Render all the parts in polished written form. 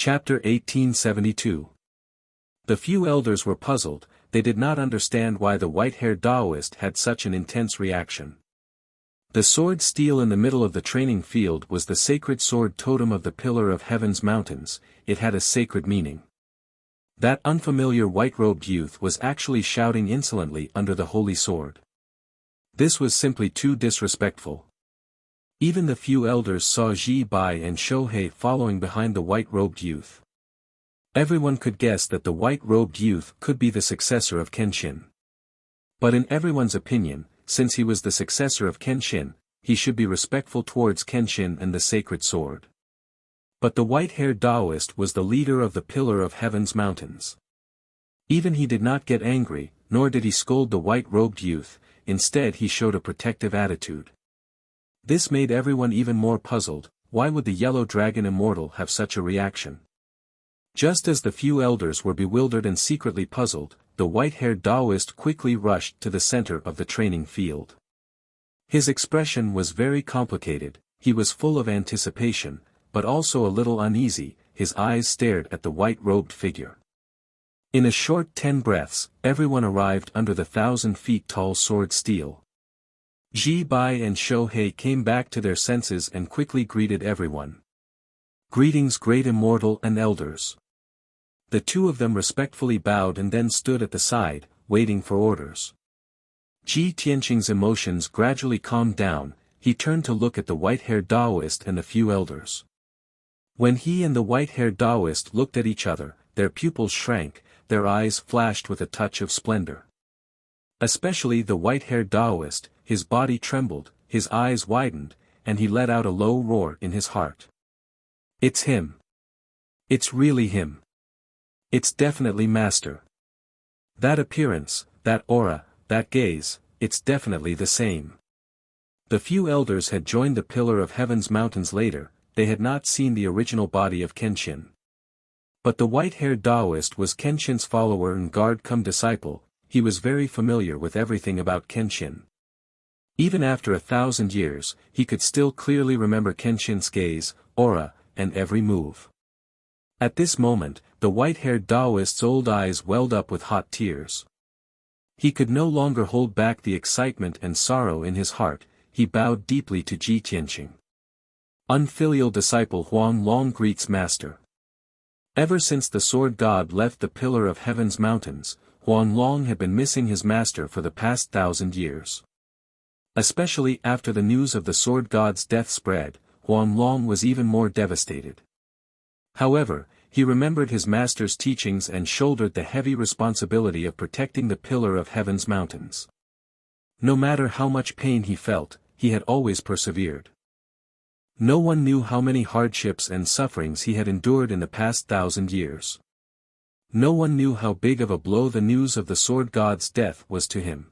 Chapter 1872. The few elders were puzzled. They did not understand why the white-haired Taoist had such an intense reaction. The sword steel in the middle of the training field was the sacred sword totem of the Pillar of Heaven's mountains. It had a sacred meaning. That unfamiliar white-robed youth was actually shouting insolently under the holy sword. This was simply too disrespectful. Even the few elders saw Ji Bai and Shohei following behind the white-robed youth. Everyone could guess that the white-robed youth could be the successor of Kenshin. But in everyone's opinion, since he was the successor of Kenshin, he should be respectful towards Kenshin and the sacred sword. But the white-haired Taoist was the leader of the Pillar of Heaven's mountains. Even he did not get angry, nor did he scold the white-robed youth. Instead he showed a protective attitude. This made everyone even more puzzled. Why would the Yellow Dragon Immortal have such a reaction? Just as the few elders were bewildered and secretly puzzled, the white-haired Taoist quickly rushed to the center of the training field. His expression was very complicated. He was full of anticipation, but also a little uneasy. His eyes stared at the white-robed figure. In a short 10 breaths, everyone arrived under the 1,000 feet tall sword steel. Ji Bai and Shohei came back to their senses and quickly greeted everyone. "Greetings, great immortal and elders." The two of them respectfully bowed and then stood at the side, waiting for orders. Ji Tianqing's emotions gradually calmed down. He turned to look at the white-haired Taoist and the few elders. When he and the white-haired Taoist looked at each other, their pupils shrank, their eyes flashed with a touch of splendor. Especially the white-haired Taoist, his body trembled, his eyes widened, and he let out a low roar in his heart. "It's him. It's really him. It's definitely Master. That appearance, that aura, that gaze, it's definitely the same." The few elders had joined the Pillar of Heaven's mountains later. They had not seen the original body of Kenshin. But the white-haired Taoist was Kenshin's follower and guard-cum-disciple. He was very familiar with everything about Kenshin. Even after 1,000 years, he could still clearly remember Kenshin's gaze, aura, and every move. At this moment, the white-haired Taoist's old eyes welled up with hot tears. He could no longer hold back the excitement and sorrow in his heart. He bowed deeply to Ji Tianqing. Unfilial disciple Huang Long greets Master. Ever since the Sword God left the Pillar of Heaven's mountains, Huang Long had been missing his master for the past 1,000 years. Especially after the news of the Sword God's death spread, Huang Long was even more devastated. However, he remembered his master's teachings and shouldered the heavy responsibility of protecting the Pillar of Heaven's mountains. No matter how much pain he felt, he had always persevered. No one knew how many hardships and sufferings he had endured in the past 1,000 years. No one knew how big of a blow the news of the Sword God's death was to him.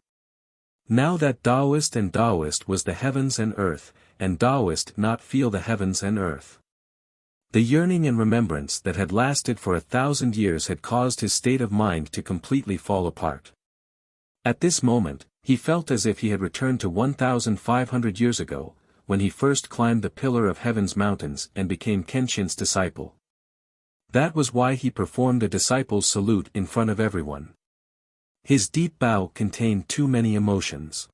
Now that Taoist and Taoist was the heavens and earth, and Taoist not feel the heavens and earth. The yearning and remembrance that had lasted for 1,000 years had caused his state of mind to completely fall apart. At this moment, he felt as if he had returned to 1,500 years ago, when he first climbed the Pillar of Heaven's mountains and became Kenshin's disciple. That was why he performed a disciple's salute in front of everyone. His deep bow contained too many emotions.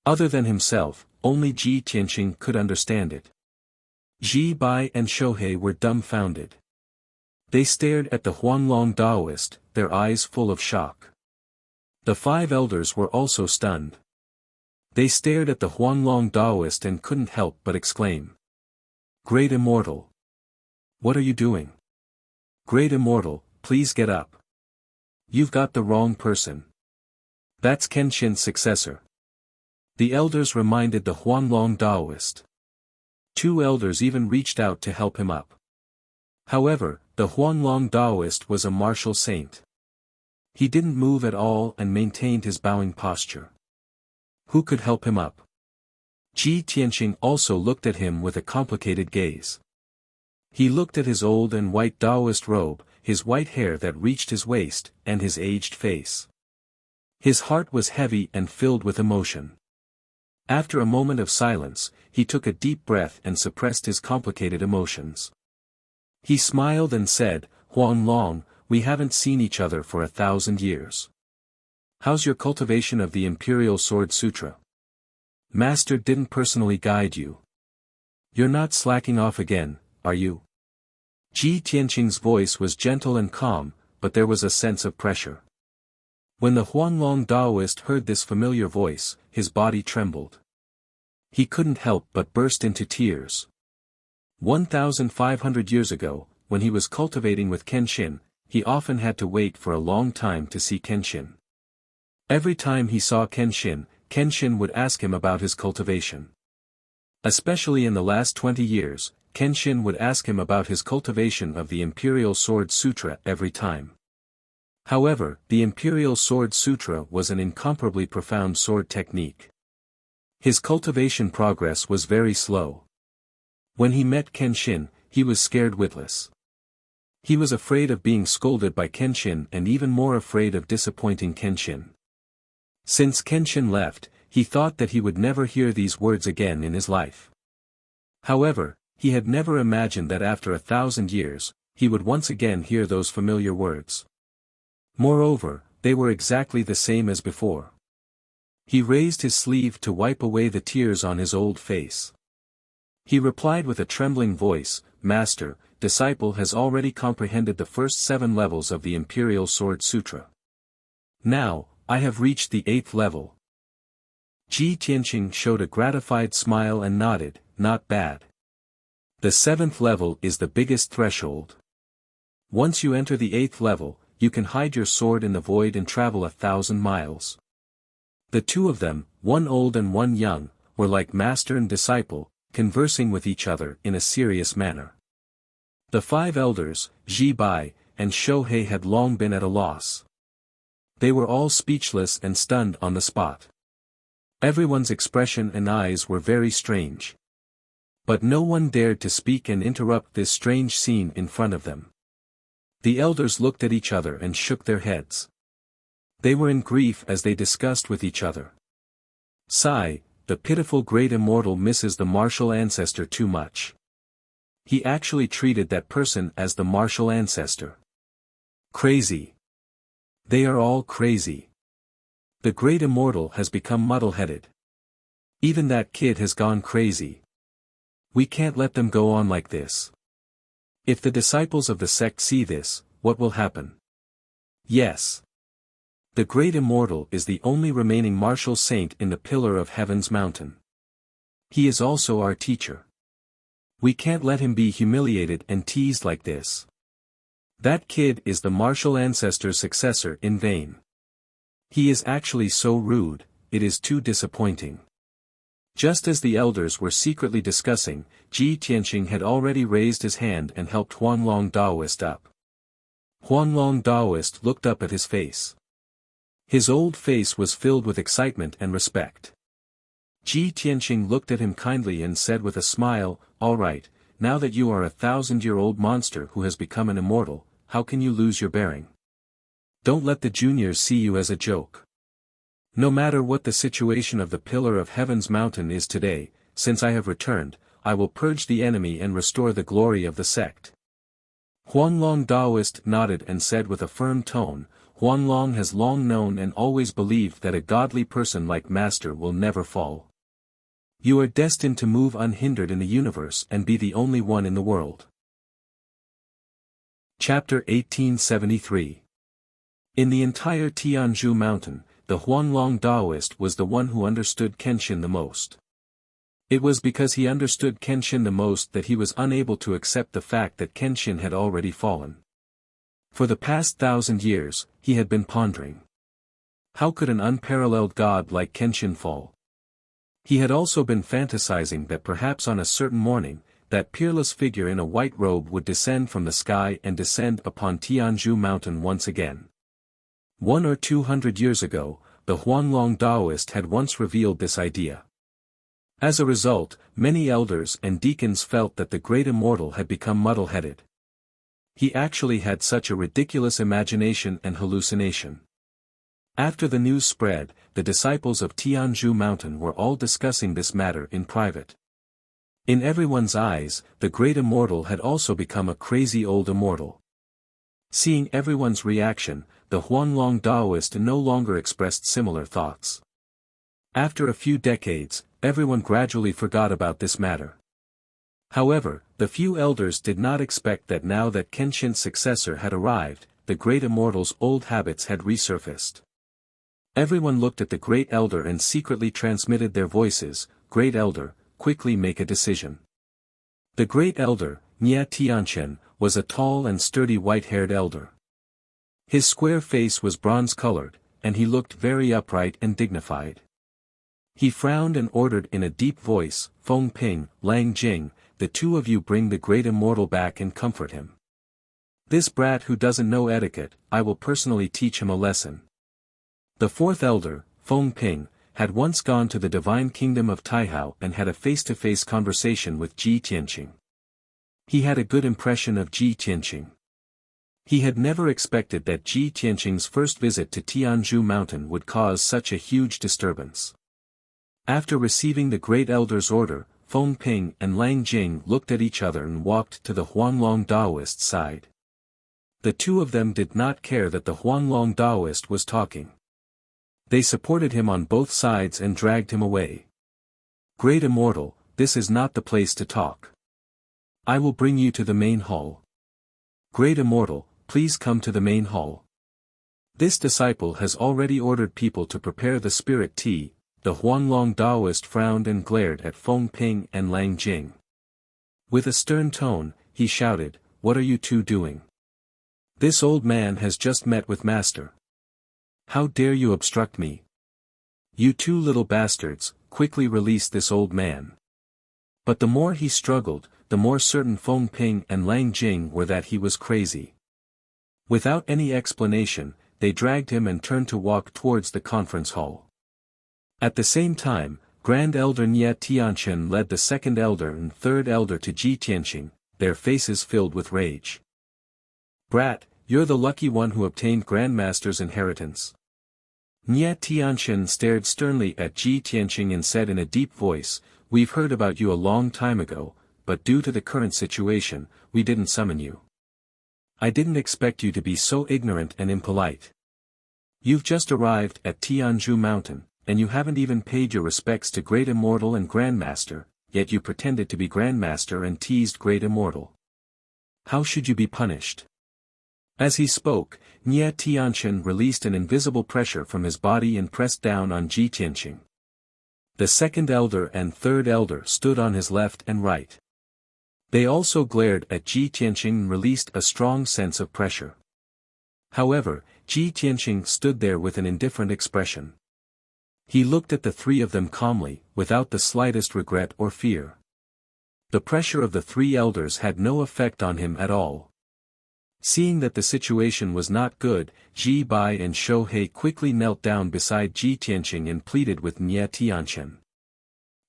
Other than himself, only Ji Tianqing could understand it. Ji Bai and Shohei were dumbfounded. They stared at the Huanglong Taoist, their eyes full of shock. The 5 elders were also stunned. They stared at the Huanglong Taoist and couldn't help but exclaim. "Great Immortal! What are you doing? Great Immortal, please get up. You've got the wrong person. That's Kenshin's successor." The elders reminded the Huanglong Taoist. 2 elders even reached out to help him up. However, the Huanglong Taoist was a martial saint. He didn't move at all and maintained his bowing posture. Who could help him up? Ji Tianqing also looked at him with a complicated gaze. He looked at his old and white Taoist robe, his white hair that reached his waist, and his aged face. His heart was heavy and filled with emotion. After a moment of silence, he took a deep breath and suppressed his complicated emotions. He smiled and said, "Huanglong, we haven't seen each other for 1,000 years. How's your cultivation of the Imperial Sword Sutra? Master didn't personally guide you. You're not slacking off again, are you?" Ji Tianqing's voice was gentle and calm, but there was a sense of pressure. When the Huanglong Taoist heard this familiar voice, his body trembled. He couldn't help but burst into tears. 1,500 years ago, when he was cultivating with Kenshin, he often had to wait for a long time to see Kenshin. Every time he saw Kenshin, Kenshin would ask him about his cultivation. Especially in the last 20 years, Kenshin would ask him about his cultivation of the Imperial Sword Sutra every time. However, the Imperial Sword Sutra was an incomparably profound sword technique. His cultivation progress was very slow. When he met Kenshin, he was scared witless. He was afraid of being scolded by Kenshin and even more afraid of disappointing Kenshin. Since Kenshin left, he thought that he would never hear these words again in his life. However, he had never imagined that after 1,000 years, he would once again hear those familiar words. Moreover, they were exactly the same as before. He raised his sleeve to wipe away the tears on his old face. He replied with a trembling voice, "Master, disciple has already comprehended the first 7 levels of the Imperial Sword Sutra. Now, I have reached the 8th level." Ji Tianqing showed a gratified smile and nodded, "Not bad. The 7th level is the biggest threshold. Once you enter the 8th level, you can hide your sword in the void and travel 1,000 miles. The two of them, one old and one young, were like master and disciple, conversing with each other in a serious manner. The 5 elders, Ji Bai, and Shohei had long been at a loss. They were all speechless and stunned on the spot. Everyone's expression and eyes were very strange. But no one dared to speak and interrupt this strange scene in front of them. The elders looked at each other and shook their heads. They were in grief as they discussed with each other. Sigh, the pitiful great immortal misses the martial ancestor too much. He actually treated that person as the martial ancestor. Crazy. They are all crazy. The great immortal has become muddle-headed. Even that kid has gone crazy. We can't let them go on like this. If the disciples of the sect see this, what will happen? Yes. The great immortal is the only remaining martial saint in the Pillar of Heaven's mountain. He is also our teacher. We can't let him be humiliated and teased like this. That kid is the martial ancestor's successor in vain. He is actually so rude, it is too disappointing. Just as the elders were secretly discussing, Ji Tianqing had already raised his hand and helped Huanglong Taoist up. Huanglong Taoist looked up at his face. His old face was filled with excitement and respect. Ji Tianqing looked at him kindly and said with a smile, "All right, now that you are a 1,000-year-old monster who has become an immortal, how can you lose your bearing? Don't let the juniors see you as a joke. No matter what the situation of the Pillar of Heaven's mountain is today, since I have returned, I will purge the enemy and restore the glory of the sect." Huanglong Taoist nodded and said with a firm tone, "Huanglong has long known and always believed that a godly person like Master will never fall. You are destined to move unhindered in the universe and be the only one in the world." Chapter 1873. In the entire Tianzhu mountain, the Huanglong Taoist was the one who understood Kenshin the most. It was because he understood Kenshin the most that he was unable to accept the fact that Kenshin had already fallen. For the past 1,000 years, he had been pondering. How could an unparalleled god like Kenshin fall? He had also been fantasizing that perhaps on a certain morning, that peerless figure in a white robe would descend from the sky and descend upon Tianzhu mountain once again. 100 or 200 years ago, the Huanglong Taoist had once revealed this idea. As a result, many elders and deacons felt that the great immortal had become muddle-headed. He actually had such a ridiculous imagination and hallucination. After the news spread, the disciples of Tianzhu mountain were all discussing this matter in private. In everyone's eyes, the great immortal had also become a crazy old immortal. Seeing everyone's reaction, the Huanglong Taoist no longer expressed similar thoughts. After a few decades, everyone gradually forgot about this matter. However, the few elders did not expect that now that Kenshin's successor had arrived, the great immortal's old habits had resurfaced. Everyone looked at the great elder and secretly transmitted their voices, "Great elder, quickly make a decision." The great elder, Nye Tianchen, was a tall and sturdy white-haired elder. His square face was bronze-colored, and he looked very upright and dignified. He frowned and ordered in a deep voice, "Feng Ping, Lang Jing, the two of you bring the great immortal back and comfort him. This brat who doesn't know etiquette, I will personally teach him a lesson." The fourth elder, Feng Ping, had once gone to the divine kingdom of Taihao and had a face-to-face conversation with Ji Tianqing. He had a good impression of Ji Tianqing. He had never expected that Ji Tianqing's first visit to Tianzhu Mountain would cause such a huge disturbance. After receiving the great elder's order, Feng Ping and Lang Jing looked at each other and walked to the Huanglong Taoist's side. The two of them did not care that the Huanglong Taoist was talking. They supported him on both sides and dragged him away. "Great immortal, this is not the place to talk. I will bring you to the main hall. Great immortal, please come to the main hall. This disciple has already ordered people to prepare the spirit tea." The Huanglong Taoist frowned and glared at Feng Ping and Lang Jing. With a stern tone, he shouted, "What are you two doing? This old man has just met with Master. How dare you obstruct me? You two little bastards, quickly release this old man." But the more he struggled, the more certain Feng Ping and Lang Jing were that he was crazy. Without any explanation, they dragged him and turned to walk towards the conference hall. At the same time, Grand Elder Nye Tianchen led the second elder and third elder to Ji Tianqing, their faces filled with rage. "Brat, you're the lucky one who obtained Grandmaster's inheritance." Nye Tianchen stared sternly at Ji Tianqing and said in a deep voice, "We've heard about you a long time ago, but due to the current situation, we didn't summon you. I didn't expect you to be so ignorant and impolite. You've just arrived at Tianzhu Mountain, and you haven't even paid your respects to Great Immortal and Grandmaster, yet you pretended to be Grandmaster and teased Great Immortal. How should you be punished?" As he spoke, Nye Tianchen released an invisible pressure from his body and pressed down on Ji Tianqing. The second elder and third elder stood on his left and right. They also glared at Ji Tianqing and released a strong sense of pressure. However, Ji Tianqing stood there with an indifferent expression. He looked at the three of them calmly, without the slightest regret or fear. The pressure of the three elders had no effect on him at all. Seeing that the situation was not good, Ji Bai and Shou-Hei quickly knelt down beside Ji Tianqing and pleaded with Nye Tianchen.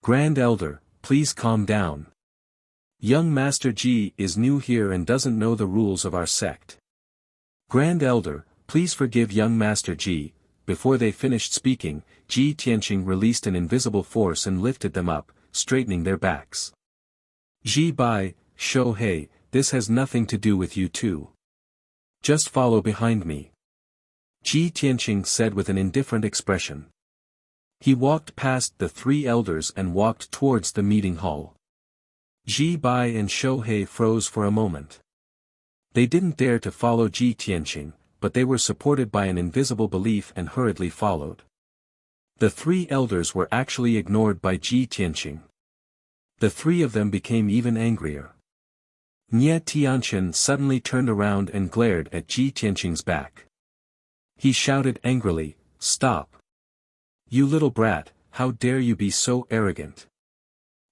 "Grand Elder, please calm down. Young Master Ji is new here and doesn't know the rules of our sect. Grand Elder, please forgive young Master Ji." Before they finished speaking, Ji Tianqing released an invisible force and lifted them up, straightening their backs. "Ji Bai, Shou-Hei, this has nothing to do with you two. Just follow behind me," Ji Tianqing said with an indifferent expression. He walked past the three elders and walked towards the meeting hall. Ji Bai and Shou-Hei froze for a moment. They didn't dare to follow Ji Tianqing, but they were supported by an invisible belief and hurriedly followed. The three elders were actually ignored by Ji Tianqing. The three of them became even angrier. Nye Tianchen suddenly turned around and glared at Ji Tianqing's back. He shouted angrily, "Stop! You little brat, how dare you be so arrogant!"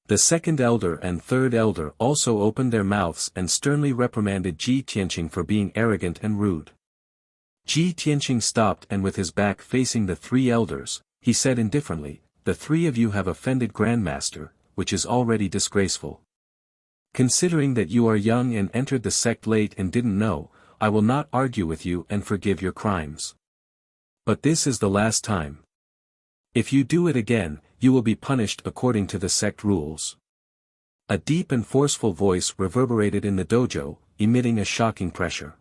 The second elder and third elder also opened their mouths and sternly reprimanded Ji Tianqing for being arrogant and rude. Ji Tianqing stopped and with his back facing the three elders, he said indifferently, "The three of you have offended Grandmaster, which is already disgraceful. Considering that you are young and entered the sect late and didn't know, I will not argue with you and forgive your crimes. But this is the last time. If you do it again, you will be punished according to the sect rules." A deep and forceful voice reverberated in the dojo, emitting a shocking pressure.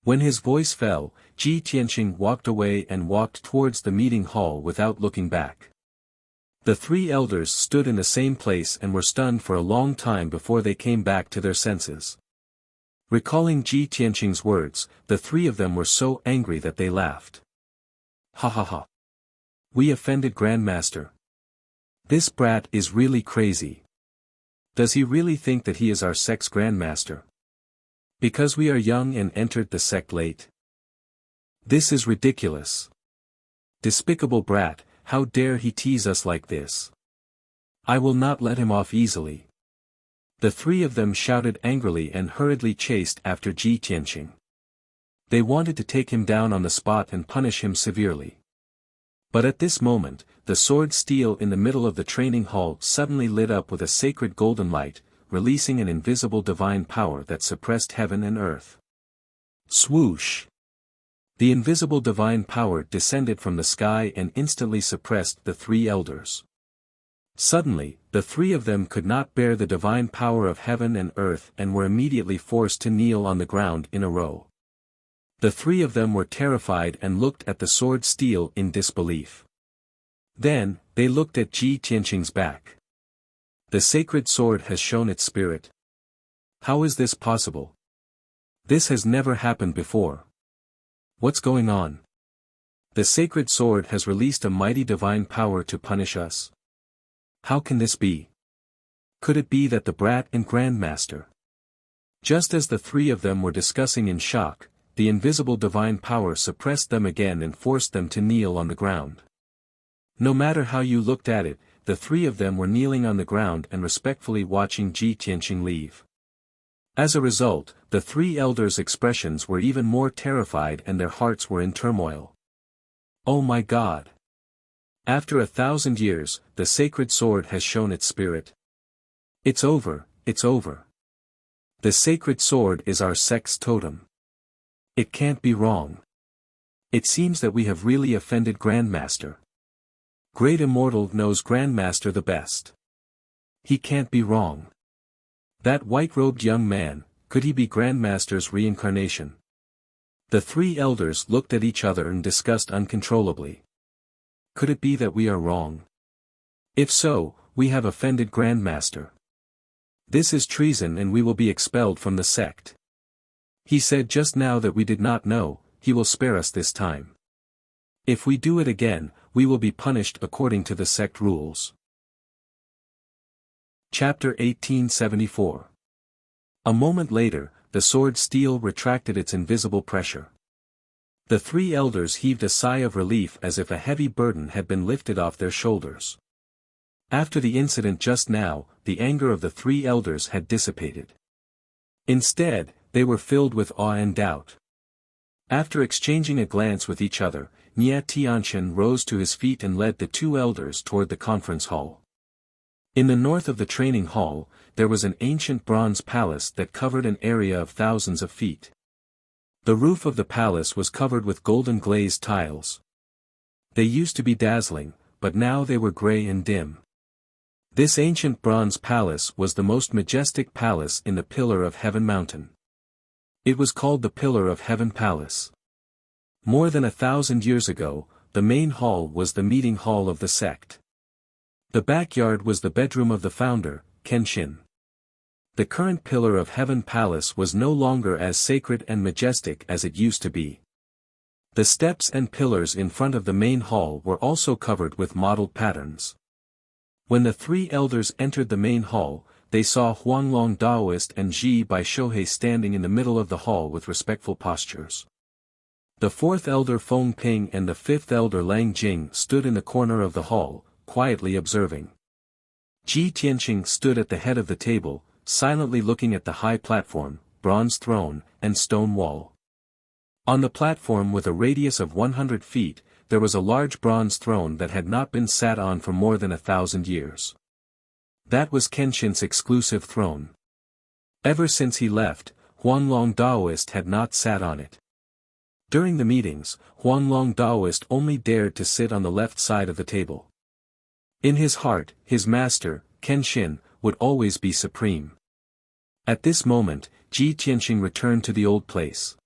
When his voice fell, Ji Tianqing walked away and walked towards the meeting hall without looking back. The three elders stood in the same place and were stunned for a long time before they came back to their senses. Recalling Ji Tianqing's words, the three of them were so angry that they laughed. Ha ha ha. We offended Grandmaster. This brat is really crazy. Does he really think that he is our sect's Grandmaster? Because we are young and entered the sect late? This is ridiculous. Despicable brat, how dare he tease us like this? I will not let him off easily. The three of them shouted angrily and hurriedly chased after Ji Tianqing. They wanted to take him down on the spot and punish him severely. But at this moment, the sword steel in the middle of the training hall suddenly lit up with a sacred golden light, releasing an invisible divine power that suppressed heaven and earth. Swoosh! The invisible divine power descended from the sky and instantly suppressed the three elders. Suddenly, the three of them could not bear the divine power of heaven and earth and were immediately forced to kneel on the ground in a row. The three of them were terrified and looked at the sword steel in disbelief. Then, they looked at Ji Tianqing's back. The sacred sword has shown its spirit. How is this possible? This has never happened before. What's going on? The sacred sword has released a mighty divine power to punish us. How can this be? Could it be that the brat and Grandmaster? Just as the three of them were discussing in shock, the invisible divine power suppressed them again and forced them to kneel on the ground. No matter how you looked at it, the three of them were kneeling on the ground and respectfully watching Ji Tianqing leave. As a result, the three elders' expressions were even more terrified and their hearts were in turmoil. Oh my God! After 1,000 years, the sacred sword has shown its spirit. It's over, it's over. The sacred sword is our sect's totem. It can't be wrong. It seems that we have really offended Grandmaster. Great Immortal knows Grandmaster the best. He can't be wrong. That white-robed young man, could he be Grandmaster's reincarnation? The three elders looked at each other and discussed uncontrollably. Could it be that we are wrong? If so, we have offended Grandmaster. This is treason and we will be expelled from the sect. He said just now that we did not know, he will spare us this time. If we do it again, we will be punished according to the sect rules. Chapter 1874. A moment later, the sword steel retracted its invisible pressure. The three elders heaved a sigh of relief as if a heavy burden had been lifted off their shoulders. After the incident just now, the anger of the three elders had dissipated. Instead, they were filled with awe and doubt. After exchanging a glance with each other, Nye Tianqian rose to his feet and led the two elders toward the conference hall. In the north of the training hall, there was an ancient bronze palace that covered an area of thousands of feet. The roof of the palace was covered with golden glazed tiles. They used to be dazzling, but now they were gray and dim. This ancient bronze palace was the most majestic palace in the Pillar of Heaven mountain. It was called the Pillar of Heaven Palace. More than 1,000 years ago, the main hall was the meeting hall of the sect. The backyard was the bedroom of the founder, Kenshin. The current Pillar of Heaven Palace was no longer as sacred and majestic as it used to be. The steps and pillars in front of the main hall were also covered with modeled patterns. When the three elders entered the main hall, they saw Huanglong Daoist and Ji Bai Shohei standing in the middle of the hall with respectful postures. The fourth elder Feng Ping and the fifth elder Lang Jing stood in the corner of the hall, quietly observing. Ji Tianqing stood at the head of the table, silently looking at the high platform, bronze throne, and stone wall. On the platform with a radius of 100 feet, there was a large bronze throne that had not been sat on for more than 1,000 years. That was Kenshin's exclusive throne. Ever since he left, Huanglong Daoist had not sat on it. During the meetings, Huanglong Daoist only dared to sit on the left side of the table. In his heart, his master, Kenshin, would always be supreme. At this moment, Ji Tianqing returned to the old place.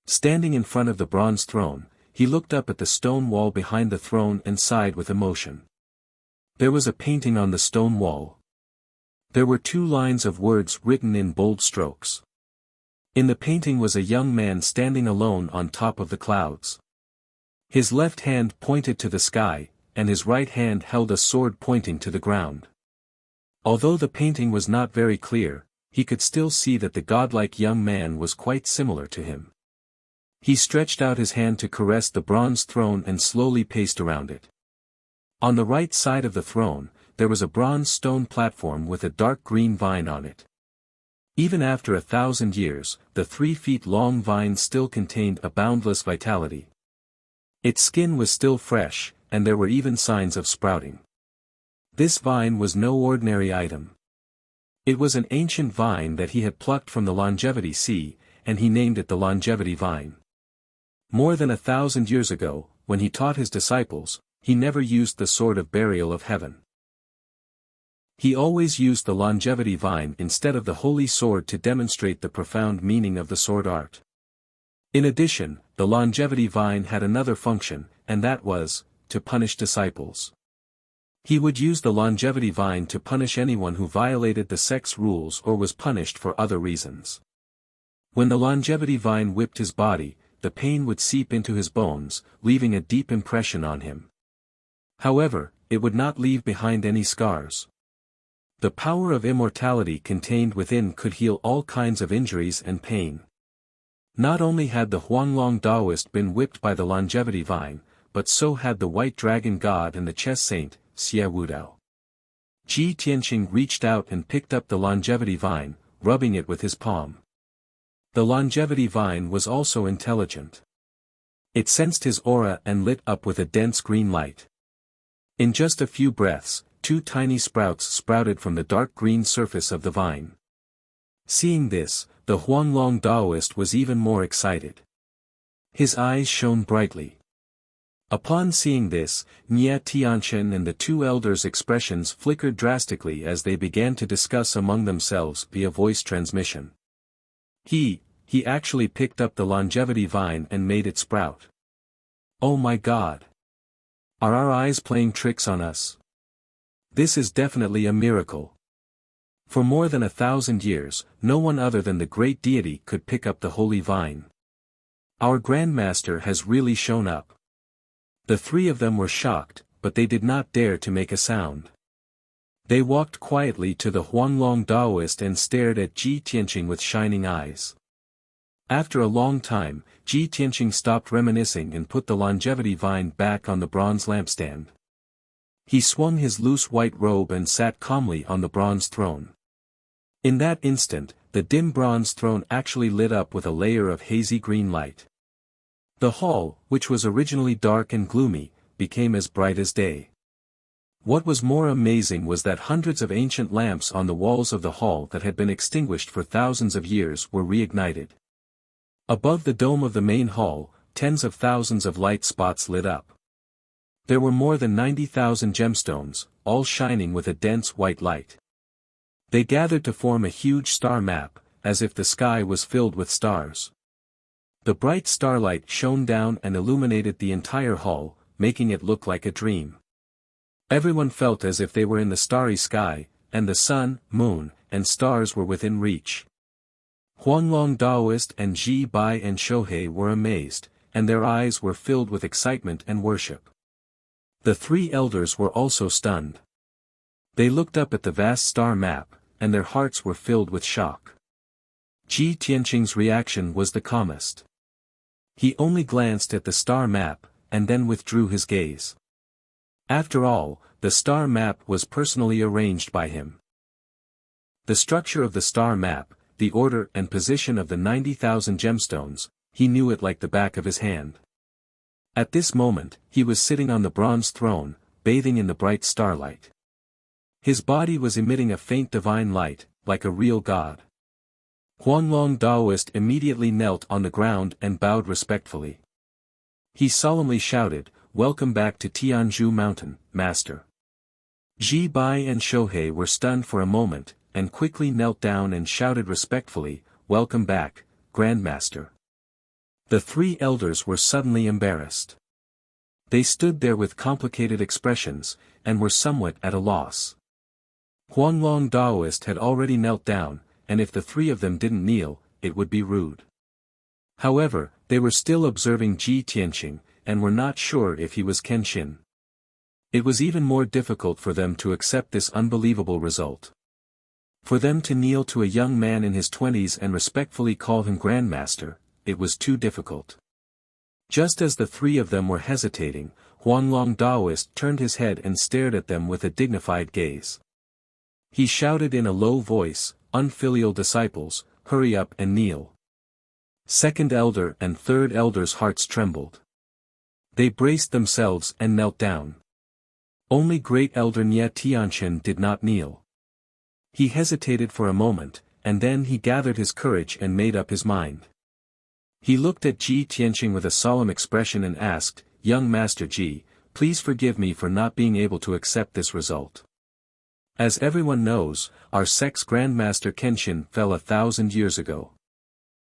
Standing in front of the bronze throne, he looked up at the stone wall behind the throne and sighed with emotion. There was a painting on the stone wall. There were 2 lines of words written in bold strokes. In the painting was a young man standing alone on top of the clouds. His left hand pointed to the sky, and his right hand held a sword pointing to the ground. Although the painting was not very clear, he could still see that the godlike young man was quite similar to him. He stretched out his hand to caress the bronze throne and slowly paced around it. On the right side of the throne, there was a bronze stone platform with a dark green vine on it. Even after 1,000 years, the 3 feet long vine still contained a boundless vitality. Its skin was still fresh, and there were even signs of sprouting. This vine was no ordinary item. It was an ancient vine that he had plucked from the longevity sea, and he named it the longevity vine. More than 1,000 years ago, when he taught his disciples, he never used the sword of burial of heaven. He always used the longevity vine instead of the holy sword to demonstrate the profound meaning of the sword art. In addition, the longevity vine had another function, and that was, to punish disciples. He would use the longevity vine to punish anyone who violated the sex rules or was punished for other reasons. When the longevity vine whipped his body, the pain would seep into his bones, leaving a deep impression on him. However, it would not leave behind any scars. The power of immortality contained within could heal all kinds of injuries and pain. Not only had the Huanglong Taoist been whipped by the longevity vine, but so had the white dragon god and the chess saint, Xie Wudao. Ji Tianqing reached out and picked up the longevity vine, rubbing it with his palm. The longevity vine was also intelligent. It sensed his aura and lit up with a dense green light. In just a few breaths, 2 tiny sprouts sprouted from the dark green surface of the vine. Seeing this, the Huanglong Taoist was even more excited. His eyes shone brightly. Upon seeing this, Nye Tianchen and the 2 elders' expressions flickered drastically as they began to discuss among themselves via voice transmission. He actually picked up the longevity vine and made it sprout. Oh my God! Are our eyes playing tricks on us? This is definitely a miracle. For more than 1,000 years, no one other than the great deity could pick up the holy vine. Our Grandmaster has really shown up. The 3 of them were shocked, but they did not dare to make a sound. They walked quietly to the Huanglong Taoist and stared at Ji Tianqing with shining eyes. After a long time, Ji Tianqing stopped reminiscing and put the longevity vine back on the bronze lampstand. He swung his loose white robe and sat calmly on the bronze throne. In that instant, the dim bronze throne actually lit up with a layer of hazy green light. The hall, which was originally dark and gloomy, became as bright as day. What was more amazing was that hundreds of ancient lamps on the walls of the hall that had been extinguished for thousands of years were reignited. Above the dome of the main hall, tens of thousands of light spots lit up. There were more than 90,000 gemstones, all shining with a dense white light. They gathered to form a huge star map, as if the sky was filled with stars. The bright starlight shone down and illuminated the entire hall, making it look like a dream. Everyone felt as if they were in the starry sky, and the sun, moon, and stars were within reach. Huanglong Taoist and Ji Bai and Shohei were amazed, and their eyes were filled with excitement and worship. The 3 elders were also stunned. They looked up at the vast star map, and their hearts were filled with shock. Ji Tianqing's reaction was the calmest. He only glanced at the star map, and then withdrew his gaze. After all, the star map was personally arranged by him. The structure of the star map, the order and position of the 90,000 gemstones, he knew it like the back of his hand. At this moment, he was sitting on the bronze throne, bathing in the bright starlight. His body was emitting a faint divine light, like a real god. Huanglong Taoist immediately knelt on the ground and bowed respectfully. He solemnly shouted, "Welcome back to Tianzhu Mountain, Master." Ji Bai and Shohei were stunned for a moment, and quickly knelt down and shouted respectfully, "Welcome back, Grandmaster." The three elders were suddenly embarrassed. They stood there with complicated expressions, and were somewhat at a loss. Huanglong Daoist had already knelt down, and if the three of them didn't kneel, it would be rude. However, they were still observing Ji Tianqing, and were not sure if he was Kenshin. It was even more difficult for them to accept this unbelievable result. For them to kneel to a young man in his 20s and respectfully call him Grandmaster, it was too difficult. Just as the three of them were hesitating, Huanglong Daoist turned his head and stared at them with a dignified gaze. He shouted in a low voice, "Unfilial disciples, hurry up and kneel." Second elder and third elder's hearts trembled. They braced themselves and knelt down. Only great elder Nye Tianchen did not kneel. He hesitated for a moment, and then he gathered his courage and made up his mind. He looked at Ji Tianqing with a solemn expression and asked, "Young Master Ji, please forgive me for not being able to accept this result. As everyone knows, our sect's Grandmaster Kenshin fell 1,000 years ago.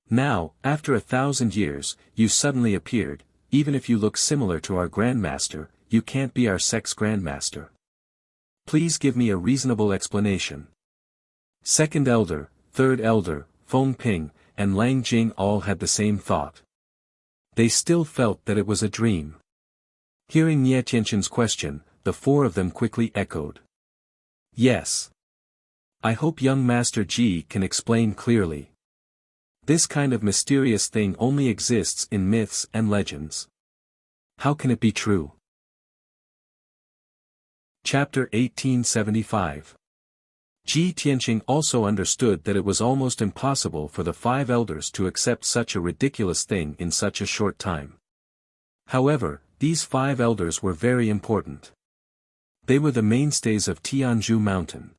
Now, after 1,000 years, you suddenly appeared. Even if you look similar to our Grandmaster, you can't be our sect's Grandmaster. Please give me a reasonable explanation." Second elder, third elder, Feng Ping, and Lang Jing all had the same thought. They still felt that it was a dream. Hearing Nye Tianqing's question, the four of them quickly echoed, "Yes. I hope young Master Ji can explain clearly. This kind of mysterious thing only exists in myths and legends. How can it be true?" Chapter 1875. Ji Tianqing also understood that it was almost impossible for the five elders to accept such a ridiculous thing in such a short time. However, these five elders were very important. They were the mainstays of Tianzhu Mountain.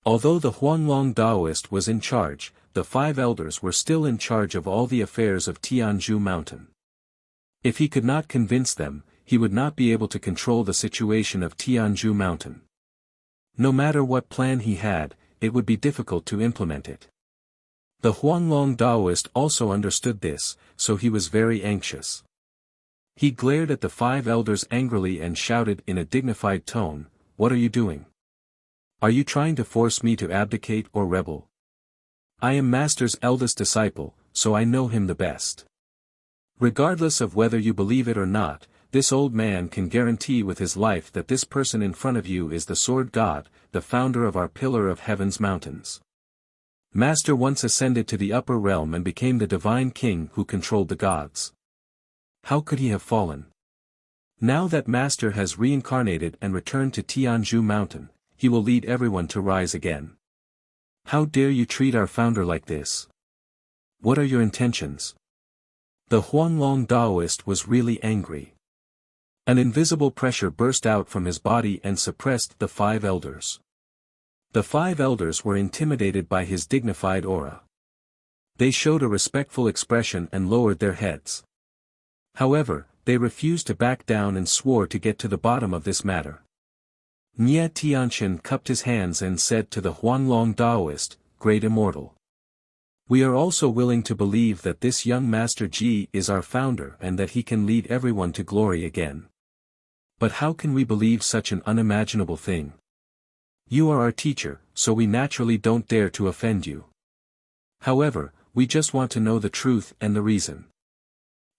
Although the Huanglong Daoist was in charge, the five elders were still in charge of all the affairs of Tianzhu Mountain. If he could not convince them, he would not be able to control the situation of Tianzhu Mountain. No matter what plan he had, it would be difficult to implement it. The Huanglong Daoist also understood this, so he was very anxious. He glared at the five elders angrily and shouted in a dignified tone, "What are you doing? Are you trying to force me to abdicate or rebel? I am Master's eldest disciple, so I know him the best. Regardless of whether you believe it or not, this old man can guarantee with his life that this person in front of you is the Sword God, the founder of our Pillar of Heaven's mountains. Master once ascended to the upper realm and became the divine king who controlled the gods. How could he have fallen? Now that Master has reincarnated and returned to Tianzhu Mountain, he will lead everyone to rise again. How dare you treat our founder like this? What are your intentions?" The Huanglong Daoist was really angry. An invisible pressure burst out from his body and suppressed the five elders. The five elders were intimidated by his dignified aura. They showed a respectful expression and lowered their heads. However, they refused to back down and swore to get to the bottom of this matter. Nye Tianchen cupped his hands and said to the Huanglong Daoist, "Great Immortal. We are also willing to believe that this young Master Ji is our founder and that he can lead everyone to glory again. But how can we believe such an unimaginable thing? You are our teacher, so we naturally don't dare to offend you. However, we just want to know the truth and the reason.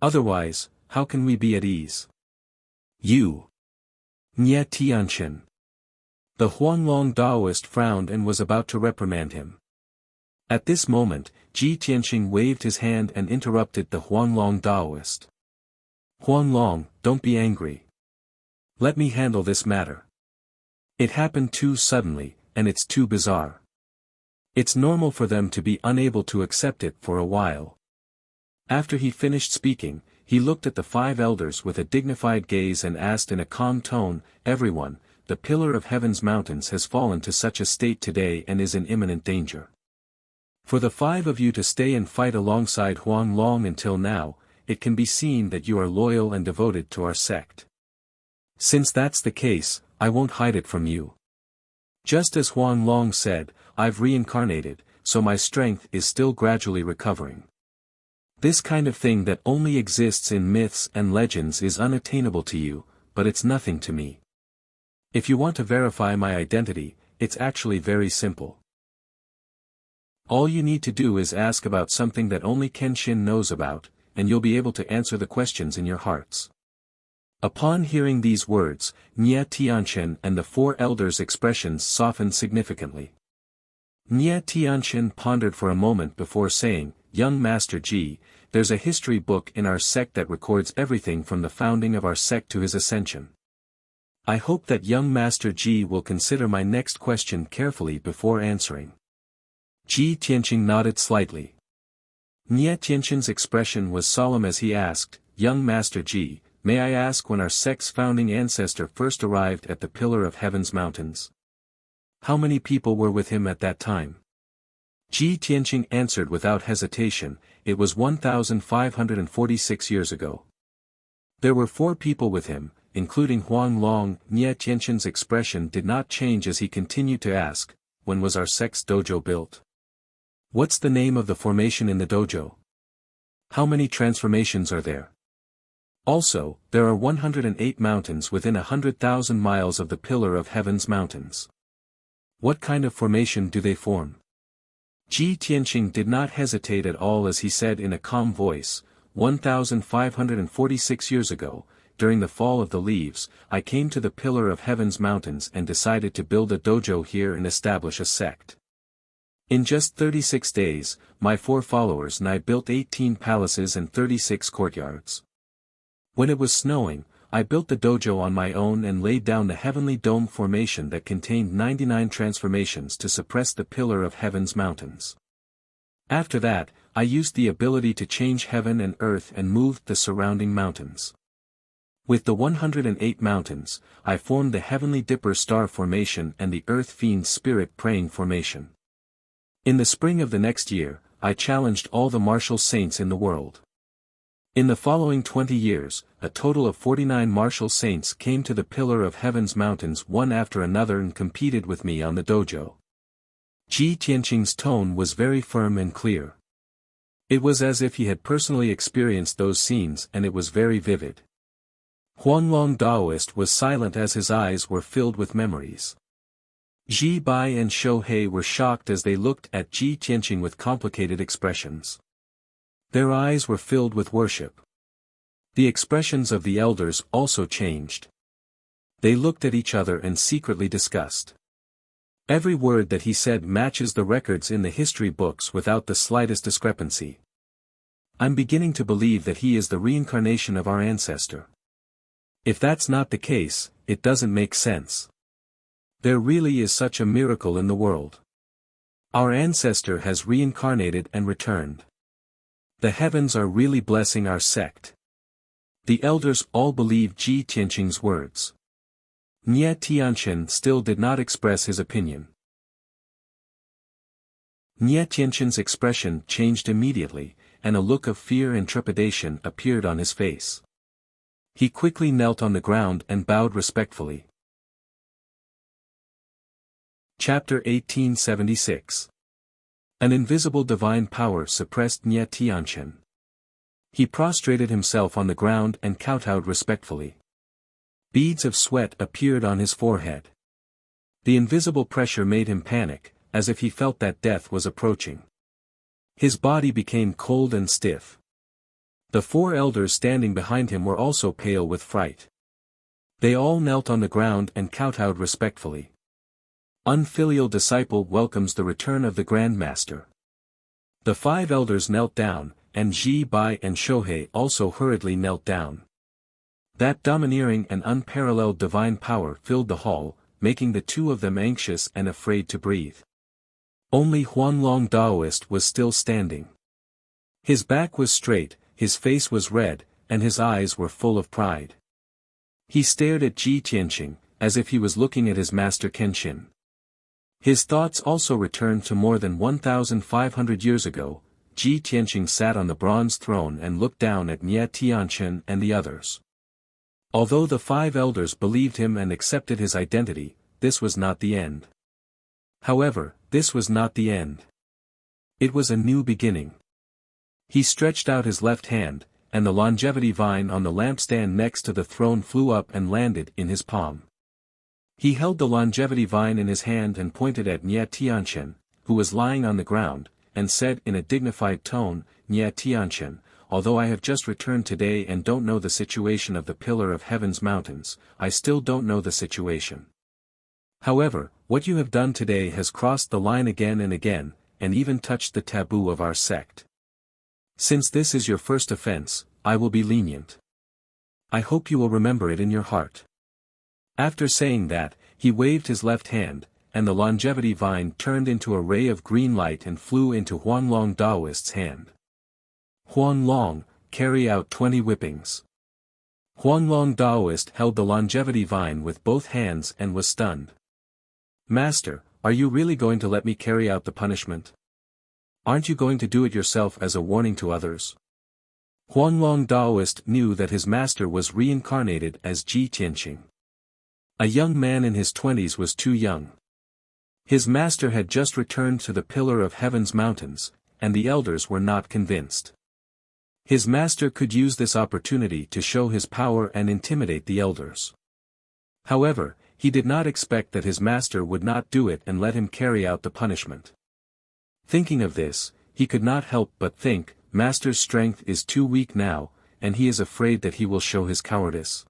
Otherwise, how can we be at ease?" "You! Nye Tianchen." The Huanglong Daoist frowned and was about to reprimand him. At this moment, Ji Tianqing waved his hand and interrupted the Huanglong Daoist. "Huanglong, don't be angry. Let me handle this matter. It happened too suddenly, and it's too bizarre. It's normal for them to be unable to accept it for a while." After he finished speaking, he looked at the five elders with a dignified gaze and asked in a calm tone, "Everyone, the Pillar of Heaven's mountains has fallen to such a state today and is in imminent danger. For the five of you to stay and fight alongside Huanglong until now, it can be seen that you are loyal and devoted to our sect. Since that's the case, I won't hide it from you. Just as Huang Long said, I've reincarnated, so my strength is still gradually recovering. This kind of thing that only exists in myths and legends is unattainable to you, but it's nothing to me. If you want to verify my identity, it's actually very simple. All you need to do is ask about something that only Kenshin knows about, and you'll be able to answer the questions in your hearts. Upon hearing these words, Nye Tianchen and the four elders' expressions softened significantly. Nye Tianchen pondered for a moment before saying, Young Master Ji, there's a history book in our sect that records everything from the founding of our sect to his ascension. I hope that young Master Ji will consider my next question carefully before answering. Ji Tianqing nodded slightly. Nye Tianqing's expression was solemn as he asked, Young Master Ji, may I ask when our sect's founding ancestor first arrived at the Pillar of Heaven's mountains? How many people were with him at that time? Ji Tianqing answered without hesitation, it was 1,546 years ago. There were 4 people with him, including Huang Long. Nye Tianqing's expression did not change as he continued to ask, when was our sect's dojo built? What's the name of the formation in the dojo? How many transformations are there? Also, there are 108 mountains within 100,000 miles of the Pillar of Heaven's mountains. What kind of formation do they form? Ji Tianqing did not hesitate at all as he said in a calm voice, 1,546 years ago, during the fall of the leaves, I came to the Pillar of Heaven's mountains and decided to build a dojo here and establish a sect. In just 36 days, my 4 followers and I built 18 palaces and 36 courtyards. When it was snowing, I built the dojo on my own and laid down the heavenly dome formation that contained 99 transformations to suppress the Pillar of Heaven's mountains. After that, I used the ability to change heaven and earth and moved the surrounding mountains. With the 108 mountains, I formed the Heavenly Dipper Star formation and the Earth Fiend Spirit Praying formation. In the spring of the next year, I challenged all the martial saints in the world. In the following 20 years, a total of 49 martial saints came to the Pillar of Heaven's mountains one after another and competed with me on the dojo. Ji Tianqing's tone was very firm and clear. It was as if he had personally experienced those scenes and it was very vivid. Huanglong Daoist was silent as his eyes were filled with memories. Ji Bai and Shohei were shocked as they looked at Ji Tianqing with complicated expressions. Their eyes were filled with worship. The expressions of the elders also changed. They looked at each other and secretly discussed. Every word that he said matches the records in the history books without the slightest discrepancy. I'm beginning to believe that he is the reincarnation of our ancestor. If that's not the case, it doesn't make sense. There really is such a miracle in the world. Our ancestor has reincarnated and returned. The heavens are really blessing our sect. The elders all believed Ji Tianqing's words. Nye Tianchen still did not express his opinion. Nye Tianqing's expression changed immediately, and a look of fear and trepidation appeared on his face. He quickly knelt on the ground and bowed respectfully. Chapter 1876. An invisible divine power suppressed Nye Tianchen. He prostrated himself on the ground and kowtowed respectfully. Beads of sweat appeared on his forehead. The invisible pressure made him panic, as if he felt that death was approaching. His body became cold and stiff. The 4 elders standing behind him were also pale with fright. They all knelt on the ground and kowtowed respectfully. Unfilial disciple welcomes the return of the Grand Master. The 5 elders knelt down, and Ji Bai and Shohei also hurriedly knelt down. That domineering and unparalleled divine power filled the hall, making the 2 of them anxious and afraid to breathe. Only Huanglong Daoist was still standing. His back was straight, his face was red, and his eyes were full of pride. He stared at Ji Tianqing, as if he was looking at his master Kenshin. His thoughts also returned to more than 1,500 years ago. Ji Tianqing sat on the bronze throne and looked down at Nye Tianchen and the others. Although the 5 elders believed him and accepted his identity, this was not the end. However, this was not the end. It was a new beginning. He stretched out his left hand, and the longevity vine on the lampstand next to the throne flew up and landed in his palm. He held the longevity vine in his hand and pointed at Nye Tianchen, who was lying on the ground, and said in a dignified tone, "Nye Tianchen, although I have just returned today and don't know the situation of the Pillar of Heaven's mountains, I still don't know the situation. However, what you have done today has crossed the line again and again, and even touched the taboo of our sect. Since this is your first offense, I will be lenient. I hope you will remember it in your heart." After saying that, he waved his left hand, and the longevity vine turned into a ray of green light and flew into Huanglong Daoist's hand. "Huanglong, carry out 20 whippings." Huanglong Daoist held the longevity vine with both hands and was stunned. "Master, are you really going to let me carry out the punishment? Aren't you going to do it yourself as a warning to others?" Huanglong Daoist knew that his master was reincarnated as Ji Tianqing. A young man in his 20s was too young. His master had just returned to the Pillar of Heaven's mountains, and the elders were not convinced. His master could use this opportunity to show his power and intimidate the elders. However, he did not expect that his master would not do it and let him carry out the punishment. Thinking of this, he could not help but think, Master's strength is too weak now, and he is afraid that he will show his cowardice.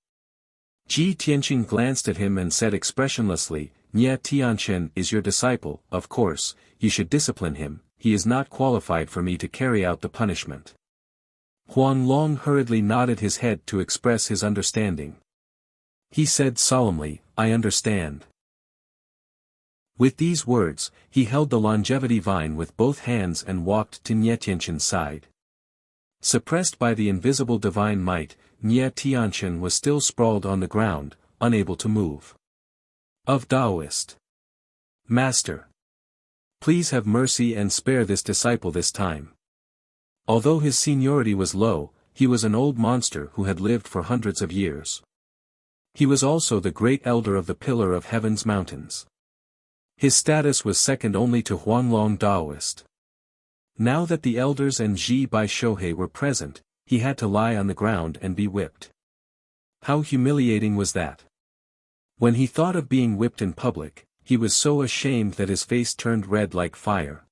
Ji Tianqing glanced at him and said expressionlessly, "Nye Tianchen is your disciple, of course, you should discipline him, he is not qualified for me to carry out the punishment." Huanglong hurriedly nodded his head to express his understanding. He said solemnly, "I understand." With these words, he held the longevity vine with both hands and walked to Nye Tianchen's side. Suppressed by the invisible divine might, Nye Tianchen was still sprawled on the ground, unable to move. Of Taoist. "Master, please have mercy and spare this disciple this time." Although his seniority was low, he was an old monster who had lived for hundreds of years. He was also the great elder of the Pillar of Heaven's mountains. His status was second only to Huanglong Daoist. Now that the elders and Ji Bai Shohei were present, he had to lie on the ground and be whipped. How humiliating was that? When he thought of being whipped in public, he was so ashamed that his face turned red like fire.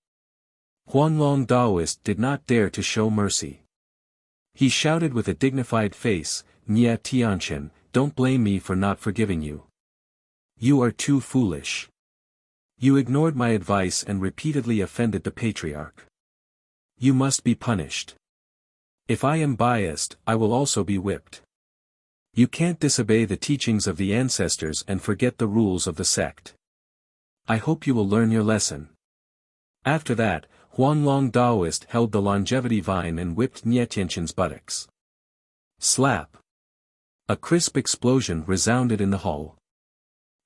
Huanglong Daoist did not dare to show mercy. He shouted with a dignified face, "Nye Tianchen, don't blame me for not forgiving you. You are too foolish. You ignored my advice and repeatedly offended the patriarch. You must be punished. If I am biased, I will also be whipped. You can't disobey the teachings of the ancestors and forget the rules of the sect. I hope you will learn your lesson." After that, Huanglong Daoist held the longevity vine and whipped Nye Tianchen's buttocks. Slap! A crisp explosion resounded in the hall.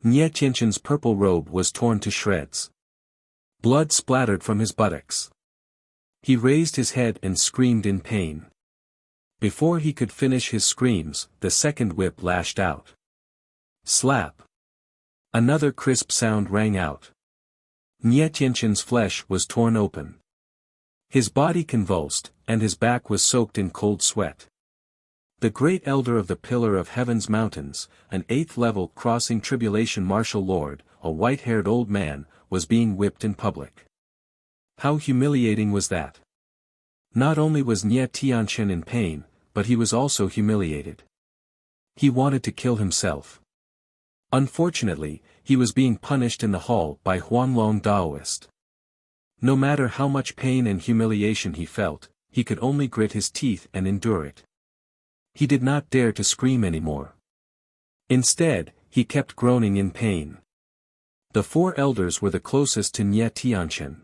Nye Tianchen's purple robe was torn to shreds. Blood splattered from his buttocks. He raised his head and screamed in pain. Before he could finish his screams, the second whip lashed out. Slap! Another crisp sound rang out. Nye Tianchen's flesh was torn open. His body convulsed, and his back was soaked in cold sweat. The great elder of the Pillar of Heaven's mountains, an 8th-level crossing tribulation martial lord, a white-haired old man, was being whipped in public. How humiliating was that? Not only was Nye Tianchen in pain, but he was also humiliated. He wanted to kill himself. Unfortunately, he was being punished in the hall by Huanglong Daoist. No matter how much pain and humiliation he felt, he could only grit his teeth and endure it. He did not dare to scream anymore. Instead, he kept groaning in pain. The 4 elders were the closest to Nye Tianchen.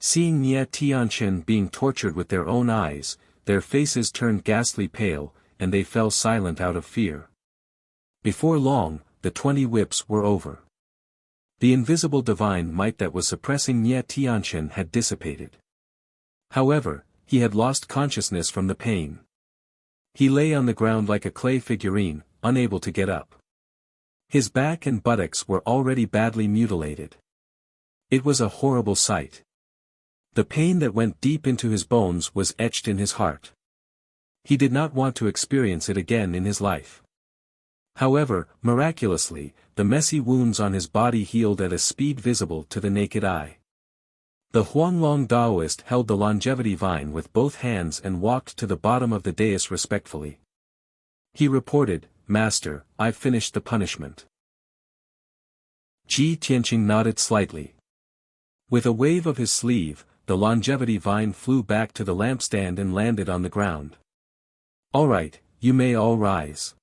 Seeing Nye Tianchen being tortured with their own eyes, their faces turned ghastly pale, and they fell silent out of fear. Before long, the 20 whips were over. The invisible divine might that was suppressing Nye Tianchen had dissipated. However, he had lost consciousness from the pain. He lay on the ground like a clay figurine, unable to get up. His back and buttocks were already badly mutilated. It was a horrible sight. The pain that went deep into his bones was etched in his heart. He did not want to experience it again in his life. However, miraculously, the messy wounds on his body healed at a speed visible to the naked eye. The Huanglong Taoist held the longevity vine with both hands and walked to the bottom of the dais respectfully. He reported, "Master, I've finished the punishment." Ji Tianqing nodded slightly. With a wave of his sleeve, the longevity vine flew back to the lampstand and landed on the ground. "All right, you may all rise."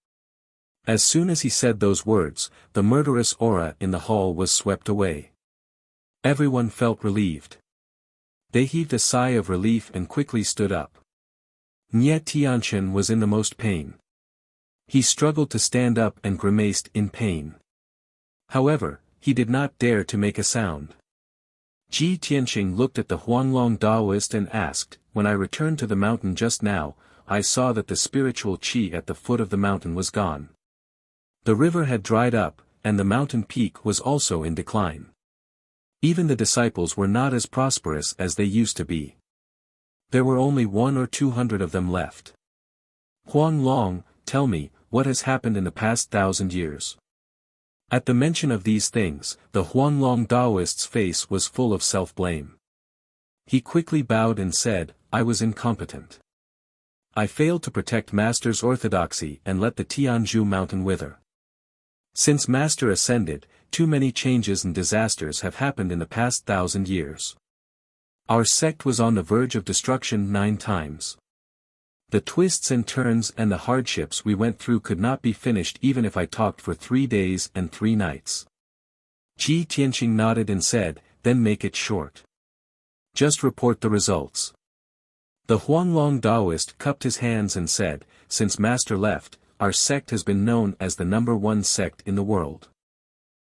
As soon as he said those words, the murderous aura in the hall was swept away. Everyone felt relieved. They heaved a sigh of relief and quickly stood up. Nye Tianqian was in the most pain. He struggled to stand up and grimaced in pain. However, he did not dare to make a sound. Ji Tianqing looked at the Huanglong Taoist and asked, "When I returned to the mountain just now, I saw that the spiritual qi at the foot of the mountain was gone. The river had dried up, and the mountain peak was also in decline. Even the disciples were not as prosperous as they used to be. There were only 100 or 200 of them left. Huanglong, tell me, what has happened in the past 1,000 years?" At the mention of these things, the Huanglong Taoist's face was full of self-blame. He quickly bowed and said, "I was incompetent. I failed to protect Master's orthodoxy and let the Tianzhu mountain wither. Since Master ascended, too many changes and disasters have happened in the past 1,000 years. Our sect was on the verge of destruction 9 times. The twists and turns and the hardships we went through could not be finished even if I talked for 3 days and 3 nights. Ji Tianqing nodded and said, "Then make it short. Just report the results." The Huanglong Taoist cupped his hands and said, "Since Master left, our sect has been known as the #1 sect in the world.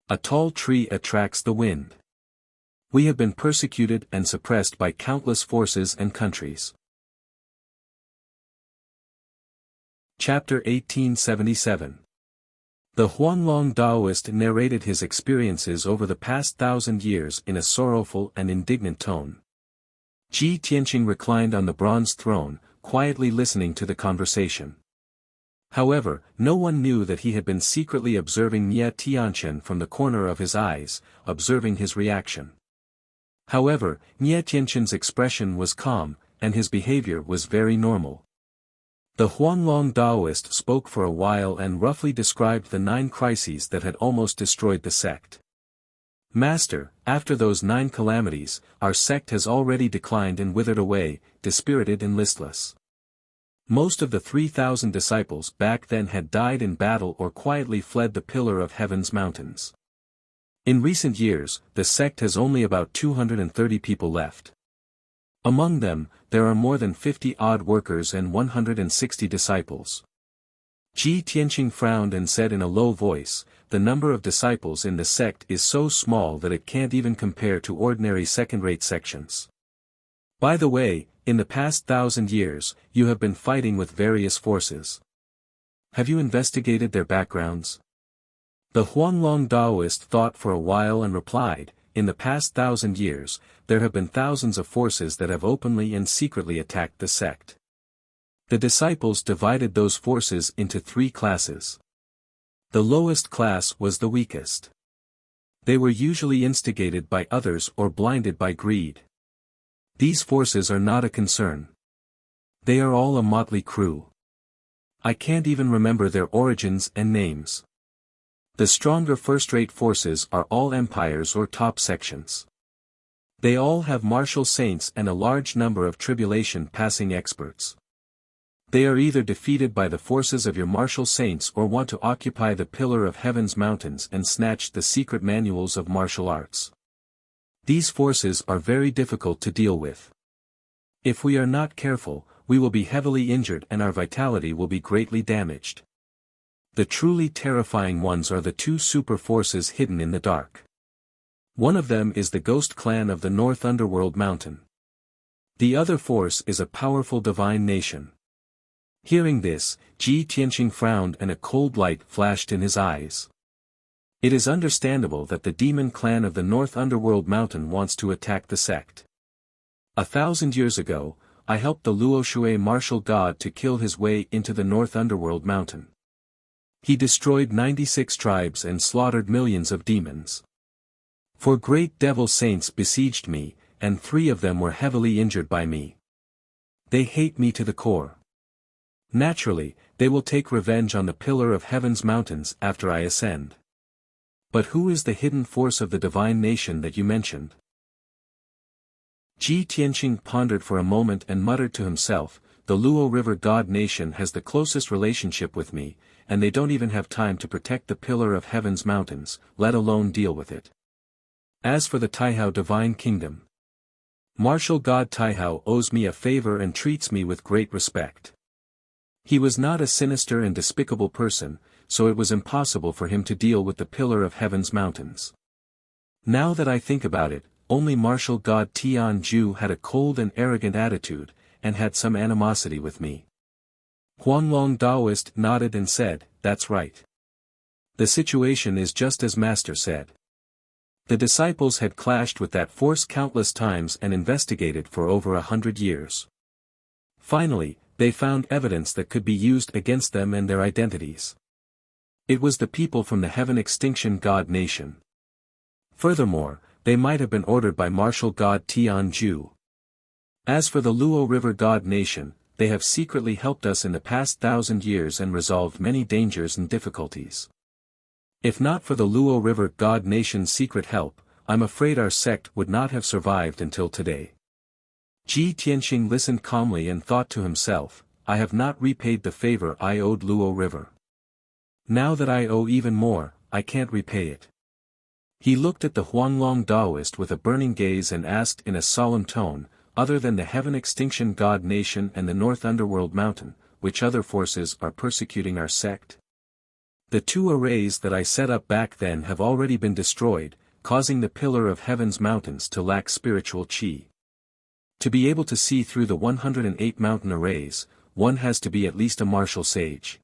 A tall tree attracts the wind. We have been persecuted and suppressed by countless forces and countries." Chapter 1877. The Huanglong Taoist narrated his experiences over the past 1,000 years in a sorrowful and indignant tone. Ji Tianqing reclined on the bronze throne, quietly listening to the conversation. However, no one knew that he had been secretly observing Nye Tianqian from the corner of his eyes, observing his reaction. However, Nye Tianqian's expression was calm, and his behavior was very normal. The Huanglong Taoist spoke for a while and roughly described the 9 crises that had almost destroyed the sect. "Master, after those 9 calamities, our sect has already declined and withered away, dispirited and listless. Most of the 3,000 disciples back then had died in battle or quietly fled the Pillar of Heaven's mountains. In recent years, the sect has only about 230 people left. Among them, there are more than 50-odd workers and 160 disciples." Ji Tianqing frowned and said in a low voice, "The number of disciples in the sect is so small that it can't even compare to ordinary second-rate sections. By the way, in the past 1,000 years, you have been fighting with various forces. Have you investigated their backgrounds?" The Huanglong Taoist thought for a while and replied, "In the past 1,000 years, there have been thousands of forces that have openly and secretly attacked the sect. The disciples divided those forces into 3 classes. The lowest class was the weakest. They were usually instigated by others or blinded by greed. These forces are not a concern. They are all a motley crew. I can't even remember their origins and names. The stronger first-rate forces are all empires or top sections. They all have martial saints and a large number of tribulation-passing experts. They are either defeated by the forces of your martial saints or want to occupy the Pillar of Heaven's mountains and snatch the secret manuals of martial arts. These forces are very difficult to deal with. If we are not careful, we will be heavily injured and our vitality will be greatly damaged. The truly terrifying ones are the 2 super forces hidden in the dark. One of them is the ghost clan of the North Underworld Mountain. The other force is a powerful divine nation. Hearing this, Ji Tianqing frowned and a cold light flashed in his eyes. It is understandable that the demon clan of the North Underworld Mountain wants to attack the sect. 1,000 years ago, I helped the Luoshui martial god to kill his way into the North Underworld Mountain. He destroyed 96 tribes and slaughtered millions of demons. 4 great devil saints besieged me, and 3 of them were heavily injured by me. They hate me to the core. Naturally, they will take revenge on the Pillar of Heaven's mountains after I ascend. But who is the hidden force of the divine nation that you mentioned? Ji Tianqing pondered for a moment and muttered to himself, the Luo River God nation has the closest relationship with me, and they don't even have time to protect the Pillar of Heaven's mountains, let alone deal with it. As for the Taihao Divine Kingdom, martial god Taihao owes me a favor and treats me with great respect. He was not a sinister and despicable person, so it was impossible for him to deal with the Pillar of Heaven's mountains. Now that I think about it, only martial god Tianju had a cold and arrogant attitude, and had some animosity with me. Huanglong Daoist nodded and said, that's right. The situation is just as Master said. The disciples had clashed with that force countless times and investigated for over 100 years. Finally, they found evidence that could be used against them and their identities. It was the people from the Heaven Extinction God Nation. Furthermore, they might have been ordered by martial god Tianju. As for the Luo River God Nation, they have secretly helped us in the past 1,000 years and resolved many dangers and difficulties. If not for the Luo River God Nation's secret help, I'm afraid our sect would not have survived until today. Ji Tianqing listened calmly and thought to himself, I have not repaid the favor I owed Luo River. Now that I owe even more, I can't repay it. He looked at the Huanglong Daoist with a burning gaze and asked in a solemn tone, other than the Heaven Extinction God Nation and the North Underworld Mountain, which other forces are persecuting our sect? The 2 arrays that I set up back then have already been destroyed, causing the Pillar of Heaven's mountains to lack spiritual qi. To be able to see through the 108 mountain arrays, one has to be at least a martial sage.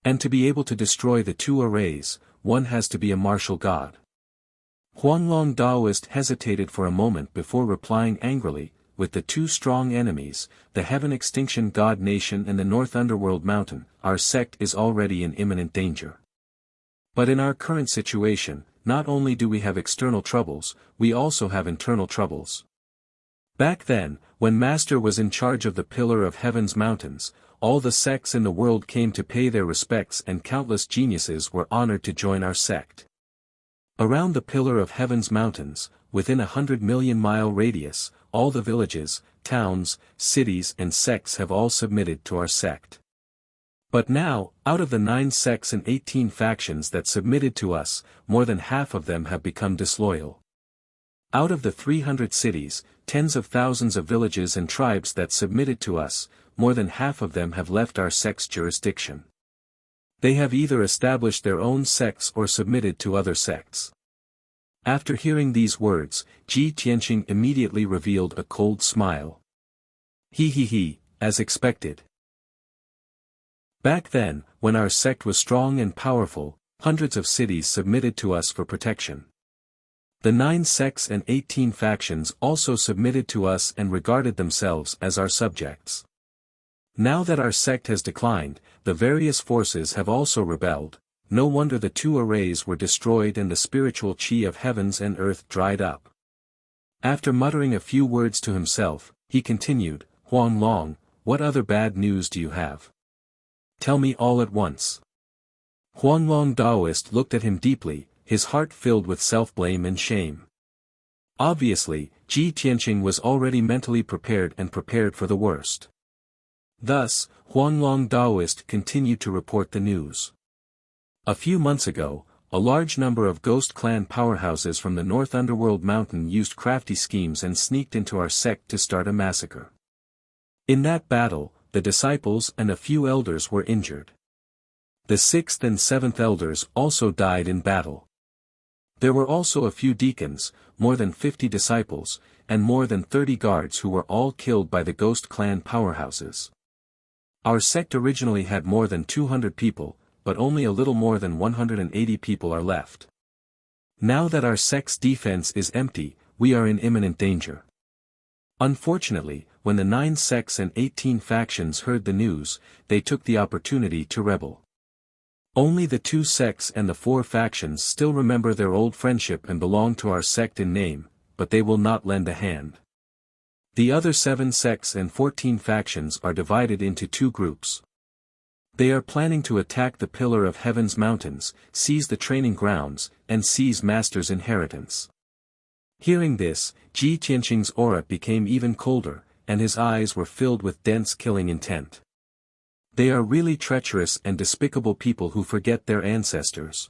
And to be able to destroy the 2 arrays, one has to be a martial god. Huanglong Daoist hesitated for a moment before replying angrily, with the 2 strong enemies, the Heaven Extinction God Nation and the North Underworld Mountain, our sect is already in imminent danger. But in our current situation, not only do we have external troubles, we also have internal troubles. Back then, when Master was in charge of the Pillar of Heaven's mountains, all the sects in the world came to pay their respects and countless geniuses were honored to join our sect. Around the Pillar of Heaven's mountains, within 100 million mile radius, all the villages, towns, cities and sects have all submitted to our sect. But now, out of the 9 sects and 18 factions that submitted to us, more than half of them have become disloyal. Out of the 300 cities, tens of thousands of villages and tribes that submitted to us, more than half of them have left our sect's jurisdiction. They have either established their own sects or submitted to other sects. After hearing these words, Ji Tianqing immediately revealed a cold smile. He, as expected. Back then, when our sect was strong and powerful, hundreds of cities submitted to us for protection. The 9 sects and 18 factions also submitted to us and regarded themselves as our subjects. Now that our sect has declined, the various forces have also rebelled. No wonder the 2 arrays were destroyed and the spiritual qi of heavens and earth dried up. After muttering a few words to himself, he continued, Huanglong, what other bad news do you have? Tell me all at once. Huanglong Daoist looked at him deeply, his heart filled with self-blame and shame. Obviously, Ji Tianqing was already mentally prepared for the worst. Thus, Huanglong Daoist continued to report the news. A few months ago, a large number of ghost clan powerhouses from the North Underworld Mountain used crafty schemes and sneaked into our sect to start a massacre. In that battle, the disciples and a few elders were injured. The 6th and 7th elders also died in battle. There were also a few deacons, more than 50 disciples, and more than 30 guards who were all killed by the ghost clan powerhouses. Our sect originally had more than 200 people, but only a little more than 180 people are left. Now that our sect's defense is empty, we are in imminent danger. Unfortunately, when the 9 sects and 18 factions heard the news, they took the opportunity to rebel. Only the 2 sects and the 4 factions still remember their old friendship and belong to our sect in name, but they will not lend a hand. The other 7 sects and 14 factions are divided into 2 groups. They are planning to attack the Pillar of Heaven's mountains, seize the training grounds, and seize Master's inheritance. Hearing this, Ji Tianqing's aura became even colder, and his eyes were filled with dense killing intent. They are really treacherous and despicable people who forget their ancestors.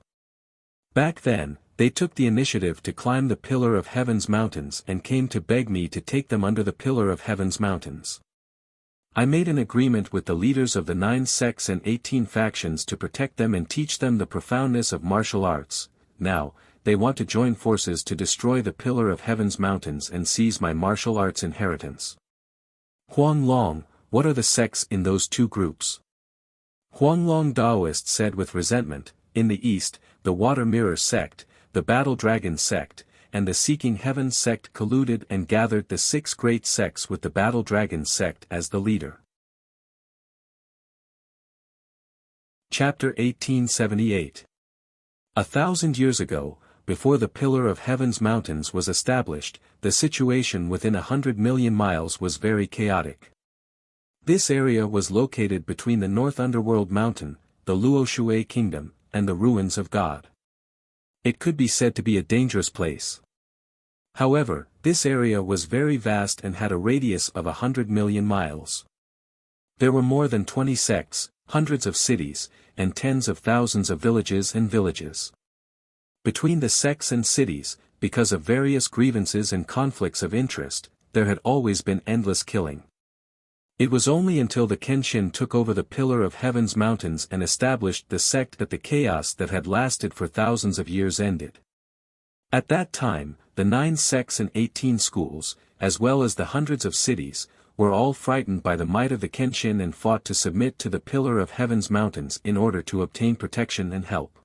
Back then, they took the initiative to climb the Pillar of Heaven's mountains and came to beg me to take them under the Pillar of Heaven's mountains. I made an agreement with the leaders of the 9 sects and 18 factions to protect them and teach them the profoundness of martial arts. Now, they want to join forces to destroy the Pillar of Heaven's mountains and seize my martial arts inheritance. Huang Long, what are the sects in those 2 groups? Huang Long Daoist said with resentment, in the east, the Water Mirror sect, the Battle Dragon sect, and the Seeking Heaven sect colluded and gathered the 6 great sects with the Battle Dragon sect as the leader. Chapter 1878. 1,000 years ago, before the Pillar of Heaven's mountains was established, the situation within 100 million miles was very chaotic. This area was located between the North Underworld Mountain, the Luoshui Kingdom, and the ruins of God. It could be said to be a dangerous place. However, this area was very vast and had a radius of 100 million miles. There were more than 20 sects, hundreds of cities, and tens of thousands of villages and villages. Between the sects and cities, because of various grievances and conflicts of interest, there had always been endless killing. It was only until the Kenshin took over the Pillar of Heaven's mountains and established the sect that the chaos that had lasted for thousands of years ended. At that time, the 9 sects and 18 schools, as well as the hundreds of cities, were all frightened by the might of the Kenshin and fought to submit to the Pillar of Heaven's mountains in order to obtain protection and help.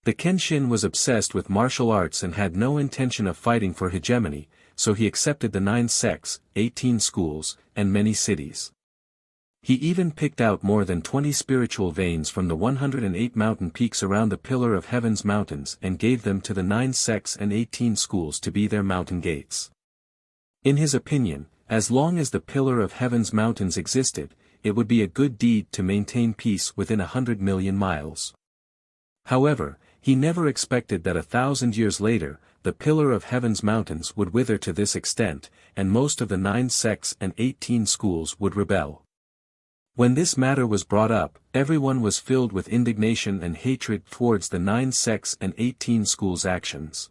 The Kenshin was obsessed with martial arts and had no intention of fighting for hegemony, so he accepted the 9 sects, 18 schools, and many cities. He even picked out more than 20 spiritual veins from the 108 mountain peaks around the Pillar of Heaven's mountains and gave them to the 9 sects and 18 schools to be their mountain gates. In his opinion, as long as the Pillar of Heaven's mountains existed, it would be a good deed to maintain peace within 100 million miles. However, he never expected that 1,000 years later, the Pillar of Heaven's mountains would wither to this extent, and most of the 9 sects and 18 schools would rebel. When this matter was brought up, everyone was filled with indignation and hatred towards the 9 sects and 18 schools' actions.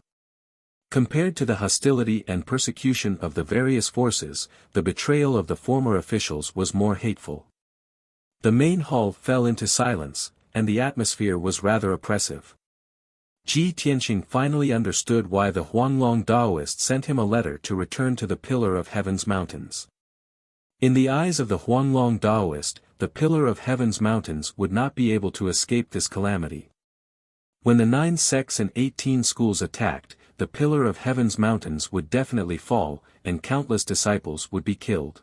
Compared to the hostility and persecution of the various forces, the betrayal of the former officials was more hateful. The main hall fell into silence, and the atmosphere was rather oppressive. Ji Tianqing finally understood why the Huanglong Daoist sent him a letter to return to the Pillar of Heaven's mountains. In the eyes of the Huanglong Daoist, the Pillar of Heaven's mountains would not be able to escape this calamity. When the 9 sects and 18 schools attacked, the Pillar of Heaven's mountains would definitely fall, and countless disciples would be killed.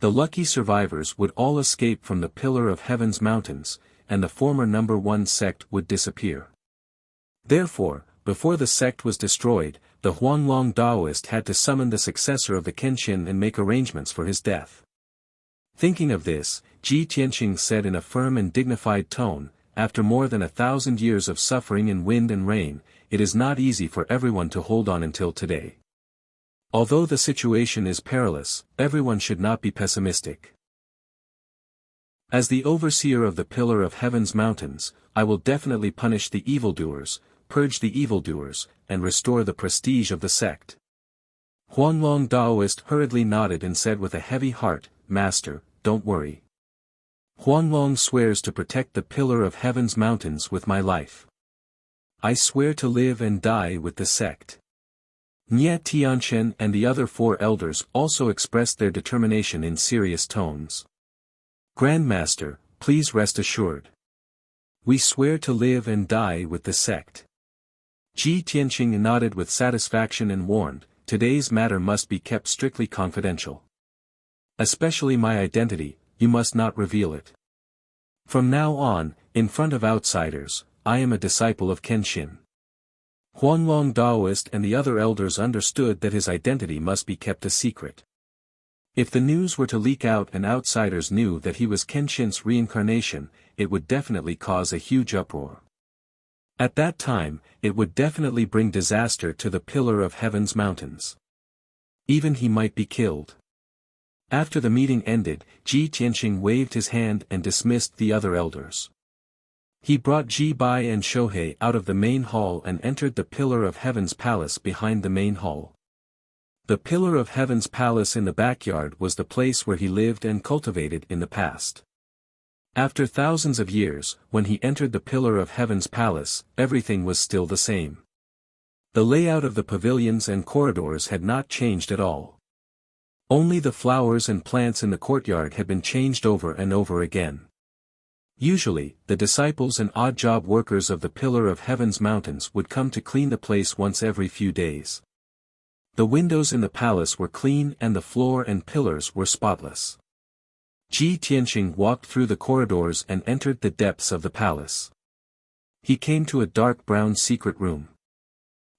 The lucky survivors would all escape from the Pillar of Heaven's mountains, and the former number 1 sect would disappear. Therefore, before the sect was destroyed, the Huanglong Daoist had to summon the successor of the Kenshin and make arrangements for his death. Thinking of this, Ji Tianqing said in a firm and dignified tone, after more than 1,000 years of suffering in wind and rain, it is not easy for everyone to hold on until today. Although the situation is perilous, everyone should not be pessimistic. As the overseer of the Pillar of Heaven's mountains, I will definitely punish the evildoers, purge the evildoers, and restore the prestige of the sect. Huanglong Daoist hurriedly nodded and said with a heavy heart, Master, don't worry. Huanglong swears to protect the Pillar of Heaven's mountains with my life. I swear to live and die with the sect. Nye Tianchen and the other 4 elders also expressed their determination in serious tones. Grandmaster, please rest assured. We swear to live and die with the sect. Ji Tianqing nodded with satisfaction and warned, today's matter must be kept strictly confidential. Especially my identity, you must not reveal it. From now on, in front of outsiders, I am a disciple of Kenshin. Huanglong Daoist and the other elders understood that his identity must be kept a secret. If the news were to leak out and outsiders knew that he was Kenshin's reincarnation, it would definitely cause a huge uproar. At that time, it would definitely bring disaster to the Pillar of Heaven's mountains. Even he might be killed. After the meeting ended, Ji Tianqing waved his hand and dismissed the other elders. He brought Ji Bai and Shohei out of the main hall and entered the Pillar of Heaven's palace behind the main hall. The Pillar of Heaven's palace in the backyard was the place where he lived and cultivated in the past. After thousands of years, when he entered the Pillar of Heaven's palace, everything was still the same. The layout of the pavilions and corridors had not changed at all. Only the flowers and plants in the courtyard had been changed over and over again. Usually, the disciples and odd-job workers of the Pillar of Heaven's mountains would come to clean the place once every few days. The windows in the palace were clean and the floor and pillars were spotless. Ji Tianqing walked through the corridors and entered the depths of the palace. He came to a dark brown secret room.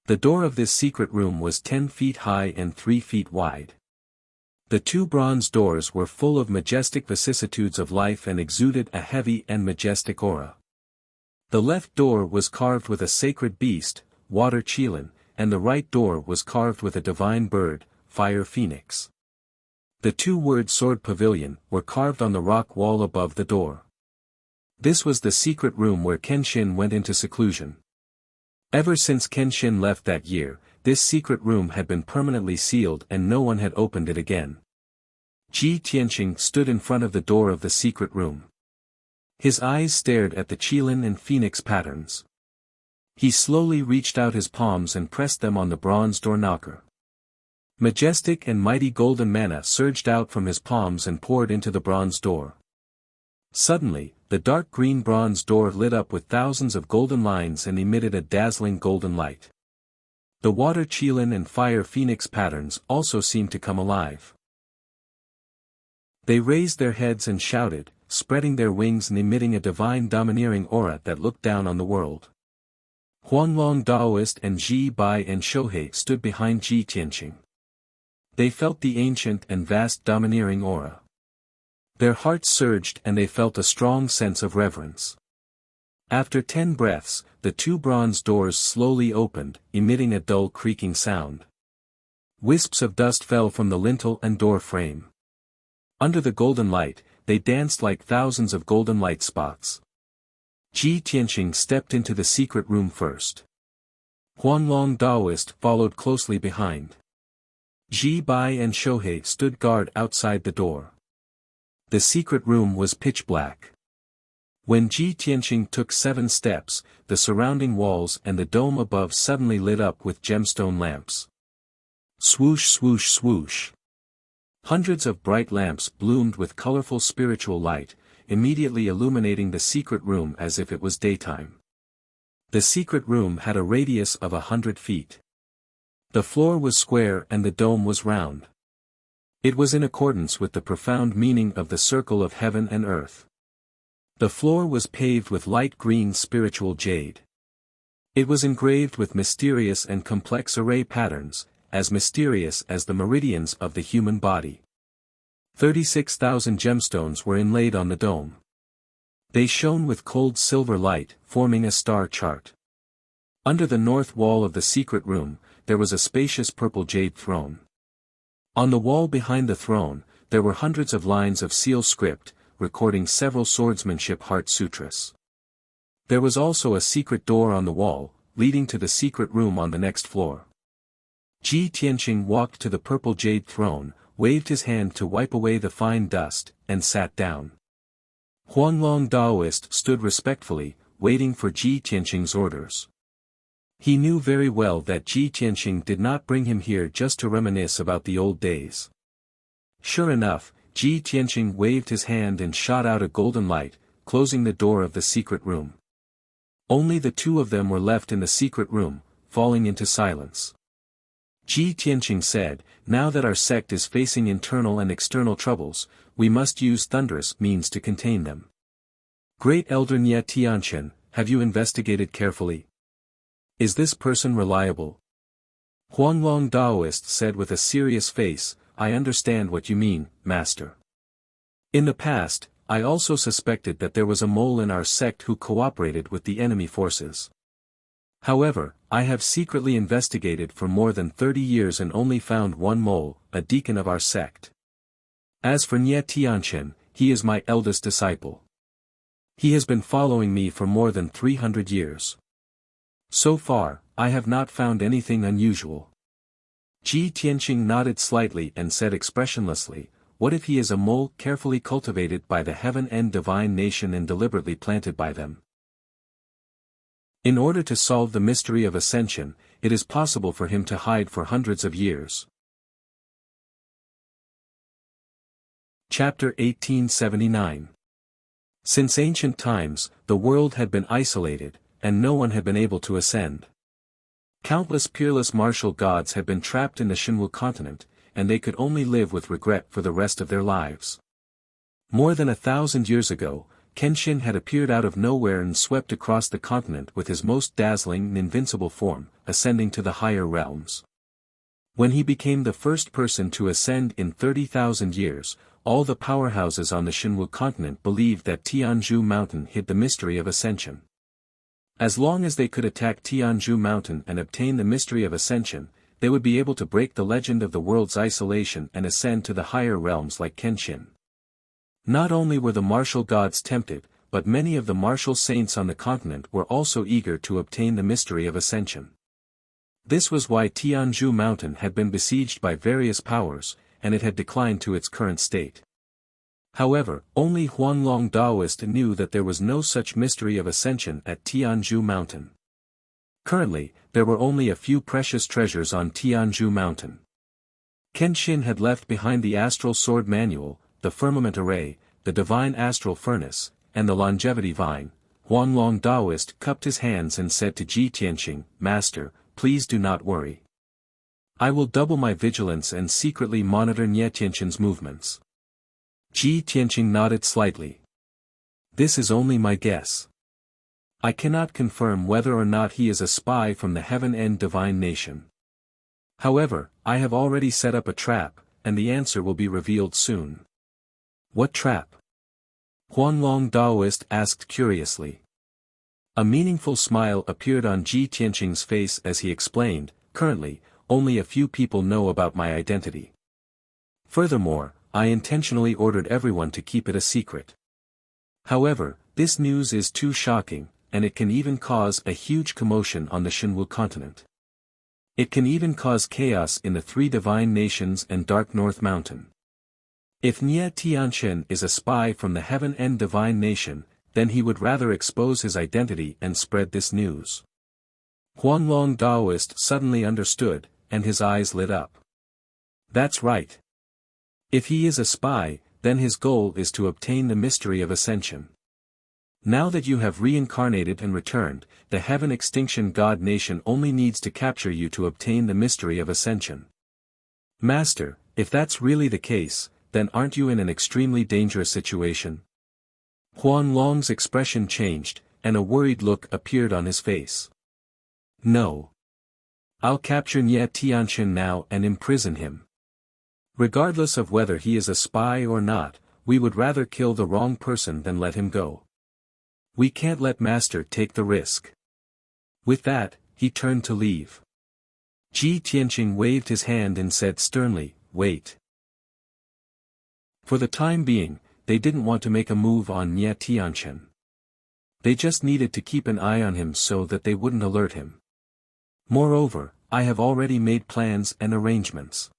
The door of this secret room was 10 feet high and 3 feet wide. The two bronze doors were full of majestic vicissitudes of life and exuded a heavy and majestic aura. The left door was carved with a sacred beast, water qilin, and the right door was carved with a divine bird, fire phoenix. The two-word sword pavilion were carved on the rock wall above the door. This was the secret room where Kenshin went into seclusion. Ever since Kenshin left that year, this secret room had been permanently sealed and no one had opened it again. Ji Tianqing stood in front of the door of the secret room. His eyes stared at the qilin and phoenix patterns. He slowly reached out his palms and pressed them on the bronze door knocker. Majestic and mighty golden mana surged out from his palms and poured into the bronze door. Suddenly, the dark green bronze door lit up with thousands of golden lines and emitted a dazzling golden light. The water qilin and fire phoenix patterns also seemed to come alive. They raised their heads and shouted, spreading their wings and emitting a divine domineering aura that looked down on the world. Huanglong Daoist and Ji Bai and Shohei stood behind Ji Tianqing. They felt the ancient and vast domineering aura. Their hearts surged and they felt a strong sense of reverence. After 10 breaths, the two bronze doors slowly opened, emitting a dull creaking sound. Wisps of dust fell from the lintel and door frame. Under the golden light, they danced like thousands of golden light spots. Ji Tianqing stepped into the secret room first. Huanglong Daoist followed closely behind. Ji Bai and Shohei stood guard outside the door. The secret room was pitch black. When Ji Tianqing took 7 steps, the surrounding walls and the dome above suddenly lit up with gemstone lamps. Swoosh swoosh swoosh. Hundreds of bright lamps bloomed with colorful spiritual light, immediately illuminating the secret room as if it was daytime. The secret room had a radius of 100 feet. The floor was square and the dome was round. It was in accordance with the profound meaning of the circle of heaven and earth. The floor was paved with light green spiritual jade. It was engraved with mysterious and complex array patterns, as mysterious as the meridians of the human body. 36,000 gemstones were inlaid on the dome. They shone with cold silver light, forming a star chart. Under the north wall of the secret room, there was a spacious purple jade throne. On the wall behind the throne, there were hundreds of lines of seal script, recording several swordsmanship heart sutras. There was also a secret door on the wall, leading to the secret room on the next floor. Ji Tianqing walked to the purple jade throne, waved his hand to wipe away the fine dust, and sat down. Huanglong Daoist stood respectfully, waiting for Ji Tianqing's orders. He knew very well that Ji Tianqing did not bring him here just to reminisce about the old days. Sure enough, Ji Tianqing waved his hand and shot out a golden light, closing the door of the secret room. Only the two of them were left in the secret room, falling into silence. Ji Tianqing said, "Now that our sect is facing internal and external troubles, we must use thunderous means to contain them. Great Elder Nye Tianqian, have you investigated carefully? Is this person reliable?" Huanglong Daoist said with a serious face, "I understand what you mean, Master. In the past, I also suspected that there was a mole in our sect who cooperated with the enemy forces. However, I have secretly investigated for more than 30 years and only found one mole, a deacon of our sect. As for Nye Tianqian, he is my eldest disciple. He has been following me for more than 300 years. So far, I have not found anything unusual." Ji Tianqing nodded slightly and said expressionlessly, "What if he is a mole carefully cultivated by the heaven and divine nation and deliberately planted by them? In order to solve the mystery of ascension, it is possible for him to hide for hundreds of years." Chapter 1879. Since ancient times, the world had been isolated, and no one had been able to ascend. Countless peerless martial gods had been trapped in the Xinwu continent, and they could only live with regret for the rest of their lives. More than 1,000 years ago, Kenshin had appeared out of nowhere and swept across the continent with his most dazzling and invincible form, ascending to the higher realms. When he became the first person to ascend in 30,000 years, all the powerhouses on the Xinwu continent believed that Tianzhu Mountain hid the mystery of ascension. As long as they could attack Tianzhu Mountain and obtain the mystery of ascension, they would be able to break the legend of the world's isolation and ascend to the higher realms like Kenshin. Not only were the martial gods tempted, but many of the martial saints on the continent were also eager to obtain the mystery of ascension. This was why Tianzhu Mountain had been besieged by various powers, and it had declined to its current state. However, only Huanglong Daoist knew that there was no such mystery of ascension at Tianzhu Mountain. Currently, there were only a few precious treasures on Tianzhu Mountain. Kenshin had left behind the Astral Sword Manual, the Firmament Array, the Divine Astral Furnace, and the Longevity Vine. Huanglong Daoist cupped his hands and said to Ji Tianqing, "Master, please do not worry. I will double my vigilance and secretly monitor Nye Tianqian's movements." Ji Tianqing nodded slightly. "This is only my guess. I cannot confirm whether or not he is a spy from the heaven and divine nation. However, I have already set up a trap, and the answer will be revealed soon." "What trap?" Huanglong Daoist asked curiously. A meaningful smile appeared on Ji Tianqing's face as he explained, "Currently, only a few people know about my identity. Furthermore, I intentionally ordered everyone to keep it a secret. However, this news is too shocking, and it can even cause a huge commotion on the Xinwu continent. It can even cause chaos in the three divine nations and Dark North Mountain. If Nye Tianqian is a spy from the heaven and divine nation, then he would rather expose his identity and spread this news." Huanglong Daoist suddenly understood, and his eyes lit up. "That's right. If he is a spy, then his goal is to obtain the mystery of ascension. Now that you have reincarnated and returned, the Heaven Extinction God Nation only needs to capture you to obtain the mystery of ascension. Master, if that's really the case, then aren't you in an extremely dangerous situation?" Huanglong's expression changed, and a worried look appeared on his face. "No. I'll capture Nye Tianqian now and imprison him. Regardless of whether he is a spy or not, we would rather kill the wrong person than let him go. We can't let Master take the risk." With that, he turned to leave. Ji Tianqing waved his hand and said sternly, "Wait." For the time being, they didn't want to make a move on Nye Tianqian. They just needed to keep an eye on him so that they wouldn't alert him. Moreover, I have already made plans and arrangements.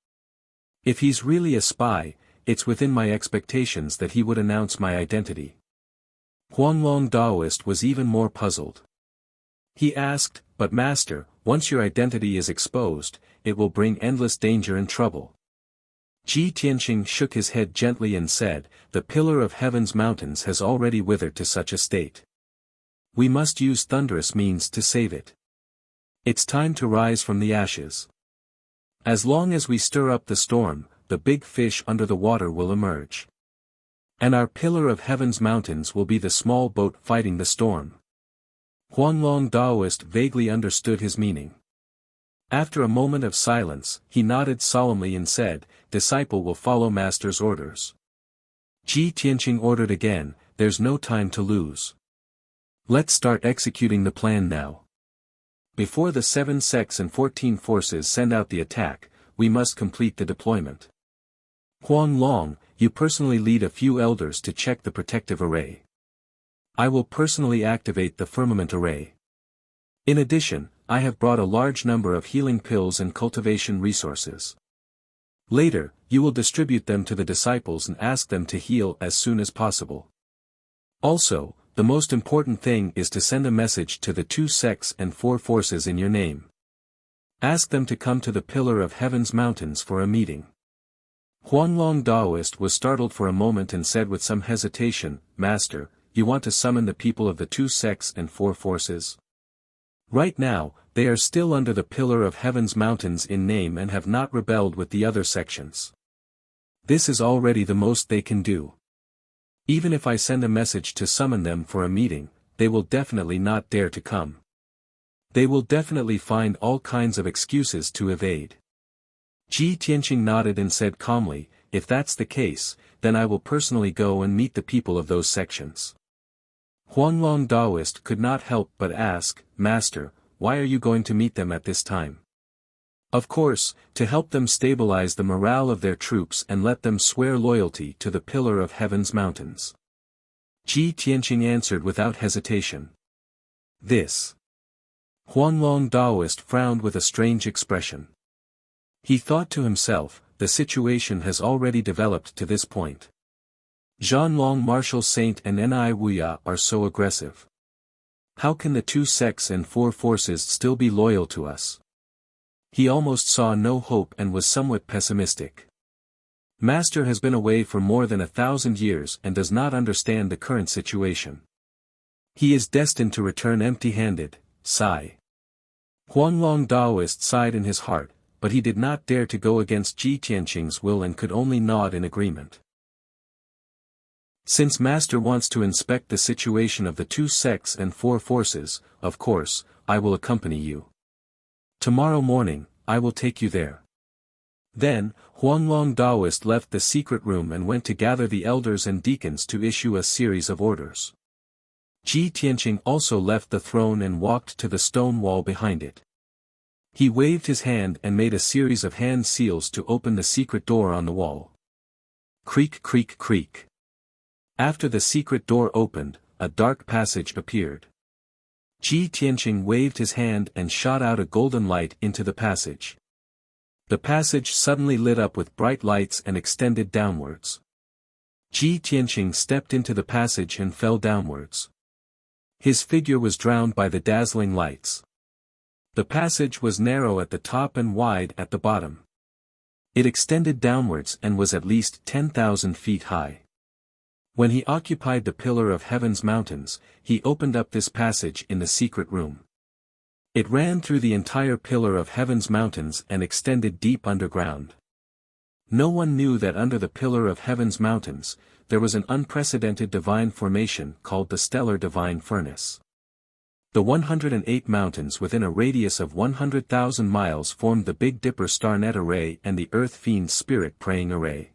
If he's really a spy, it's within my expectations that he would announce my identity." Huanglong Daoist was even more puzzled. He asked, "But Master, once your identity is exposed, it will bring endless danger and trouble. Ji Tianqing shook his head gently and said, "The pillar of heaven's mountains has already withered to such a state. We must use thunderous means to save it. It's time to rise from the ashes. As long as we stir up the storm, the big fish under the water will emerge. And our pillar of heaven's mountains will be the small boat fighting the storm." Huanglong Daoist vaguely understood his meaning. After a moment of silence, he nodded solemnly and said, "Disciple will follow master's orders." Ji Tianqing ordered again, "There's no time to lose. Let's start executing the plan now. Before the 7 sects and 14 forces send out the attack, we must complete the deployment. Huang Long, you personally lead a few elders to check the protective array. I will personally activate the firmament array. In addition, I have brought a large number of healing pills and cultivation resources. Later, you will distribute them to the disciples and ask them to heal as soon as possible. Also, the most important thing is to send a message to the 2 sects and 4 forces in your name. Ask them to come to the Pillar of Heaven's mountains for a meeting." Huanglong Daoist was startled for a moment and said with some hesitation, "Master, you want to summon the people of the 2 sects and 4 forces? Right now, they are still under the Pillar of Heaven's mountains in name and have not rebelled with the other sections. This is already the most they can do. Even if I send a message to summon them for a meeting, they will definitely not dare to come. They will definitely find all kinds of excuses to evade." Ji Tianqing nodded and said calmly, "If that's the case, then I will personally go and meet the people of those sections." Huanglong Daoist could not help but ask, "Master, why are you going to meet them at this time?" "Of course, to help them stabilize the morale of their troops and let them swear loyalty to the Pillar of Heaven's mountains." Ji Tianqing answered without hesitation. "This." Huanglong Daoist frowned with a strange expression. He thought to himself, the situation has already developed to this point. Zhanlong Martial Saint and Ni Wuya are so aggressive. How can the 2 sects and 4 forces still be loyal to us? He almost saw no hope and was somewhat pessimistic. Master has been away for more than 1,000 years and does not understand the current situation. He is destined to return empty-handed. Sigh. Huanglong Daoist sighed in his heart, but he did not dare to go against Ji Tianqing's will and could only nod in agreement. Since Master wants to inspect the situation of the 2 sects and 4 forces, of course, I will accompany you. Tomorrow morning, I will take you there. Then, Huanglong Daoist left the secret room and went to gather the elders and deacons to issue a series of orders. Ji Tianqing also left the throne and walked to the stone wall behind it. He waved his hand and made a series of hand seals to open the secret door on the wall. Creak, creak, creak. After the secret door opened, a dark passage appeared. Ji Tianqing waved his hand and shot out a golden light into the passage. The passage suddenly lit up with bright lights and extended downwards. Ji Tianqing stepped into the passage and fell downwards. His figure was drowned by the dazzling lights. The passage was narrow at the top and wide at the bottom. It extended downwards and was at least 10,000 feet high. When he occupied the Pillar of Heaven's mountains, he opened up this passage in the secret room. It ran through the entire Pillar of Heaven's mountains and extended deep underground. No one knew that under the Pillar of Heaven's mountains, there was an unprecedented divine formation called the Stellar Divine Furnace. The 108 mountains within a radius of 100,000 miles formed the Big Dipper Starnet Array and the Earth Fiend's Spirit Praying Array.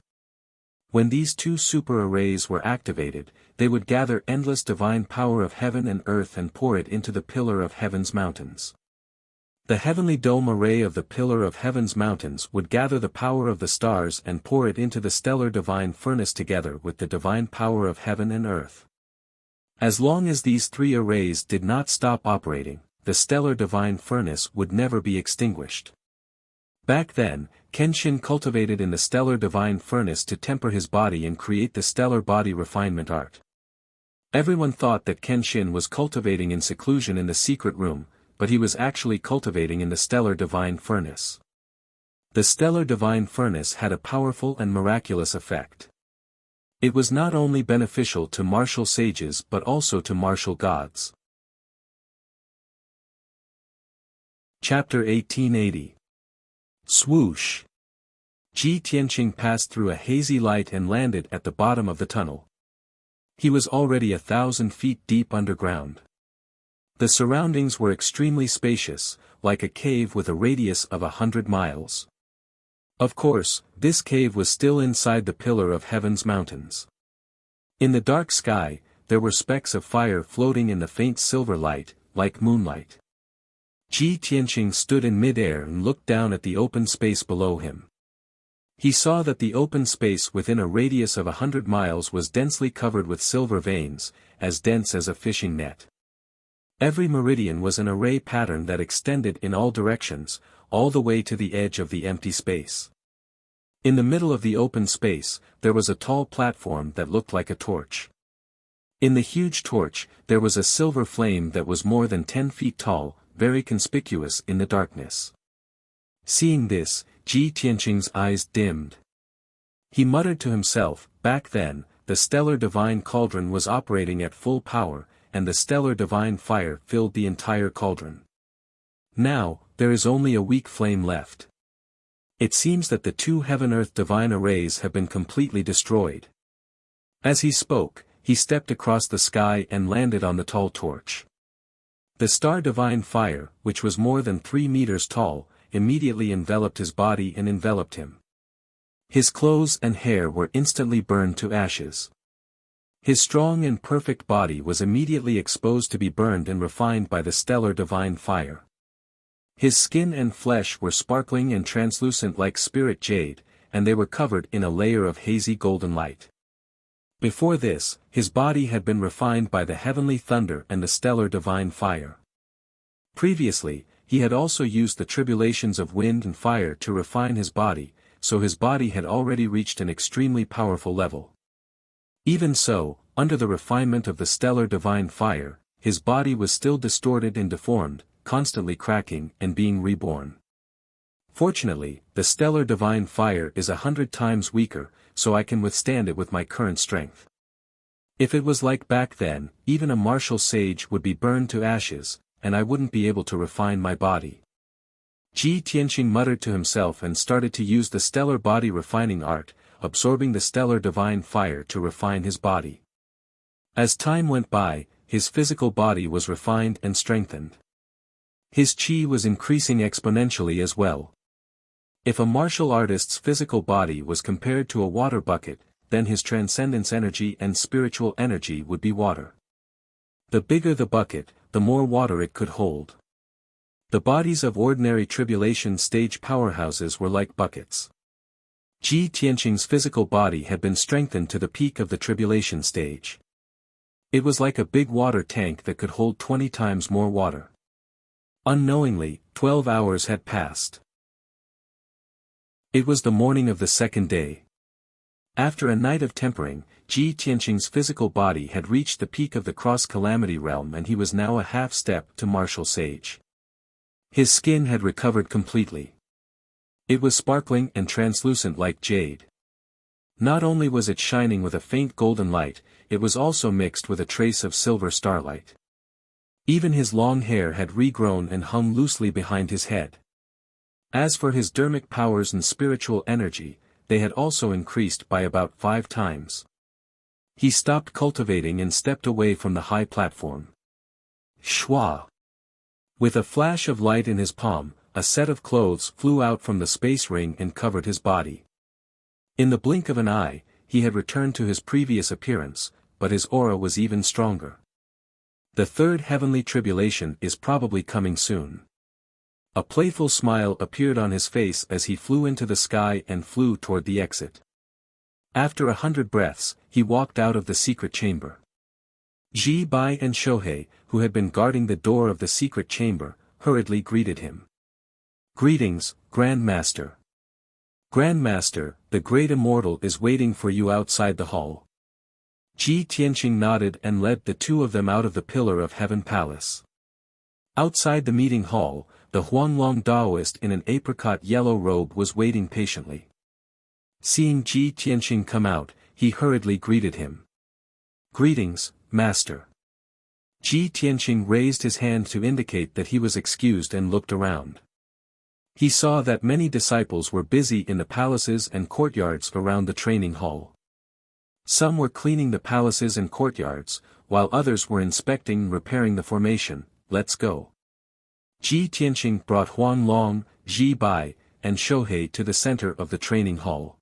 When these 2 super arrays were activated, they would gather endless divine power of heaven and earth and pour it into the Pillar of Heaven's mountains. The heavenly dome array of the Pillar of Heaven's mountains would gather the power of the stars and pour it into the stellar divine furnace together with the divine power of heaven and earth. As long as these 3 arrays did not stop operating, the stellar divine furnace would never be extinguished. Back then, Kenshin cultivated in the stellar divine furnace to temper his body and create the stellar body refinement art. Everyone thought that Kenshin was cultivating in seclusion in the secret room, but he was actually cultivating in the stellar divine furnace. The stellar divine furnace had a powerful and miraculous effect. It was not only beneficial to martial sages but also to martial gods. Chapter 1880. Swoosh! Ji Tianqing passed through a hazy light and landed at the bottom of the tunnel. He was already 1,000 feet deep underground. The surroundings were extremely spacious, like a cave with a radius of 100 miles. Of course, this cave was still inside the Pillar of Heaven's mountains. In the dark sky, there were specks of fire floating in the faint silver light, like moonlight. Ji Tianqing stood in mid-air and looked down at the open space below him. He saw that the open space within a radius of 100 miles was densely covered with silver veins, as dense as a fishing net. Every meridian was an array pattern that extended in all directions, all the way to the edge of the empty space. In the middle of the open space, there was a tall platform that looked like a torch. In the huge torch, there was a silver flame that was more than 10 feet tall, very conspicuous in the darkness. Seeing this, Ji Tianqing's eyes dimmed. He muttered to himself, back then, the stellar divine cauldron was operating at full power, and the stellar divine fire filled the entire cauldron. Now, there is only a weak flame left. It seems that the two heaven-earth divine arrays have been completely destroyed. As he spoke, he stepped across the sky and landed on the tall torch. The star divine fire, which was more than 3 meters tall, immediately enveloped his body and enveloped him. His clothes and hair were instantly burned to ashes. His strong and perfect body was immediately exposed to be burned and refined by the stellar divine fire. His skin and flesh were sparkling and translucent like spirit jade, and they were covered in a layer of hazy golden light. Before this, his body had been refined by the heavenly thunder and the stellar divine fire. Previously, he had also used the tribulations of wind and fire to refine his body, so his body had already reached an extremely powerful level. Even so, under the refinement of the stellar divine fire, his body was still distorted and deformed, constantly cracking and being reborn. Fortunately, the stellar divine fire is 100 times weaker, so I can withstand it with my current strength. If it was like back then, even a martial sage would be burned to ashes, and I wouldn't be able to refine my body. Ji Tianqing muttered to himself and started to use the stellar body refining art, absorbing the stellar divine fire to refine his body. As time went by, his physical body was refined and strengthened. His qi was increasing exponentially as well. If a martial artist's physical body was compared to a water bucket, then his transcendence energy and spiritual energy would be water. The bigger the bucket, the more water it could hold. The bodies of ordinary tribulation stage powerhouses were like buckets. Ji Tianqing's physical body had been strengthened to the peak of the tribulation stage. It was like a big water tank that could hold 20 times more water. Unknowingly, 12 hours had passed. It was the morning of the second day. After a night of tempering, Ji Tianqing's physical body had reached the peak of the cross-calamity realm and he was now a half-step to martial sage. His skin had recovered completely. It was sparkling and translucent like jade. Not only was it shining with a faint golden light, it was also mixed with a trace of silver starlight. Even his long hair had regrown and hung loosely behind his head. As for his dermic powers and spiritual energy, they had also increased by about 5 times. He stopped cultivating and stepped away from the high platform. Shwa! With a flash of light in his palm, a set of clothes flew out from the space ring and covered his body. In the blink of an eye, he had returned to his previous appearance, but his aura was even stronger. The third heavenly tribulation is probably coming soon. A playful smile appeared on his face as he flew into the sky and flew toward the exit. After 100 breaths, he walked out of the secret chamber. Ji Bai and Shohei, who had been guarding the door of the secret chamber, hurriedly greeted him. "Greetings, Grand Master. Grand Master, the great immortal is waiting for you outside the hall." Ji Tianqing nodded and led the two of them out of the Pillar of Heaven Palace. Outside the meeting hall, the Huanglong Daoist in an apricot yellow robe was waiting patiently. Seeing Ji Tianxing come out, he hurriedly greeted him. "Greetings, Master." Ji Tianxing raised his hand to indicate that he was excused and looked around. He saw that many disciples were busy in the palaces and courtyards around the training hall. Some were cleaning the palaces and courtyards, while others were inspecting and repairing the formation. "Let's go." Ji Tianxing brought Huanglong, Ji Bai, and Shohei to the center of the training hall.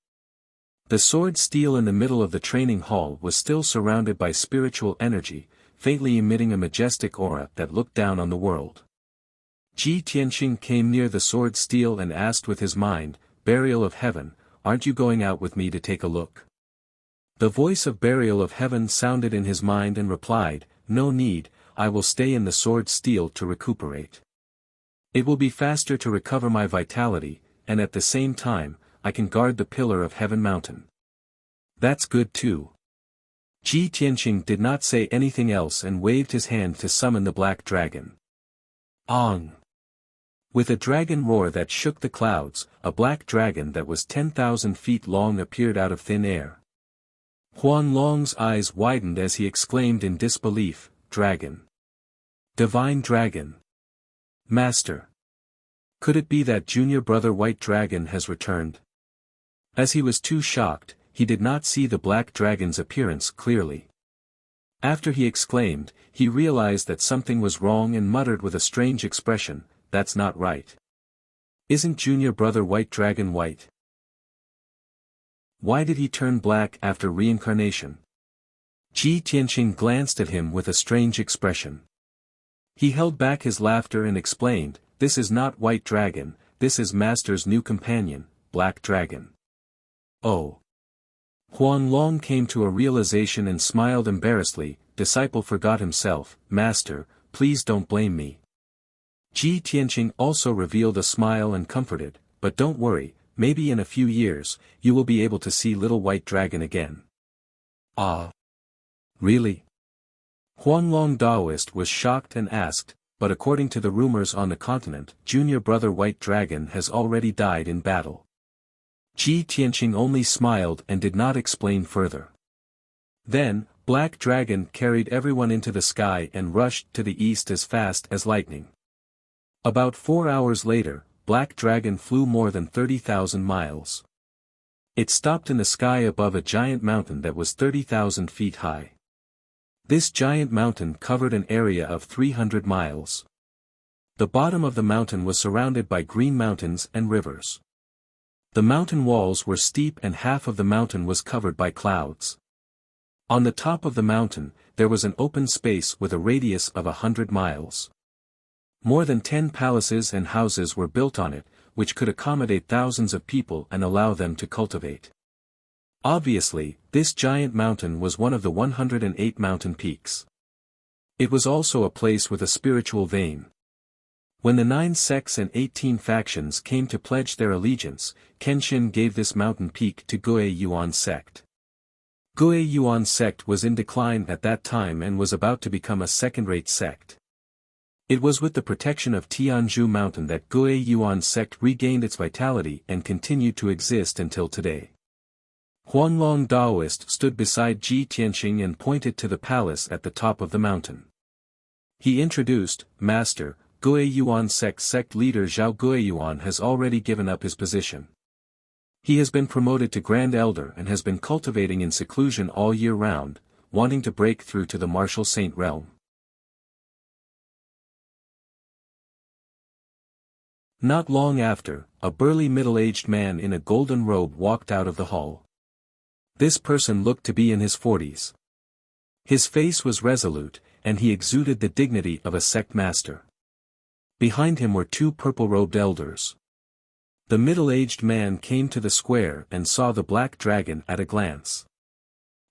The sword steel in the middle of the training hall was still surrounded by spiritual energy, faintly emitting a majestic aura that looked down on the world. Ji Tianxing came near the sword steel and asked with his mind, "Burial of Heaven, aren't you going out with me to take a look?" The voice of Burial of Heaven sounded in his mind and replied, "No need, I will stay in the sword steel to recuperate. It will be faster to recover my vitality, and at the same time, I can guard the Pillar of Heaven mountain." "That's good too." Ji Tianxing did not say anything else and waved his hand to summon the black dragon. Ong! With a dragon roar that shook the clouds, a black dragon that was 10,000 feet long appeared out of thin air. Huanglong's eyes widened as he exclaimed in disbelief, "Dragon! Divine Dragon! Master! Could it be that junior brother White Dragon has returned?" As he was too shocked, he did not see the black dragon's appearance clearly. After he exclaimed, he realized that something was wrong and muttered with a strange expression, "That's not right. Isn't junior brother White Dragon white? Why did he turn black after reincarnation?" Ji Tianxing glanced at him with a strange expression. He held back his laughter and explained, "This is not White Dragon, this is Master's new companion, Black Dragon." "Oh." Huanglong came to a realization and smiled embarrassedly. Disciple forgot himself, "Master, please don't blame me." Ji Tianxing also revealed a smile and comforted, "But don't worry, maybe in a few years, you will be able to see little White Dragon again." "Ah. Really?" Huanglong Daoist was shocked and asked, "But according to the rumors on the continent, junior brother White Dragon has already died in battle." Ji Tianxing only smiled and did not explain further. Then, Black Dragon carried everyone into the sky and rushed to the east as fast as lightning. About 4 hours later, Black Dragon flew more than 30,000 miles. It stopped in the sky above a giant mountain that was 30,000 feet high. This giant mountain covered an area of 300 miles. The bottom of the mountain was surrounded by green mountains and rivers. The mountain walls were steep and half of the mountain was covered by clouds. On the top of the mountain, there was an open space with a radius of 100 miles. More than 10 palaces and houses were built on it, which could accommodate thousands of people and allow them to cultivate. Obviously, this giant mountain was one of the 108 mountain peaks. It was also a place with a spiritual vein. When the 9 sects and 18 factions came to pledge their allegiance, Kenshin gave this mountain peak to Guo Yuan sect. Guo Yuan sect was in decline at that time and was about to become a second-rate sect. It was with the protection of Tianzhu Mountain that Guo Yuan sect regained its vitality and continued to exist until today. Huanglong Daoist stood beside Ji Tianxing and pointed to the palace at the top of the mountain. He introduced, "Master, Guo Yuan sect leader Zhao Guoyuan has already given up his position. He has been promoted to Grand Elder and has been cultivating in seclusion all year round, wanting to break through to the martial saint realm." Not long after, a burly middle-aged man in a golden robe walked out of the hall. This person looked to be in his 40s. His face was resolute, and he exuded the dignity of a sect master. Behind him were 2 purple-robed elders. The middle-aged man came to the square and saw the black dragon at a glance.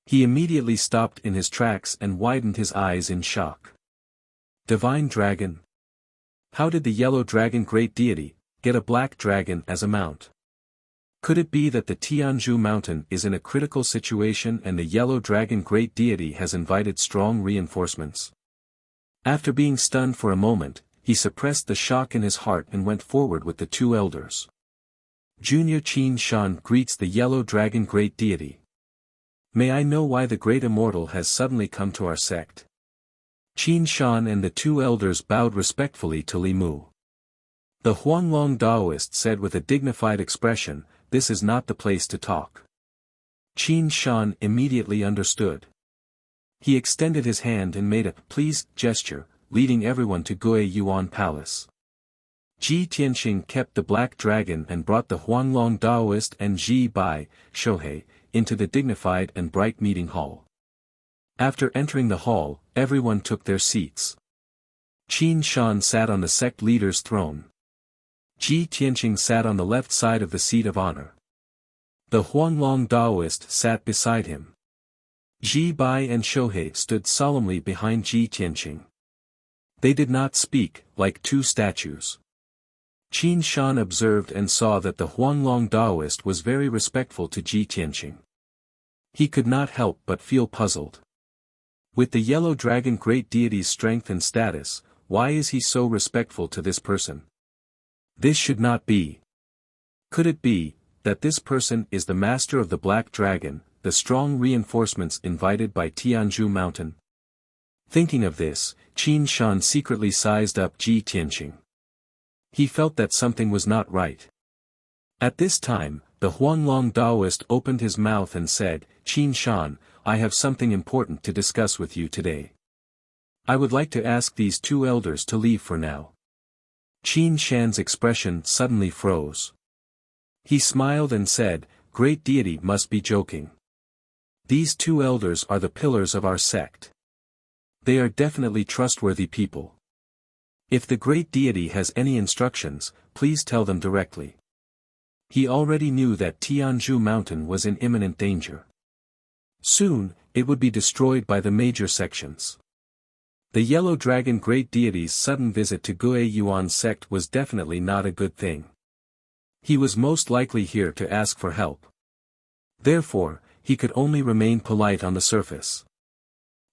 He immediately stopped in his tracks and widened his eyes in shock. "Divine Dragon? How did the yellow dragon great deity get a black dragon as a mount? Could it be that the Tianzhu mountain is in a critical situation and the yellow dragon great deity has invited strong reinforcements?" After being stunned for a moment, he suppressed the shock in his heart and went forward with the two elders. Junior Qin Shan greets the Yellow Dragon Great Deity. May I know why the Great Immortal has suddenly come to our sect? Qin Shan and the two elders bowed respectfully to Li Mu. The Huanglong Daoist said with a dignified expression, "This is not the place to talk." Qin Shan immediately understood. He extended his hand and made a "please" gesture, leading everyone to Gue Yuan Palace. Ji Tianqing kept the Black Dragon and brought the Huanglong Daoist and Ji Bai, Shohei, into the dignified and bright meeting hall. After entering the hall, everyone took their seats. Qin Shan sat on the sect leader's throne. Ji Tianqing sat on the left side of the seat of honor. The Huanglong Daoist sat beside him. Ji Bai and Shohei stood solemnly behind Ji Tianqing. They did not speak, like two statues. Qin Shan observed and saw that the Huanglong Daoist was very respectful to Ji Tianqing. He could not help but feel puzzled. With the Yellow Dragon Great Deity's strength and status, why is he so respectful to this person? This should not be. Could it be that this person is the master of the Black Dragon, the strong reinforcements invited by Tianzhu Mountain? Thinking of this, Qin Shan secretly sized up Ji Tianqing. He felt that something was not right. At this time, the Huanglong Daoist opened his mouth and said, "Qin Shan, I have something important to discuss with you today. I would like to ask these two elders to leave for now." Qin Shan's expression suddenly froze. He smiled and said, "Great Deity must be joking. These two elders are the pillars of our sect. They are definitely trustworthy people. If the Great Deity has any instructions, please tell them directly." He already knew that Tianzhu Mountain was in imminent danger. Soon, it would be destroyed by the major sections. The Yellow Dragon Great Deity's sudden visit to Gue Yuan's sect was definitely not a good thing. He was most likely here to ask for help. Therefore, he could only remain polite on the surface.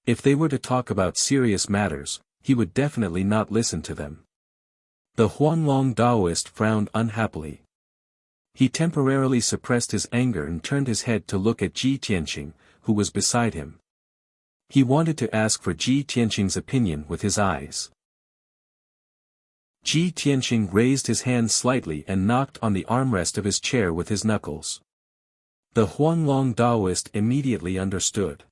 If they were to talk about serious matters, he would definitely not listen to them. The Huanglong Daoist frowned unhappily. He temporarily suppressed his anger and turned his head to look at Ji Tianqing, who was beside him. He wanted to ask for Ji Tianqing's opinion with his eyes. Ji Tianqing raised his hand slightly and knocked on the armrest of his chair with his knuckles. The Huanglong Daoist immediately understood.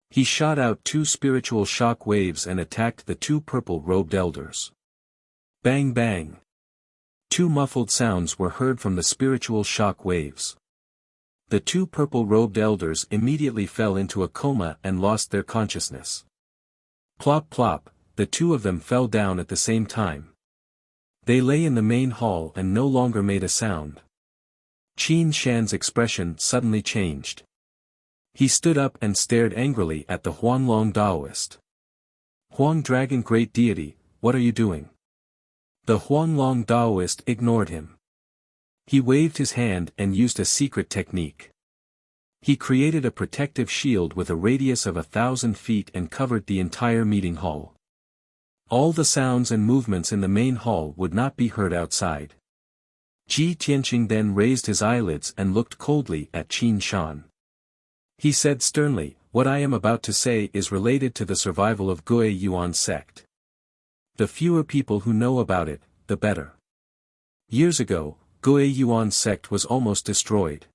He shot out two spiritual shock waves and attacked the two purple-robed elders. Bang bang! Two muffled sounds were heard from the spiritual shock waves. The two purple-robed elders immediately fell into a coma and lost their consciousness. Plop plop, the two of them fell down at the same time. They lay in the main hall and no longer made a sound. Qin Shan's expression suddenly changed. He stood up and stared angrily at the Huanglong Daoist. "Huang Dragon Great Deity, what are you doing?" The Huanglong Daoist ignored him. He waved his hand and used a secret technique. He created a protective shield with a radius of 1,000 feet and covered the entire meeting hall. All the sounds and movements in the main hall would not be heard outside. Ji Tianqing then raised his eyelids and looked coldly at Qin Shan. He said sternly, "What I am about to say is related to the survival of Gue Yuan sect. The fewer people who know about it, the better. Years ago, Gue Yuan sect was almost destroyed.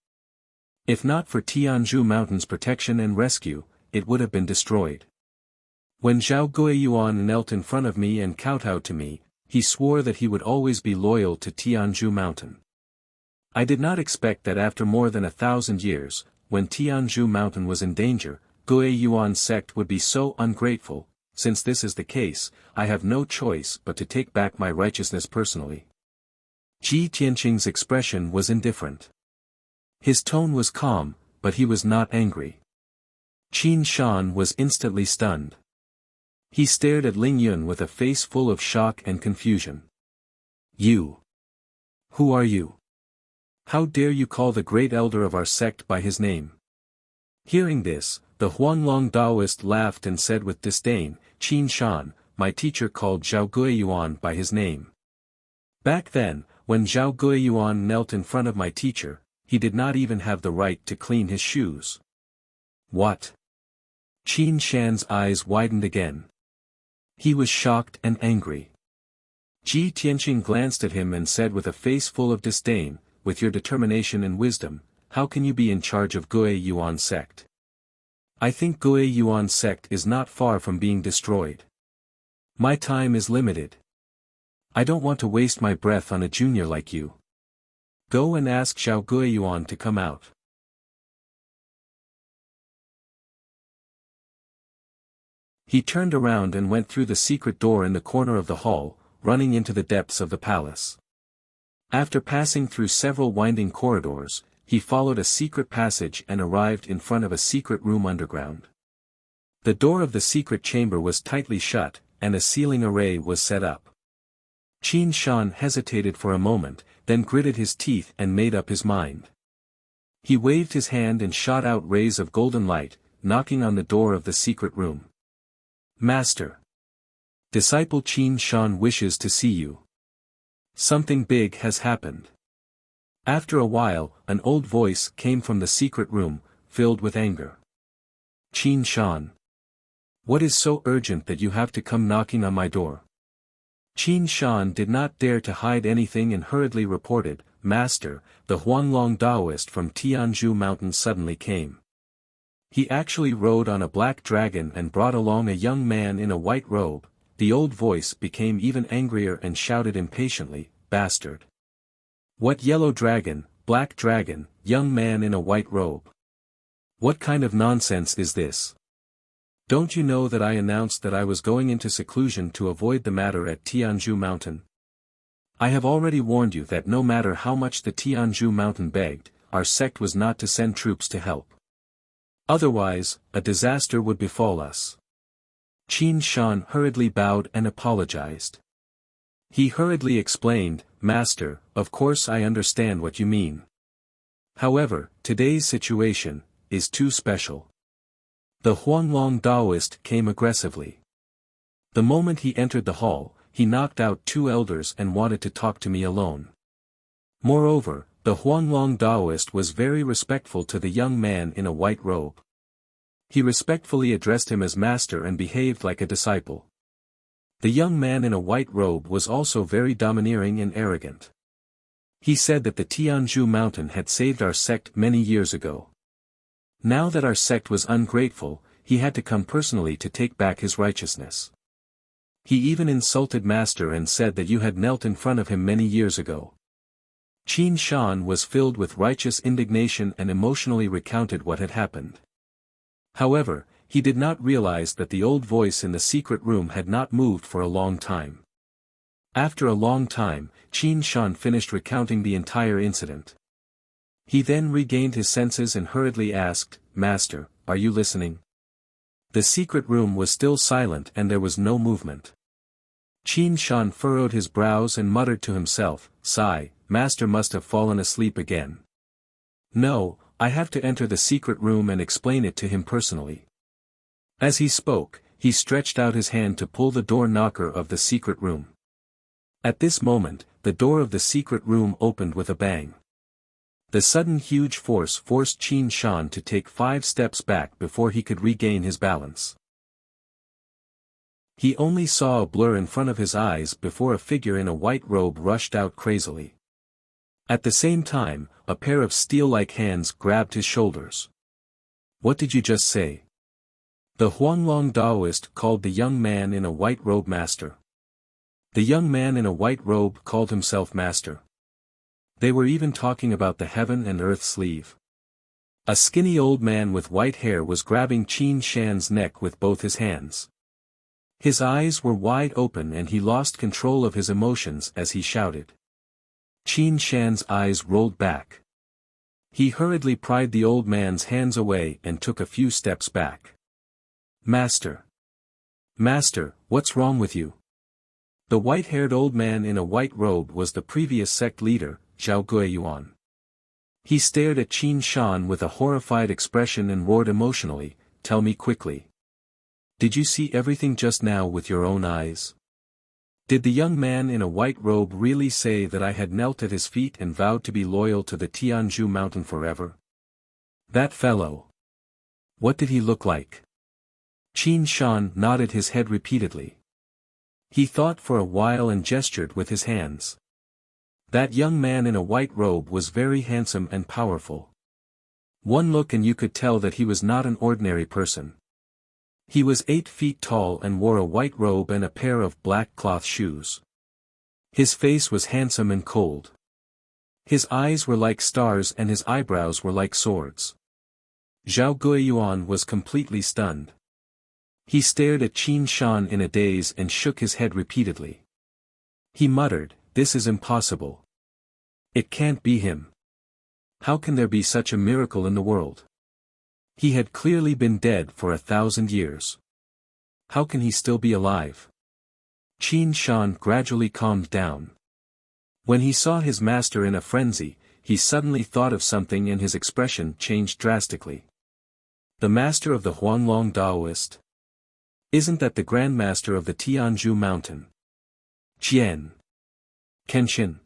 If not for Tianzhu Mountain's protection and rescue, it would have been destroyed. When Zhao Gue Yuan knelt in front of me and kowtowed to me, he swore that he would always be loyal to Tianzhu Mountain. I did not expect that after more than 1,000 years, when Tianzhu Mountain was in danger, Gue Yuan sect would be so ungrateful. Since this is the case, I have no choice but to take back my righteousness personally." Ji Tianqing's expression was indifferent. His tone was calm, but he was not angry. Qin Shan was instantly stunned. He stared at Ling Yun with a face full of shock and confusion. "You? Who are you? How dare you call the great elder of our sect by his name?" Hearing this, the Huanglong Daoist laughed and said with disdain, "Qin Shan, my teacher called Zhao Guiyuan by his name. Back then, when Zhao Guiyuan knelt in front of my teacher, he did not even have the right to clean his shoes. What? Qin Shan's eyes widened again. He was shocked and angry. Ji Tianqing glanced at him and said with a face full of disdain, with your determination and wisdom, how can you be in charge of Guiyuan sect? I think Guiyuan sect is not far from being destroyed. My time is limited. I don't want to waste my breath on a junior like you. Go and ask Zhao Guiyuan to come out. He turned around and went through the secret door in the corner of the hall, running into the depths of the palace. After passing through several winding corridors, he followed a secret passage and arrived in front of a secret room underground. The door of the secret chamber was tightly shut, and a ceiling array was set up. Qin Shan hesitated for a moment, then gritted his teeth and made up his mind. He waved his hand and shot out rays of golden light, knocking on the door of the secret room. Master. Disciple Qin Shan wishes to see you. Something big has happened. After a while, an old voice came from the secret room, filled with anger. Qin Shan. What is so urgent that you have to come knocking on my door? Qin Shan did not dare to hide anything and hurriedly reported, Master, the Huanglong Taoist from Tianzhu Mountain suddenly came. He actually rode on a black dragon and brought along a young man in a white robe. The old voice became even angrier and shouted impatiently, Bastard. What yellow dragon, black dragon, young man in a white robe? What kind of nonsense is this? Don't you know that I announced that I was going into seclusion to avoid the matter at Tianzhu Mountain? I have already warned you that no matter how much the Tianzhu Mountain begged, our sect was not to send troops to help. Otherwise, a disaster would befall us. Qin Shan hurriedly bowed and apologized. He hurriedly explained, Master, of course I understand what you mean. However, today's situation is too special. The Huanglong Taoist came aggressively. The moment he entered the hall, he knocked out two elders and wanted to talk to me alone. Moreover, the Huanglong Taoist was very respectful to the young man in a white robe. He respectfully addressed him as master and behaved like a disciple. The young man in a white robe was also very domineering and arrogant. He said that the Tianzhu Mountain had saved our sect many years ago. Now that our sect was ungrateful, he had to come personally to take back his righteousness. He even insulted Master and said that you had knelt in front of him many years ago. Qin Shan was filled with righteous indignation and emotionally recounted what had happened. However, he did not realize that the old voice in the secret room had not moved for a long time. After a long time, Qin Shan finished recounting the entire incident. He then regained his senses and hurriedly asked, Master, are you listening? The secret room was still silent and there was no movement. Qin Shan furrowed his brows and muttered to himself, Sigh, Master must have fallen asleep again. No, I have to enter the secret room and explain it to him personally. As he spoke, he stretched out his hand to pull the door knocker of the secret room. At this moment, the door of the secret room opened with a bang. The sudden huge force forced Qin Shan to take 5 steps back before he could regain his balance. He only saw a blur in front of his eyes before a figure in a white robe rushed out crazily. At the same time, a pair of steel-like hands grabbed his shoulders. What did you just say? The Huanglong Taoist called the young man in a white robe master. The young man in a white robe called himself master. They were even talking about the heaven and earth sleeve. A skinny old man with white hair was grabbing Qin Shan's neck with both his hands. His eyes were wide open and he lost control of his emotions as he shouted. Qin Shan's eyes rolled back. He hurriedly pried the old man's hands away and took a few steps back. Master! Master, what's wrong with you? The white-haired old man in a white robe was the previous sect leader, Zhao Guiyuan. He stared at Qin Shan with a horrified expression and roared emotionally, Tell me quickly. Did you see everything just now with your own eyes? Did the young man in a white robe really say that I had knelt at his feet and vowed to be loyal to the Tianzhu mountain forever? That fellow. What did he look like? Qin Shan nodded his head repeatedly. He thought for a while and gestured with his hands. That young man in a white robe was very handsome and powerful. One look and you could tell that he was not an ordinary person. He was 8 feet tall and wore a white robe and a pair of black cloth shoes. His face was handsome and cold. His eyes were like stars and his eyebrows were like swords. Zhao Guiyuan was completely stunned. He stared at Qin Shan in a daze and shook his head repeatedly. He muttered, "This is impossible. It can't be him. How can there be such a miracle in the world? He had clearly been dead for 1,000 years. How can he still be alive?" Qin Shan gradually calmed down. When he saw his master in a frenzy, he suddenly thought of something and his expression changed drastically. The master of the Huanglong Taoist? Isn't that the grandmaster of the Tianzhu mountain? Jian. Kenshin.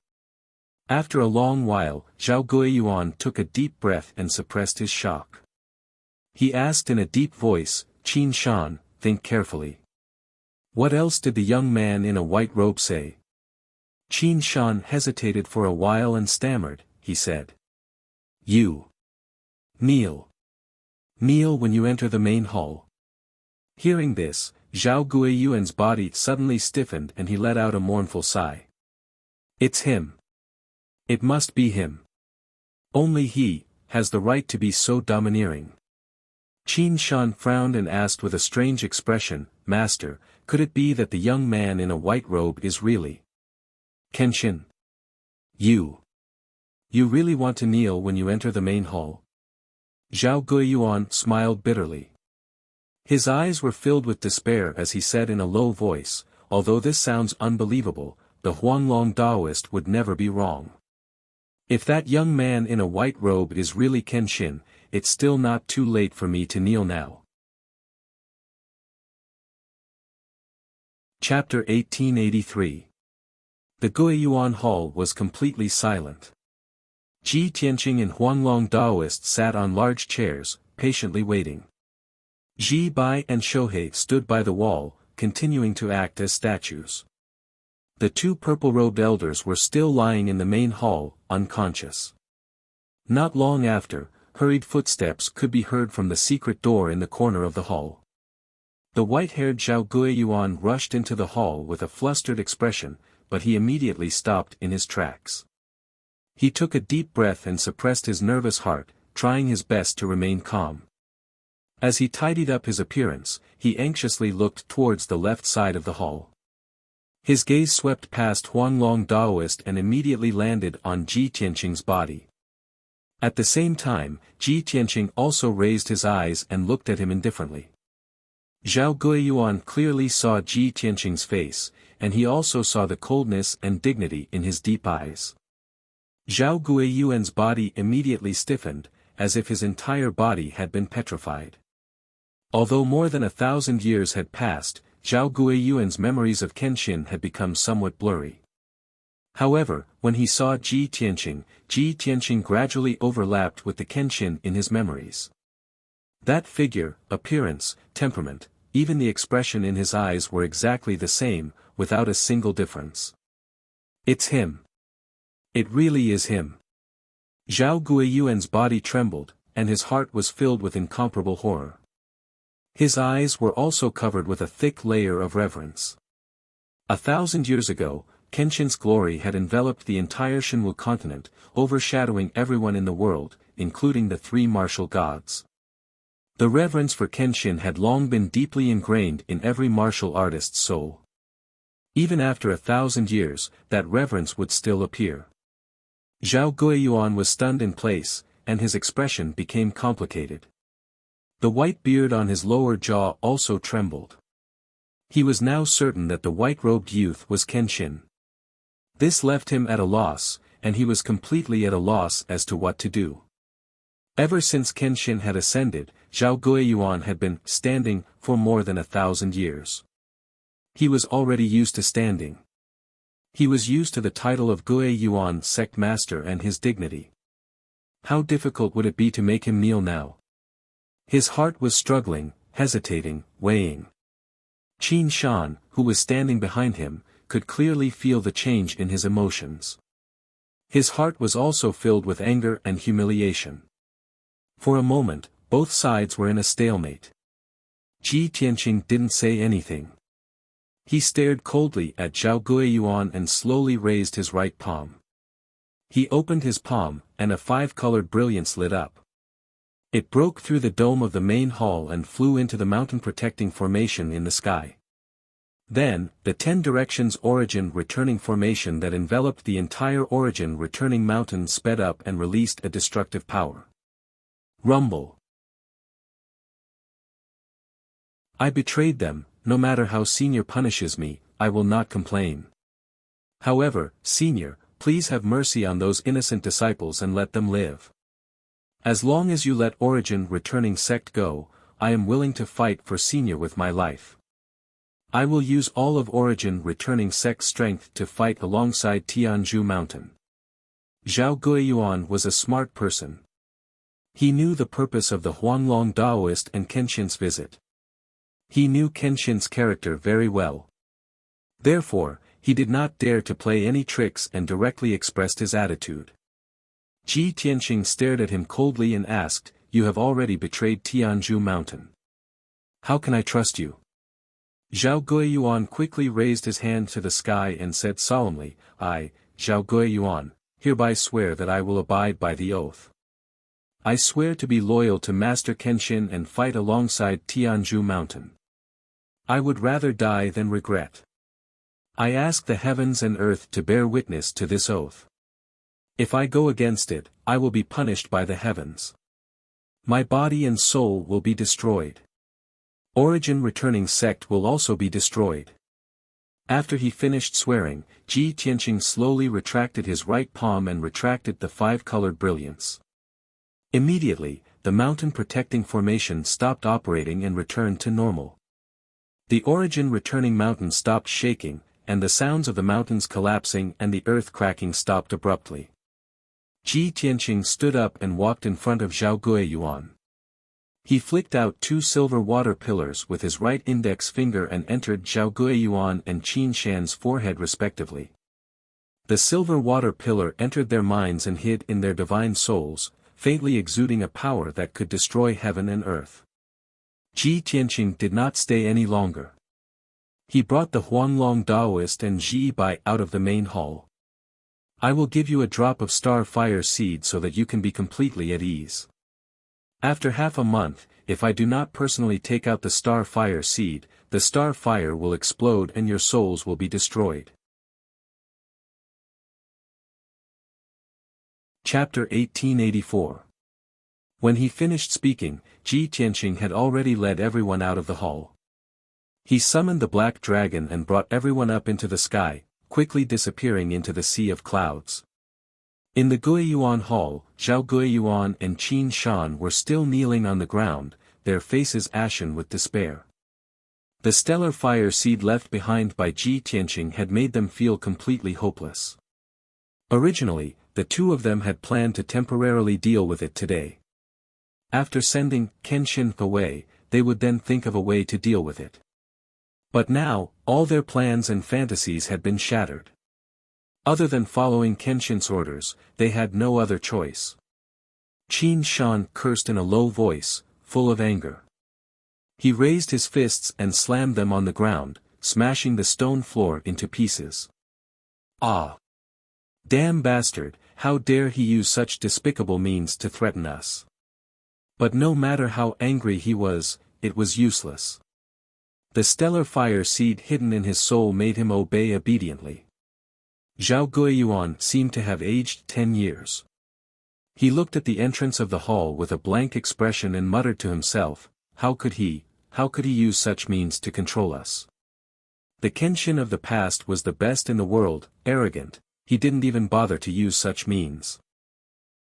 After a long while, Zhao Guiyuan took a deep breath and suppressed his shock. He asked in a deep voice, "Qin Shan, think carefully. What else did the young man in a white robe say?" Qin Shan hesitated for a while and stammered, he said. "You. Kneel. Kneel when you enter the main hall." Hearing this, Zhao Guiyuan's body suddenly stiffened and he let out a mournful sigh. It's him. It must be him. Only he has the right to be so domineering. Qin Shan frowned and asked with a strange expression, "Master, could it be that the young man in a white robe is really Kenshin? You really want to kneel when you enter the main hall?" Zhao Guiyuan smiled bitterly. His eyes were filled with despair as he said in a low voice, "Although this sounds unbelievable, the Huanglong Taoist would never be wrong. If that young man in a white robe is really Kenshin, it's still not too late for me to kneel now." Chapter 1883. The Guiyuan Hall was completely silent. Ji Tianqing and Huanglong Taoist sat on large chairs, patiently waiting. Ji Bai and Shohei stood by the wall, continuing to act as statues. The 2 purple-robed elders were still lying in the main hall, unconscious. Not long after, hurried footsteps could be heard from the secret door in the corner of the hall. The white-haired Zhao Guiyuan rushed into the hall with a flustered expression, but he immediately stopped in his tracks. He took a deep breath and suppressed his nervous heart, trying his best to remain calm. As he tidied up his appearance, he anxiously looked towards the left side of the hall. His gaze swept past Huanglong Taoist and immediately landed on Ji Tianqing's body. At the same time, Ji Tianqing also raised his eyes and looked at him indifferently. Zhao Guiyuan clearly saw Ji Tianqing's face, and he also saw the coldness and dignity in his deep eyes. Zhao Guiyuan's body immediately stiffened, as if his entire body had been petrified. Although more than 1,000 years had passed, Zhao Guiyuan's memories of Kenshin had become somewhat blurry. However, when he saw Ji Tianqing gradually overlapped with the Kenshin in his memories. That figure, appearance, temperament, even the expression in his eyes were exactly the same, without a single difference. It's him. It really is him. Zhao Guiyuan's body trembled, and his heart was filled with incomparable horror. His eyes were also covered with a thick layer of reverence. 1,000 years ago, Kenshin's glory had enveloped the entire Shenwu continent, overshadowing everyone in the world, including the 3 martial gods. The reverence for Kenshin had long been deeply ingrained in every martial artist's soul. Even after 1,000 years, that reverence would still appear. Zhao Guiyuan was stunned in place, and his expression became complicated. The white beard on his lower jaw also trembled. He was now certain that the white-robed youth was Kenshin. This left him at a loss, and he was completely at a loss as to what to do. Ever since Kenshin had ascended, Zhao Guiyuan had been standing for more than 1,000 years. He was already used to standing. He was used to the title of Guiyuan sect master and his dignity. How difficult would it be to make him kneel now? His heart was struggling, hesitating, weighing. Qin Shan, who was standing behind him, could clearly feel the change in his emotions. His heart was also filled with anger and humiliation. For a moment, both sides were in a stalemate. Ji Tianqing didn't say anything. He stared coldly at Zhao Guiyuan and slowly raised his right palm. He opened his palm, and a 5-colored brilliance lit up. It broke through the dome of the main hall and flew into the mountain-protecting formation in the sky. Then, the 10 directions origin-returning formation that enveloped the entire origin-returning mountain sped up and released a destructive power. Rumble. I betrayed them. No matter how Senior punishes me, I will not complain. However, Senior, please have mercy on those innocent disciples and let them live. As long as you let origin-returning sect go, I am willing to fight for Senior with my life. I will use all of origin-returning sect's strength to fight alongside Tianzhu Mountain. Zhao Guiyuan was a smart person. He knew the purpose of the Huanglong Daoist and Kenshin's visit. He knew Kenshin's character very well. Therefore, he did not dare to play any tricks and directly expressed his attitude. Ji Tianqing stared at him coldly and asked, "You have already betrayed Tianzhu Mountain. How can I trust you?" Zhao Guiyuan quickly raised his hand to the sky and said solemnly, "I, Zhao Guiyuan, hereby swear that I will abide by the oath. I swear to be loyal to Master Kenshin and fight alongside Tianzhu Mountain. I would rather die than regret. I ask the heavens and earth to bear witness to this oath. If I go against it, I will be punished by the heavens. My body and soul will be destroyed. Origin-returning sect will also be destroyed." After he finished swearing, Ji Tianqing slowly retracted his right palm and retracted the 5-colored brilliance. Immediately, the mountain-protecting formation stopped operating and returned to normal. The origin-returning mountain stopped shaking, and the sounds of the mountains collapsing and the earth cracking stopped abruptly. Ji Tianqing stood up and walked in front of Zhao Guiyuan. He flicked out 2 silver water pillars with his right index finger and entered Zhao Guiyuan and Qin Shan's forehead respectively. The silver water pillar entered their minds and hid in their divine souls, faintly exuding a power that could destroy heaven and earth. Ji Tianqing did not stay any longer. He brought the Huanglong Daoist and Ji Bai out of the main hall. "I will give you a drop of star fire seed so that you can be completely at ease. After half a month, if I do not personally take out the star fire seed, the star fire will explode and your souls will be destroyed." Chapter 1884. When he finished speaking, Ji Tianqing had already led everyone out of the hall. He summoned the black dragon and brought everyone up into the sky, quickly disappearing into the sea of clouds. In the Guiyuan hall, Zhao Guiyuan and Qin Shan were still kneeling on the ground, their faces ashen with despair. The stellar fire seed left behind by Ji Tianqing had made them feel completely hopeless. Originally, the two of them had planned to temporarily deal with it today. After sending Kenshin away, they would then think of a way to deal with it. But now, all their plans and fantasies had been shattered. Other than following Kenshin's orders, they had no other choice. Qin Shan cursed in a low voice, full of anger. He raised his fists and slammed them on the ground, smashing the stone floor into pieces. "Ah! Damn bastard, how dare he use such despicable means to threaten us?" But no matter how angry he was, it was useless. The stellar fire seed hidden in his soul made him obey obediently. Zhao Guiyuan seemed to have aged 10 years. He looked at the entrance of the hall with a blank expression and muttered to himself, how could he use such means to control us? The Kenshin of the past was the best in the world, arrogant, he didn't even bother to use such means.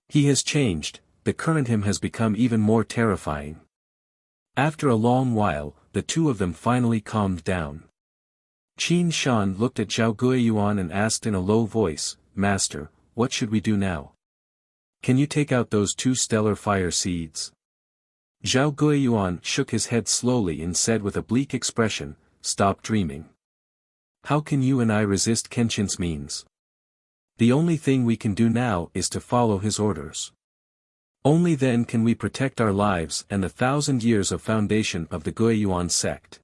He has changed, the current him has become even more terrifying. After a long while, the two of them finally calmed down. Qin Shan looked at Zhao Guiyuan and asked in a low voice, "Master, what should we do now? Can you take out those two stellar fire seeds?" Zhao Guiyuan shook his head slowly and said with a bleak expression, "Stop dreaming. How can you and I resist Kenshin's means? The only thing we can do now is to follow his orders. Only then can we protect our lives and the 1,000 years of foundation of the Guiyuan sect."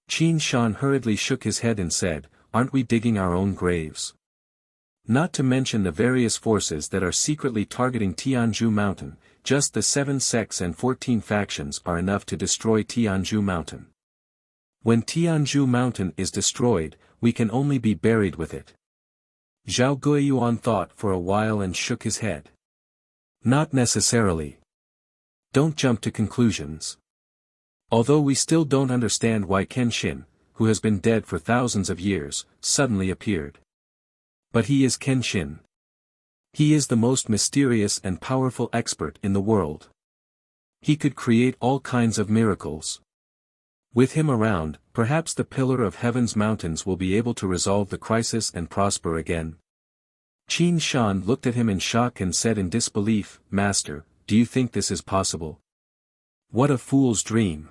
Qin Shan hurriedly shook his head and said, "Aren't we digging our own graves? Not to mention the various forces that are secretly targeting Tianzhu Mountain, just the 7 sects and 14 factions are enough to destroy Tianzhu Mountain. When Tianzhu Mountain is destroyed, we can only be buried with it." Zhao Guiyuan thought for a while and shook his head. "Not necessarily. Don't jump to conclusions. Although we still don't understand why Kenshin, who has been dead for thousands of years, suddenly appeared. But he is Kenshin. He is the most mysterious and powerful expert in the world. He could create all kinds of miracles. With him around, perhaps the Pillar of Heaven's mountains will be able to resolve the crisis and prosper again." Qin Shan looked at him in shock and said in disbelief, "Master, do you think this is possible? What a fool's dream."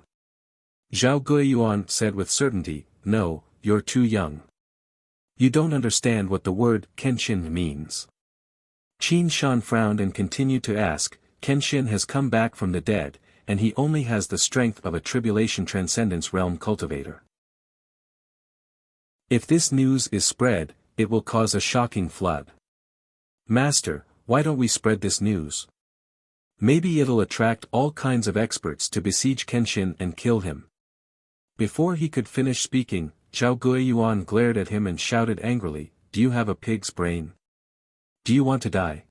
Zhao Guiyuan said with certainty, "No, you're too young. You don't understand what the word Kenshin means." Qin Shan frowned and continued to ask, "Kenshin has come back from the dead, and he only has the strength of a tribulation transcendence realm cultivator. If this news is spread, it will cause a shocking flood. Master, why don't we spread this news? Maybe it'll attract all kinds of experts to besiege Kenshin and kill him." Before he could finish speaking, Zhao Guiyuan glared at him and shouted angrily, "Do you have a pig's brain? Do you want to die?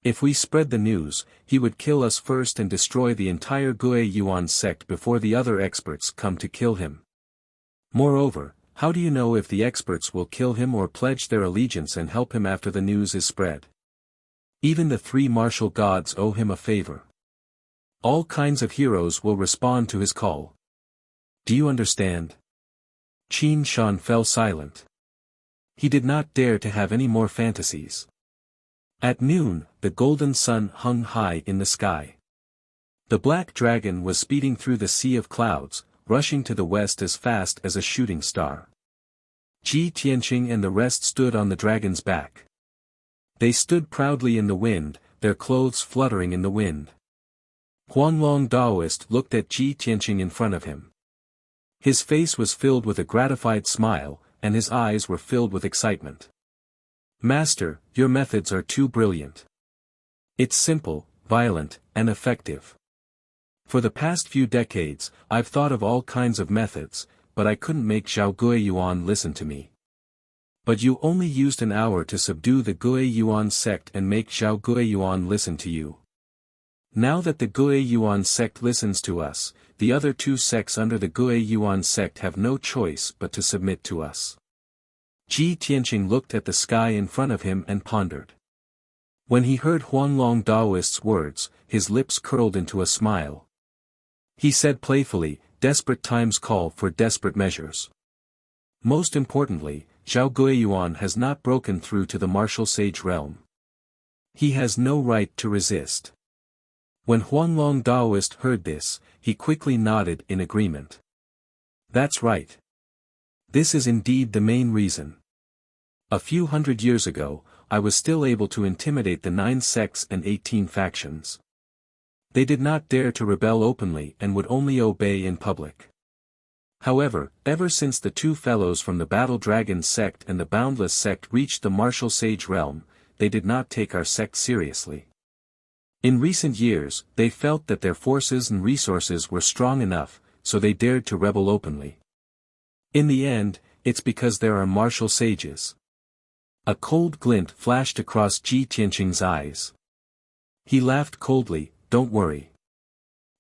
If we spread the news, he would kill us first and destroy the entire Guiyuan sect before the other experts come to kill him. Moreover, how do you know if the experts will kill him or pledge their allegiance and help him after the news is spread? Even the 3 martial gods owe him a favor. All kinds of heroes will respond to his call. Do you understand?" Qin Shan fell silent. He did not dare to have any more fantasies. At noon, the golden sun hung high in the sky. The black dragon was speeding through the sea of clouds, rushing to the west as fast as a shooting star. Ji Tianqing and the rest stood on the dragon's back. They stood proudly in the wind, their clothes fluttering in the wind. Huanglong Daoist looked at Ji Tianqing in front of him. His face was filled with a gratified smile, and his eyes were filled with excitement. "Master, your methods are too brilliant. It's simple, violent, and effective. For the past few decades, I've thought of all kinds of methods, but I couldn't make Zhao Guiyuan listen to me. But you only used an hour to subdue the Guiyuan sect and make Zhao Guiyuan listen to you. Now that the Guiyuan sect listens to us, the other 2 sects under the Guiyuan sect have no choice but to submit to us." Ji Tianqing looked at the sky in front of him and pondered. When he heard Huanglong Daoist's words, his lips curled into a smile. He said playfully, "Desperate times call for desperate measures. Most importantly, Zhao Guiyuan has not broken through to the martial sage realm. He has no right to resist." When Huanglong Daoist heard this, he quickly nodded in agreement. "That's right. This is indeed the main reason. A few hundred years ago, I was still able to intimidate the 9 sects and 18 factions. They did not dare to rebel openly and would only obey in public. However, ever since the 2 fellows from the Battle Dragon sect and the Boundless sect reached the martial sage realm, they did not take our sect seriously. In recent years, they felt that their forces and resources were strong enough, so they dared to rebel openly. In the end, it's because there are martial sages." A cold glint flashed across Ji Tianqing's eyes. He laughed coldly, "Don't worry.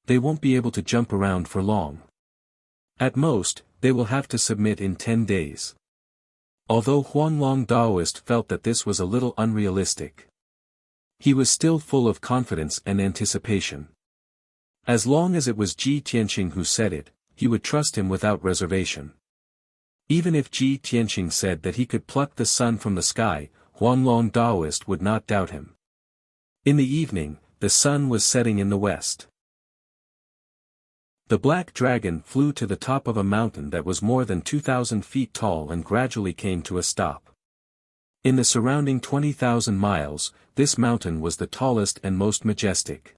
They won't be able to jump around for long. At most, they will have to submit in 10 days. Although Huanglong Daoist felt that this was a little unrealistic, he was still full of confidence and anticipation. As long as it was Ji Tianqing who said it, he would trust him without reservation. Even if Ji Tianqing said that he could pluck the sun from the sky, Huanglong Daoist would not doubt him. In the evening, the sun was setting in the west. The black dragon flew to the top of a mountain that was more than 2,000 feet tall and gradually came to a stop. In the surrounding 20,000 miles, this mountain was the tallest and most majestic.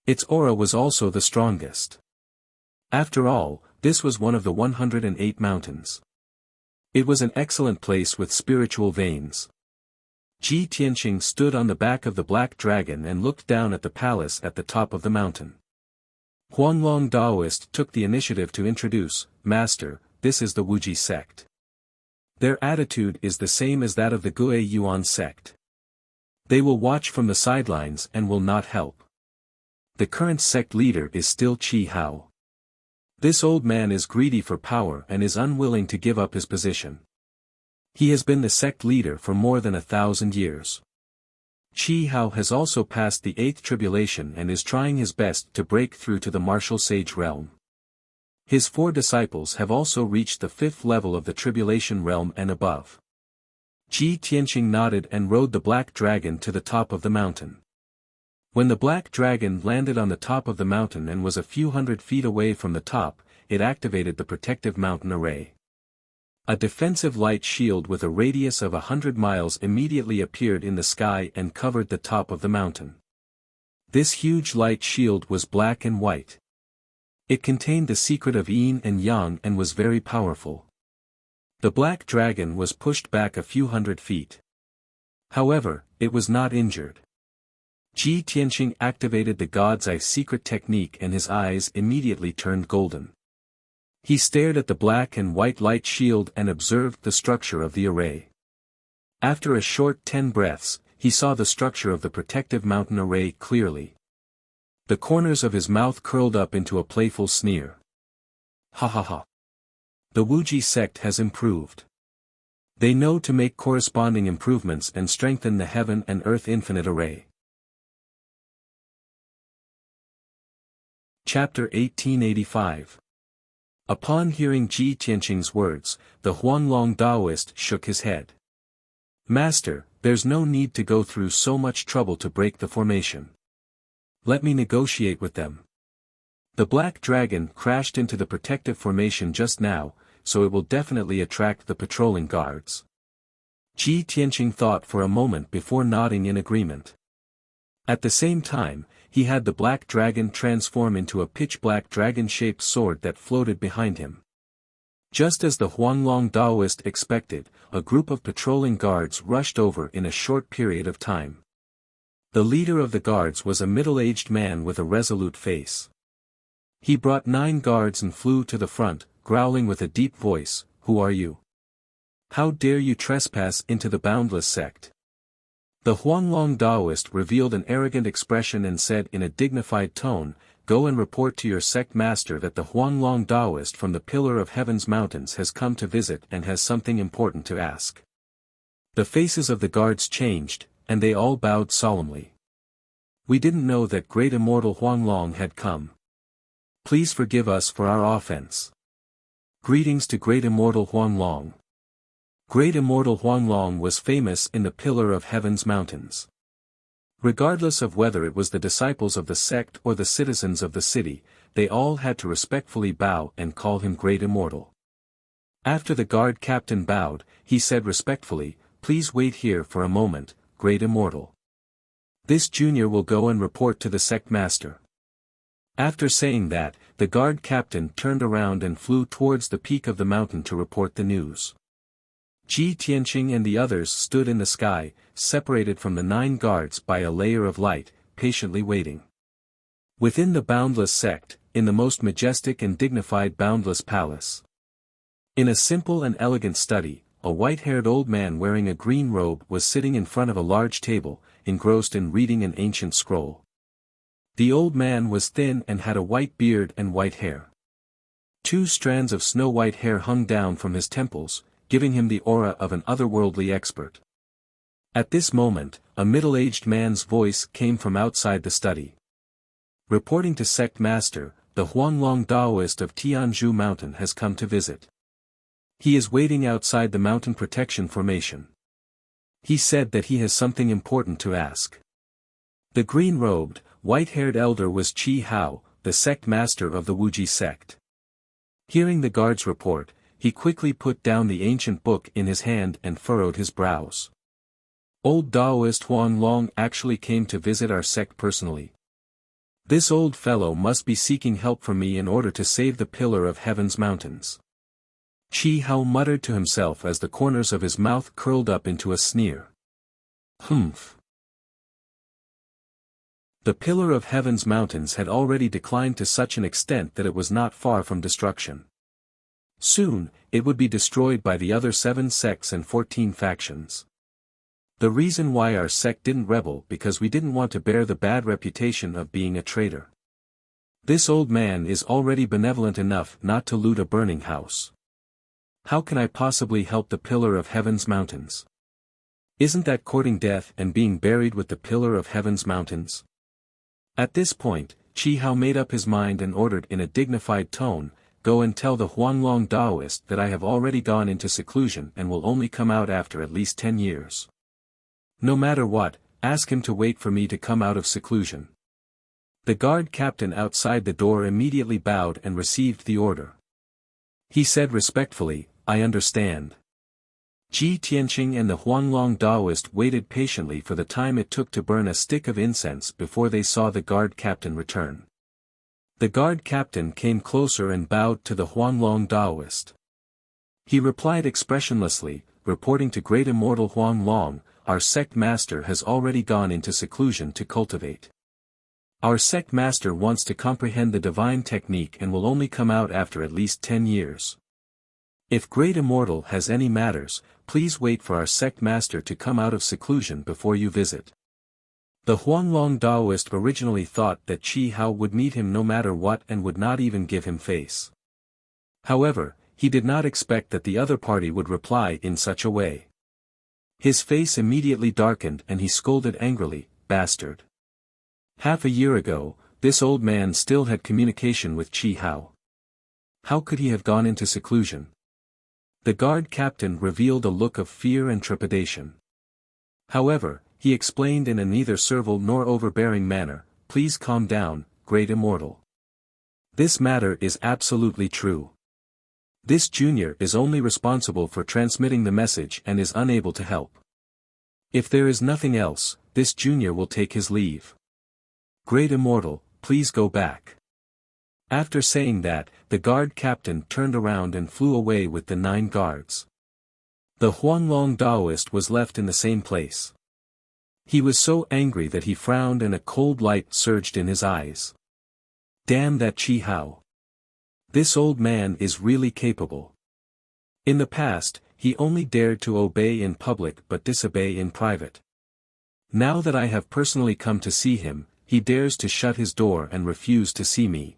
Its aura was also the strongest. After all, this was one of the 108 mountains. It was an excellent place with spiritual veins. Ji Tianqing stood on the back of the black dragon and looked down at the palace at the top of the mountain. Huanglong Daoist took the initiative to introduce, "Master, this is the Wuji sect. Their attitude is the same as that of the Gue Yuan sect. They will watch from the sidelines and will not help. The current sect leader is still Qi Hao. This old man is greedy for power and is unwilling to give up his position. He has been the sect leader for more than 1,000 years. Qi Hao has also passed the 8th tribulation and is trying his best to break through to the martial sage realm. His 4 disciples have also reached the 5th level of the tribulation realm and above." Ji Tianqing nodded and rode the black dragon to the top of the mountain. When the black dragon landed on the top of the mountain and was a few hundred feet away from the top, it activated the protective mountain array. A defensive light shield with a radius of 100 miles immediately appeared in the sky and covered the top of the mountain. This huge light shield was black and white. It contained the secret of yin and yang and was very powerful. The black dragon was pushed back a few hundred feet. However, it was not injured. Ji Tianqing activated the God's Eye secret technique and his eyes immediately turned golden. He stared at the black and white light shield and observed the structure of the array. After a short 10 breaths, he saw the structure of the protective mountain array clearly. The corners of his mouth curled up into a playful sneer. Ha ha ha. The Wuji sect has improved. They know to make corresponding improvements and strengthen the heaven and earth infinite array. Chapter 1885. Upon hearing Ji Tianqing's words, the Huanglong Daoist shook his head. "Master, there's no need to go through so much trouble to break the formation. Let me negotiate with them. The black dragon crashed into the protective formation just now, so it will definitely attract the patrolling guards." Ji Tianqing thought for a moment before nodding in agreement. At the same time, he had the black dragon transform into a pitch-black dragon-shaped sword that floated behind him. Just as the Huanglong Daoist expected, a group of patrolling guards rushed over in a short period of time. The leader of the guards was a middle-aged man with a resolute face. He brought 9 guards and flew to the front, growling with a deep voice, "Who are you? How dare you trespass into the boundless sect?" The Huanglong Daoist revealed an arrogant expression and said in a dignified tone, "Go and report to your sect master that the Huanglong Daoist from the Pillar of Heaven's mountains has come to visit and has something important to ask." The faces of the guards changed, and they all bowed solemnly. "We didn't know that great immortal Huanglong had come. Please forgive us for our offense. Greetings to great immortal Huanglong." Great immortal Huanglong was famous in the Pillar of Heaven's mountains. Regardless of whether it was the disciples of the sect or the citizens of the city, they all had to respectfully bow and call him Great Immortal. After the guard captain bowed, he said respectfully, "Please wait here for a moment, Great Immortal. This junior will go and report to the sect master." After saying that, the guard captain turned around and flew towards the peak of the mountain to report the news. Ji Tianqing and the others stood in the sky, separated from the 9 guards by a layer of light, patiently waiting. Within the boundless sect, in the most majestic and dignified boundless palace. In a simple and elegant study, a white-haired old man wearing a green robe was sitting in front of a large table, engrossed in reading an ancient scroll. The old man was thin and had a white beard and white hair. 2 strands of snow-white hair hung down from his temples, giving him the aura of an otherworldly expert. At this moment, a middle-aged man's voice came from outside the study. Reporting to Sect Master, the Huanglong Daoist of Tianzhu Mountain has come to visit. He is waiting outside the mountain protection formation. He said that he has something important to ask. The green-robed, white-haired elder was Qi Hao, the sect master of the Wuji sect. Hearing the guard's report, he quickly put down the ancient book in his hand and furrowed his brows. Old Daoist Huanglong actually came to visit our sect personally. This old fellow must be seeking help from me in order to save the Pillar of Heaven's mountains. Qi Hao muttered to himself as the corners of his mouth curled up into a sneer. Humph. The Pillar of Heaven's mountains had already declined to such an extent that it was not far from destruction. Soon, it would be destroyed by the other 7 sects and 14 factions. The reason why our sect didn't rebel because we didn't want to bear the bad reputation of being a traitor. This old man is already benevolent enough not to loot a burning house. How can I possibly help the Pillar of Heaven's mountains? Isn't that courting death and being buried with the Pillar of Heaven's mountains? At this point, Qi Hao made up his mind and ordered in a dignified tone, "Go and tell the Huanglong Daoist that I have already gone into seclusion and will only come out after at least 10 years. No matter what, ask him to wait for me to come out of seclusion." The guard captain outside the door immediately bowed and received the order. He said respectfully, "I understand." Ji Tianqing and the Huanglong Daoist waited patiently for the time it took to burn a stick of incense before they saw the guard captain return. The guard captain came closer and bowed to the Huanglong Daoist. He replied expressionlessly, reporting to Great Immortal Huanglong, "Our sect master has already gone into seclusion to cultivate. Our sect master wants to comprehend the divine technique and will only come out after at least 10 years. If Great Immortal has any matters, please wait for our sect master to come out of seclusion before you visit." The Huanglong Daoist originally thought that Qi Hao would meet him no matter what and would not even give him face. However, he did not expect that the other party would reply in such a way. His face immediately darkened and he scolded angrily, "Bastard. Half a year ago, this old man still had communication with Qi Hao. How could he have gone into seclusion?" The guard captain revealed a look of fear and trepidation. However, he explained in a neither servile nor overbearing manner, "Please calm down, Great Immortal. This matter is absolutely true. This junior is only responsible for transmitting the message and is unable to help. If there is nothing else, this junior will take his leave. Great Immortal, please go back." After saying that, the guard captain turned around and flew away with the 9 guards. The Huanglong Daoist was left in the same place. He was so angry that he frowned and a cold light surged in his eyes. Damn that Qi Hao. This old man is really capable. In the past, he only dared to obey in public but disobey in private. Now that I have personally come to see him, he dares to shut his door and refuse to see me.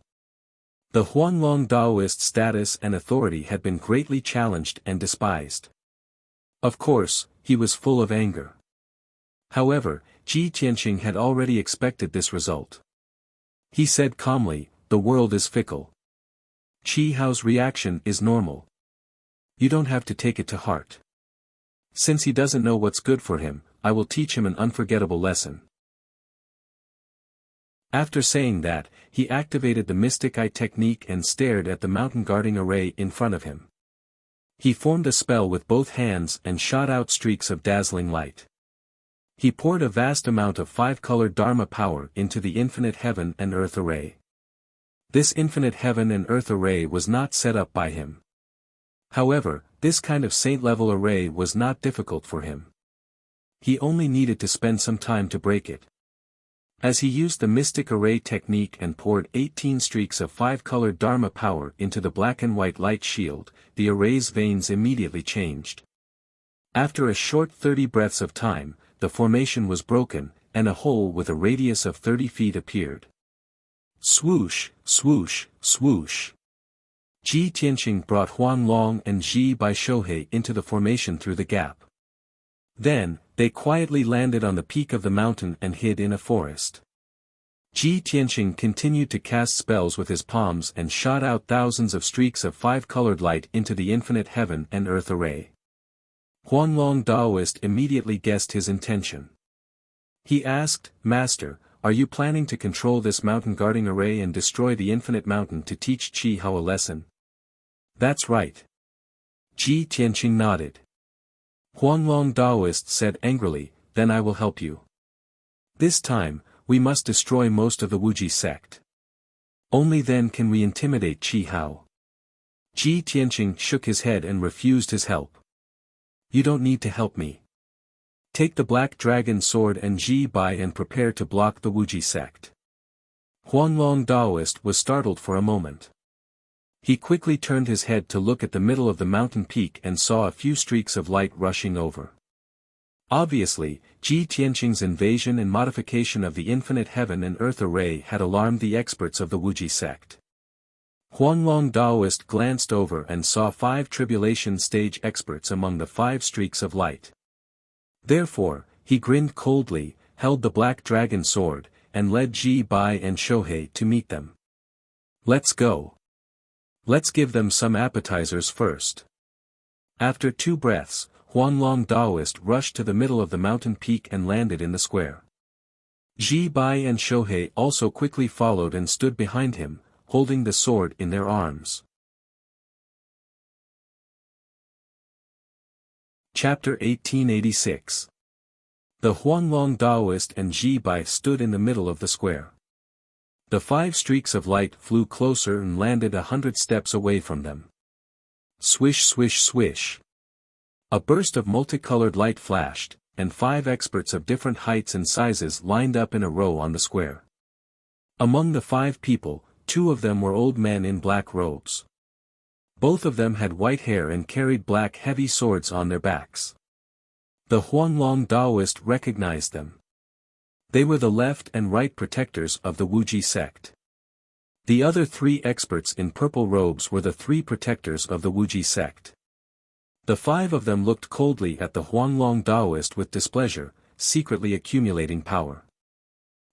The Huanglong Daoist's status and authority had been greatly challenged and despised. Of course, he was full of anger. However, Ji Tianqing had already expected this result. He said calmly, "The world is fickle. Qi Hao's reaction is normal. You don't have to take it to heart. Since he doesn't know what's good for him, I will teach him an unforgettable lesson." After saying that, he activated the Mystic Eye technique and stared at the mountain guarding array in front of him. He formed a spell with both hands and shot out streaks of dazzling light. He poured a vast amount of 5-colored Dharma power into the infinite heaven and earth array. This infinite heaven and earth array was not set up by him. However, this kind of saint-level array was not difficult for him. He only needed to spend some time to break it. As he used the Mystic Array technique and poured 18 streaks of 5-colored Dharma power into the black and white light shield, the array's veins immediately changed. After a short 30 breaths of time, the formation was broken, and a hole with a radius of 30 feet appeared. Swoosh, swoosh, swoosh. Ji Tianqing brought Huanglong and Ji Baishohe into the formation through the gap. Then, they quietly landed on the peak of the mountain and hid in a forest. Ji Tianqing continued to cast spells with his palms and shot out thousands of streaks of five-colored light into the infinite heaven and earth array. Huanglong Daoist immediately guessed his intention. He asked, "Master, are you planning to control this mountain guarding array and destroy the infinite mountain to teach Qi Hao a lesson?" "That's right." Ji Tianqing nodded. Huanglong Daoist said angrily, "Then I will help you. This time, we must destroy most of the Wuji sect. Only then can we intimidate Qi Hao." Ji Tianqing shook his head and refused his help. "You don't need to help me. Take the black dragon sword and Ji Bai and prepare to block the Wuji sect." Huanglong Daoist was startled for a moment. He quickly turned his head to look at the middle of the mountain peak and saw a few streaks of light rushing over. Obviously, Ji Tianqing's invasion and modification of the infinite heaven and earth array had alarmed the experts of the Wuji sect. Huanglong Daoist glanced over and saw 5 tribulation stage experts among the 5 streaks of light. Therefore, he grinned coldly, held the black dragon sword, and led Ji Bai and Shohei to meet them. "Let's go. Let's give them some appetizers first." After 2 breaths, Huanglong Daoist rushed to the middle of the mountain peak and landed in the square. Ji Bai and Shohei also quickly followed and stood behind him, holding the sword in their arms. Chapter 1886. The Huanglong Daoist and Ji Bai stood in the middle of the square. The 5 streaks of light flew closer and landed 100 steps away from them. Swish swish swish. A burst of multicolored light flashed, and 5 experts of different heights and sizes lined up in a row on the square. Among the 5 people, 2 of them were old men in black robes. Both of them had white hair and carried black heavy swords on their backs. The Huanglong Daoist recognized them. They were the left and right protectors of the Wuji sect. The other 3 experts in purple robes were the 3 protectors of the Wuji sect. The 5 of them looked coldly at the Huanglong Daoist with displeasure, secretly accumulating power.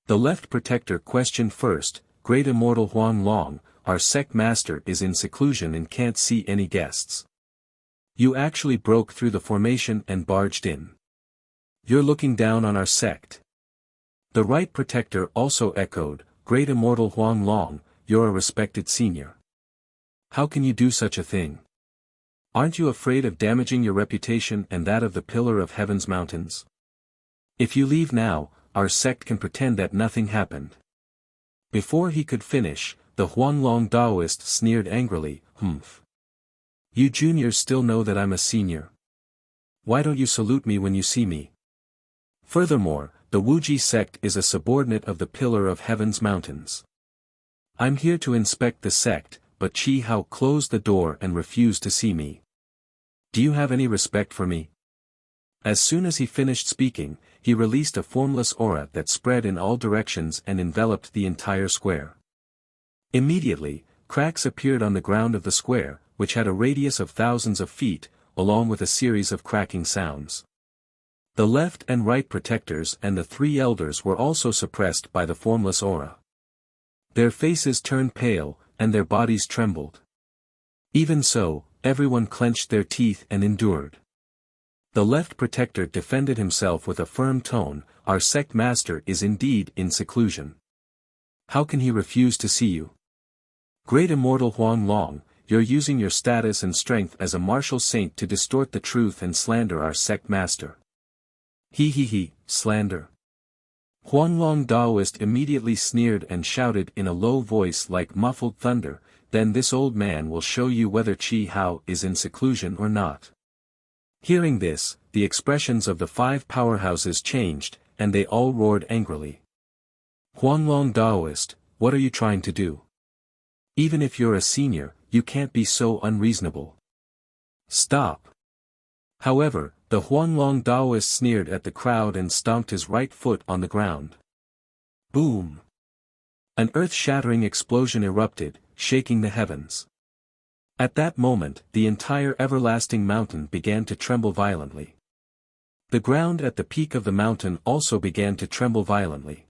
The left protector questioned first, "Great Immortal Huanglong, our sect master is in seclusion and can't see any guests. You actually broke through the formation and barged in. You're looking down on our sect." The right protector also echoed, "Great Immortal Huanglong, you're a respected senior. How can you do such a thing? Aren't you afraid of damaging your reputation and that of the Pillar of Heaven's mountains? If you leave now, our sect can pretend that nothing happened." Before he could finish, the Huanglong Daoist sneered angrily, "Humph. You juniors still know that I'm a senior. Why don't you salute me when you see me? Furthermore, the Wuji sect is a subordinate of the Pillar of Heaven's mountains. I'm here to inspect the sect, but Qi Hao closed the door and refused to see me. Do you have any respect for me?" As soon as he finished speaking, he released a formless aura that spread in all directions and enveloped the entire square. Immediately, cracks appeared on the ground of the square, which had a radius of thousands of feet, along with a series of cracking sounds. The left and right protectors and the 3 elders were also suppressed by the formless aura. Their faces turned pale, and their bodies trembled. Even so, everyone clenched their teeth and endured. The left protector defended himself with a firm tone, "Our sect master is indeed in seclusion. How can he refuse to see you? Great Immortal Huanglong, you're using your status and strength as a martial saint to distort the truth and slander our sect master." He, slander. Huanglong Daoist immediately sneered and shouted in a low voice like muffled thunder, "Then this old man will show you whether Qi Hao is in seclusion or not." Hearing this, the expressions of the 5 powerhouses changed, and they all roared angrily. "Huanglong Daoist, what are you trying to do? Even if you're a senior, you can't be so unreasonable. Stop." However, the Huanglong Daoist sneered at the crowd and stomped his right foot on the ground. Boom! An earth-shattering explosion erupted, shaking the heavens. At that moment, the entire everlasting mountain began to tremble violently. The ground at the peak of the mountain also began to tremble violently.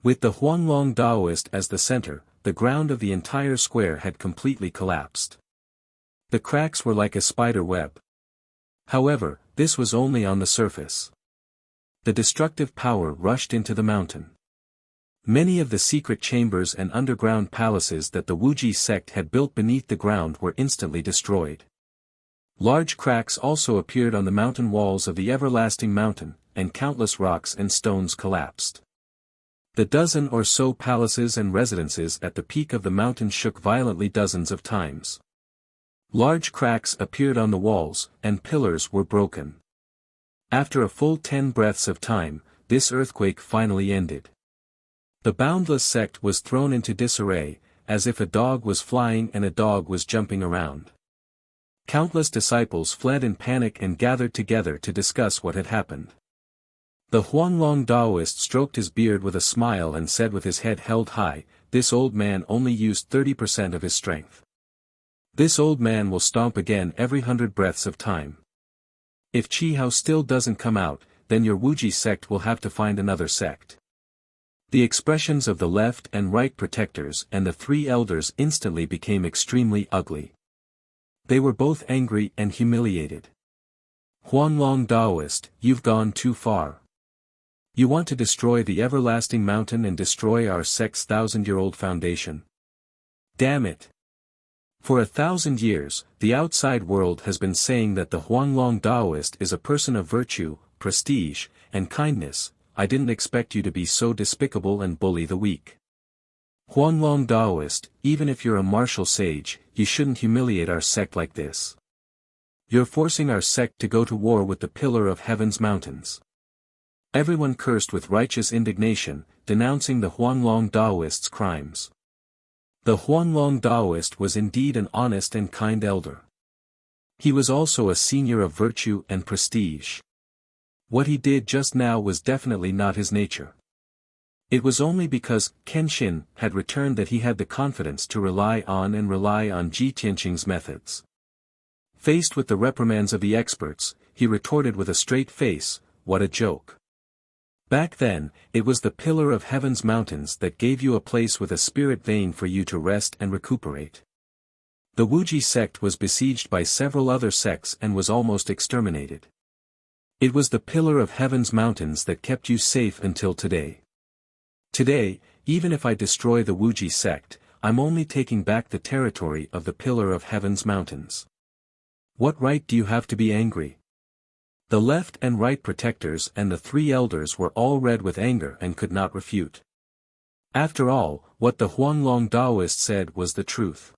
With the Huanglong Daoist as the center, the ground of the entire square had completely collapsed. The cracks were like a spider web. However, this was only on the surface. The destructive power rushed into the mountain. Many of the secret chambers and underground palaces that the Wuji sect had built beneath the ground were instantly destroyed. Large cracks also appeared on the mountain walls of the everlasting mountain, and countless rocks and stones collapsed. The dozen or so palaces and residences at the peak of the mountain shook violently dozens of times. Large cracks appeared on the walls, and pillars were broken. After a full 10 breaths of time, this earthquake finally ended. The boundless sect was thrown into disarray, as if a dog was flying and a dog was jumping around. Countless disciples fled in panic and gathered together to discuss what had happened. The Huanglong Daoist stroked his beard with a smile and said with his head held high, "This old man only used 30% of his strength. This old man will stomp again every 100 breaths of time. If Qi Hao still doesn't come out, then your Wuji sect will have to find another sect." The expressions of the left and right protectors and the three elders instantly became extremely ugly. They were both angry and humiliated. "Huanglong Daoist, you've gone too far. You want to destroy the everlasting mountain and destroy our sect's 1,000-year-old foundation. Damn it. For 1,000 years, the outside world has been saying that the Huanglong Daoist is a person of virtue, prestige, and kindness. I didn't expect you to be so despicable and bully the weak. Huanglong Daoist, even if you're a martial sage, you shouldn't humiliate our sect like this. You're forcing our sect to go to war with the Pillar of Heaven's mountains." Everyone cursed with righteous indignation, denouncing the Huanglong Daoist's crimes. The Huanglong Daoist was indeed an honest and kind elder. He was also a senior of virtue and prestige. What he did just now was definitely not his nature. It was only because Kenshin had returned that he had the confidence to rely on Ji Tianqing's methods. Faced with the reprimands of the experts, he retorted with a straight face, "What a joke. Back then, it was the Pillar of Heaven's mountains that gave you a place with a spirit vein for you to rest and recuperate. The Wuji sect was besieged by several other sects and was almost exterminated. It was the Pillar of Heaven's mountains that kept you safe until today. Today, even if I destroy the Wuji sect, I'm only taking back the territory of the Pillar of Heaven's mountains. What right do you have to be angry?" The left and right protectors and the three elders were all red with anger and could not refute. After all, what the Huanglong Daoist said was the truth.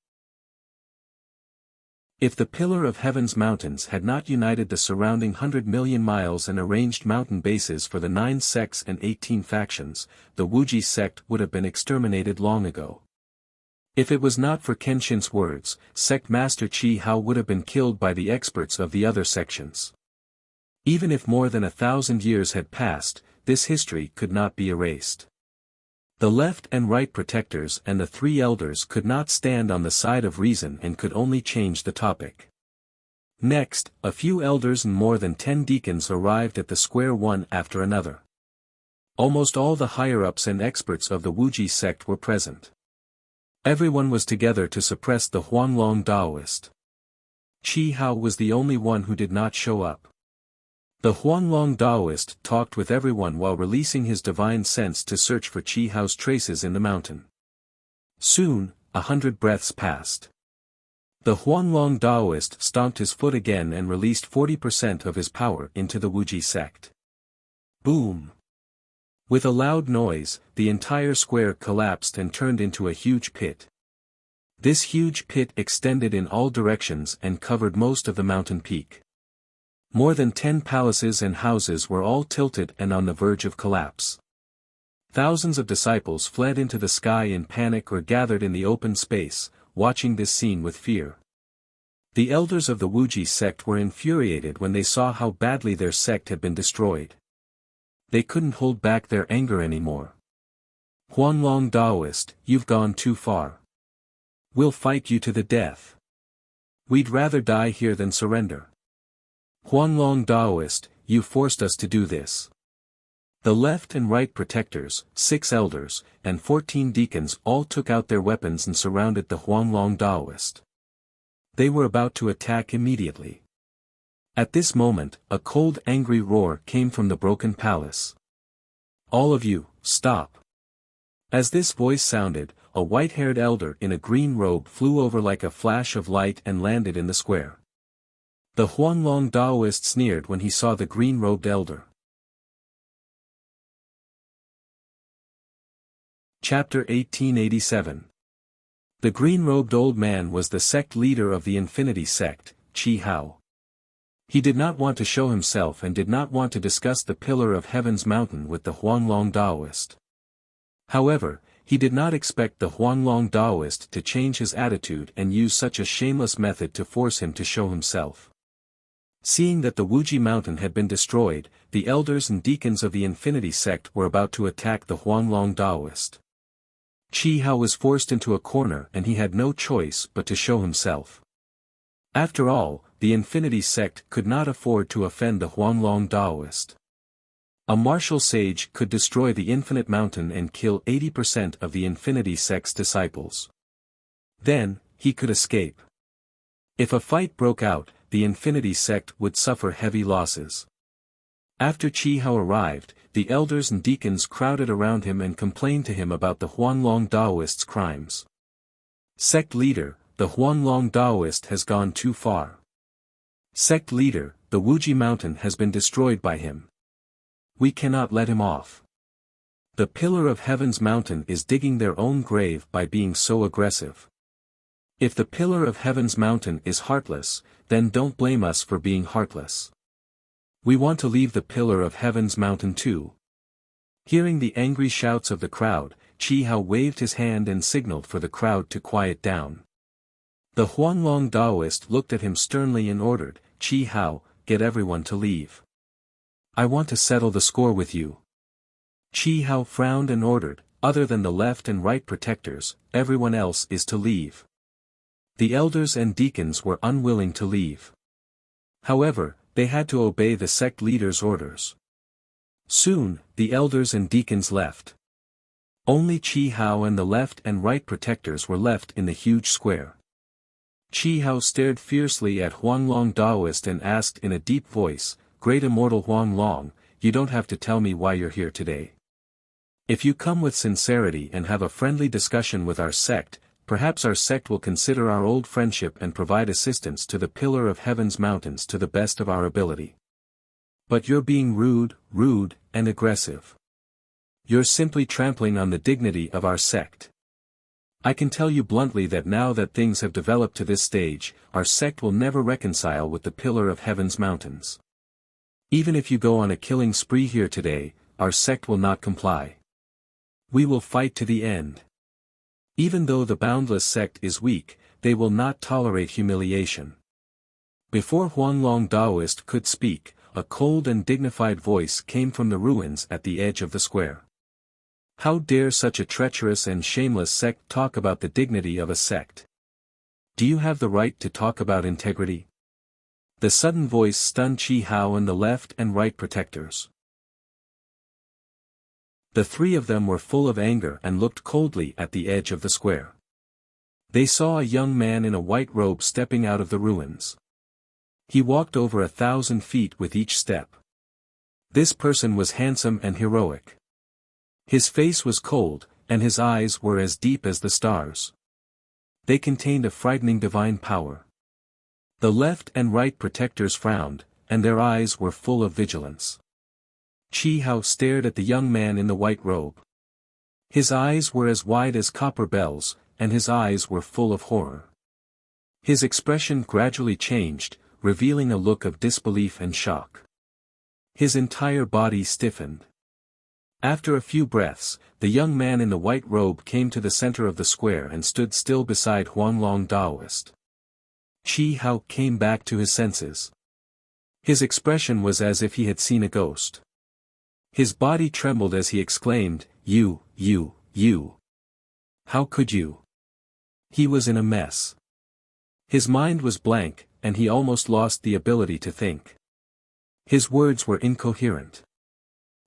If the Pillar of Heaven's mountains had not united the surrounding 100 million miles and arranged mountain bases for the 9 sects and 18 factions, the Wuji sect would have been exterminated long ago. If it was not for Kenshin's words, Sect Master Qi Hao would have been killed by the experts of the other sections. Even if more than 1,000 years had passed, this history could not be erased. The left and right protectors and the three elders could not stand on the side of reason and could only change the topic. Next, a few elders and more than 10 deacons arrived at the square one after another. Almost all the higher-ups and experts of the Wuji sect were present. Everyone was together to suppress the Huanglong Daoist. Qi Hao was the only one who did not show up. The Huanglong Daoist talked with everyone while releasing his divine sense to search for Qi Hao's traces in the mountain. Soon, 100 breaths passed. The Huanglong Daoist stomped his foot again and released 40% of his power into the Wuji sect. Boom! With a loud noise, the entire square collapsed and turned into a huge pit. This huge pit extended in all directions and covered most of the mountain peak. More than 10 palaces and houses were all tilted and on the verge of collapse. Thousands of disciples fled into the sky in panic or gathered in the open space, watching this scene with fear. The elders of the Wuji sect were infuriated when they saw how badly their sect had been destroyed. They couldn't hold back their anger anymore. "Huanglong Daoist, you've gone too far. We'll fight you to the death. We'd rather die here than surrender. Huanglong Daoist, you forced us to do this. The left and right protectors, 6 elders, and 14 deacons all took out their weapons and surrounded the Huanglong Daoist. They were about to attack immediately. At this moment, a cold angry roar came from the broken palace. "All of you, stop!" As this voice sounded, a white-haired elder in a green robe flew over like a flash of light and landed in the square. The Huanglong Daoist sneered when he saw the green-robed elder. Chapter 1887. The green-robed old man was the sect leader of the Infinity Sect, Qi Hao. He did not want to show himself and did not want to discuss the Pillar of Heaven's mountain with the Huanglong Daoist. However, he did not expect the Huanglong Daoist to change his attitude and use such a shameless method to force him to show himself. Seeing that the Wuxia mountain had been destroyed, the elders and deacons of the Infinity Sect were about to attack the Huanglong Daoist. Qi Hao was forced into a corner and he had no choice but to show himself. After all, the Infinity Sect could not afford to offend the Huanglong Daoist. A martial sage could destroy the Infinite Mountain and kill 80% of the Infinity Sect's disciples. Then, he could escape. If a fight broke out, the Infinity Sect would suffer heavy losses. After Qi Hao arrived, the elders and deacons crowded around him and complained to him about the Huanglong Daoist's crimes. "Sect leader, the Huanglong Daoist has gone too far. Sect leader, the Wuxia mountain has been destroyed by him. We cannot let him off. The Pillar of Heaven's mountain is digging their own grave by being so aggressive. If the Pillar of Heaven's mountain is heartless, then don't blame us for being heartless. We want to leave the Pillar of Heaven's mountain too." Hearing the angry shouts of the crowd, Qi Hao waved his hand and signaled for the crowd to quiet down. The Huanglong Daoist looked at him sternly and ordered, "Qi Hao, get everyone to leave. I want to settle the score with you." Qi Hao frowned and ordered, "Other than the left and right protectors, everyone else is to leave." The elders and deacons were unwilling to leave. However, they had to obey the sect leader's orders. Soon, the elders and deacons left. Only Qi Hao and the left and right protectors were left in the huge square. Qi Hao stared fiercely at Huanglong Daoist and asked in a deep voice, "Great Immortal Huanglong, you don't have to tell me why you're here today. If you come with sincerity and have a friendly discussion with our sect, perhaps our sect will consider our old friendship and provide assistance to the Pillar of Heaven's mountains to the best of our ability. But you're being rude, and aggressive. You're simply trampling on the dignity of our sect. I can tell you bluntly that now that things have developed to this stage, our sect will never reconcile with the Pillar of Heaven's mountains. Even if you go on a killing spree here today, our sect will not comply. We will fight to the end. Even though the boundless sect is weak, they will not tolerate humiliation." Before Huanglong Daoist could speak, a cold and dignified voice came from the ruins at the edge of the square. "How dare such a treacherous and shameless sect talk about the dignity of a sect? Do you have the right to talk about integrity?" The sudden voice stunned Qi Hao and the left and right protectors. The three of them were full of anger and looked coldly at the edge of the square. They saw a young man in a white robe stepping out of the ruins. He walked over 1,000 feet with each step. This person was handsome and heroic. His face was cold, and his eyes were as deep as the stars. They contained a frightening divine power. The left and right protectors frowned, and their eyes were full of vigilance. Qi Hao stared at the young man in the white robe. His eyes were as wide as copper bells, and his eyes were full of horror. His expression gradually changed, revealing a look of disbelief and shock. His entire body stiffened. After a few breaths, the young man in the white robe came to the center of the square and stood still beside Huanglong Daoist. Qi Hao came back to his senses. His expression was as if he had seen a ghost. His body trembled as he exclaimed, You. How could you? He was in a mess. His mind was blank, and he almost lost the ability to think. His words were incoherent.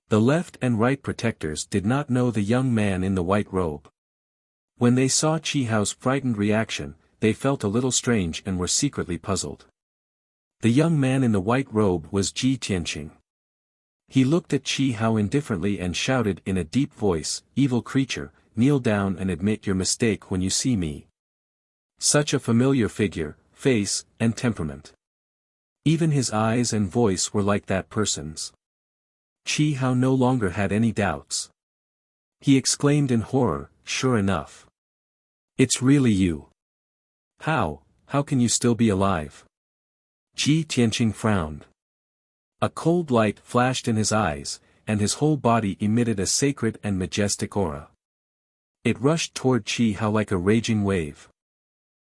The left and right protectors did not know the young man in the white robe. When they saw Chi Hao's frightened reaction, they felt a little strange and were secretly puzzled. The young man in the white robe was Ji Tianqing. He looked at Chi Hao indifferently and shouted in a deep voice, "Evil creature, kneel down and admit your mistake when you see me." Such a familiar figure, face, and temperament. Even his eyes and voice were like that person's. Chi Hao no longer had any doubts. He exclaimed in horror, "Sure enough. It's really you. How can you still be alive?" Ji Tianqing frowned. A cold light flashed in his eyes, and his whole body emitted a sacred and majestic aura. It rushed toward Chi Hao like a raging wave.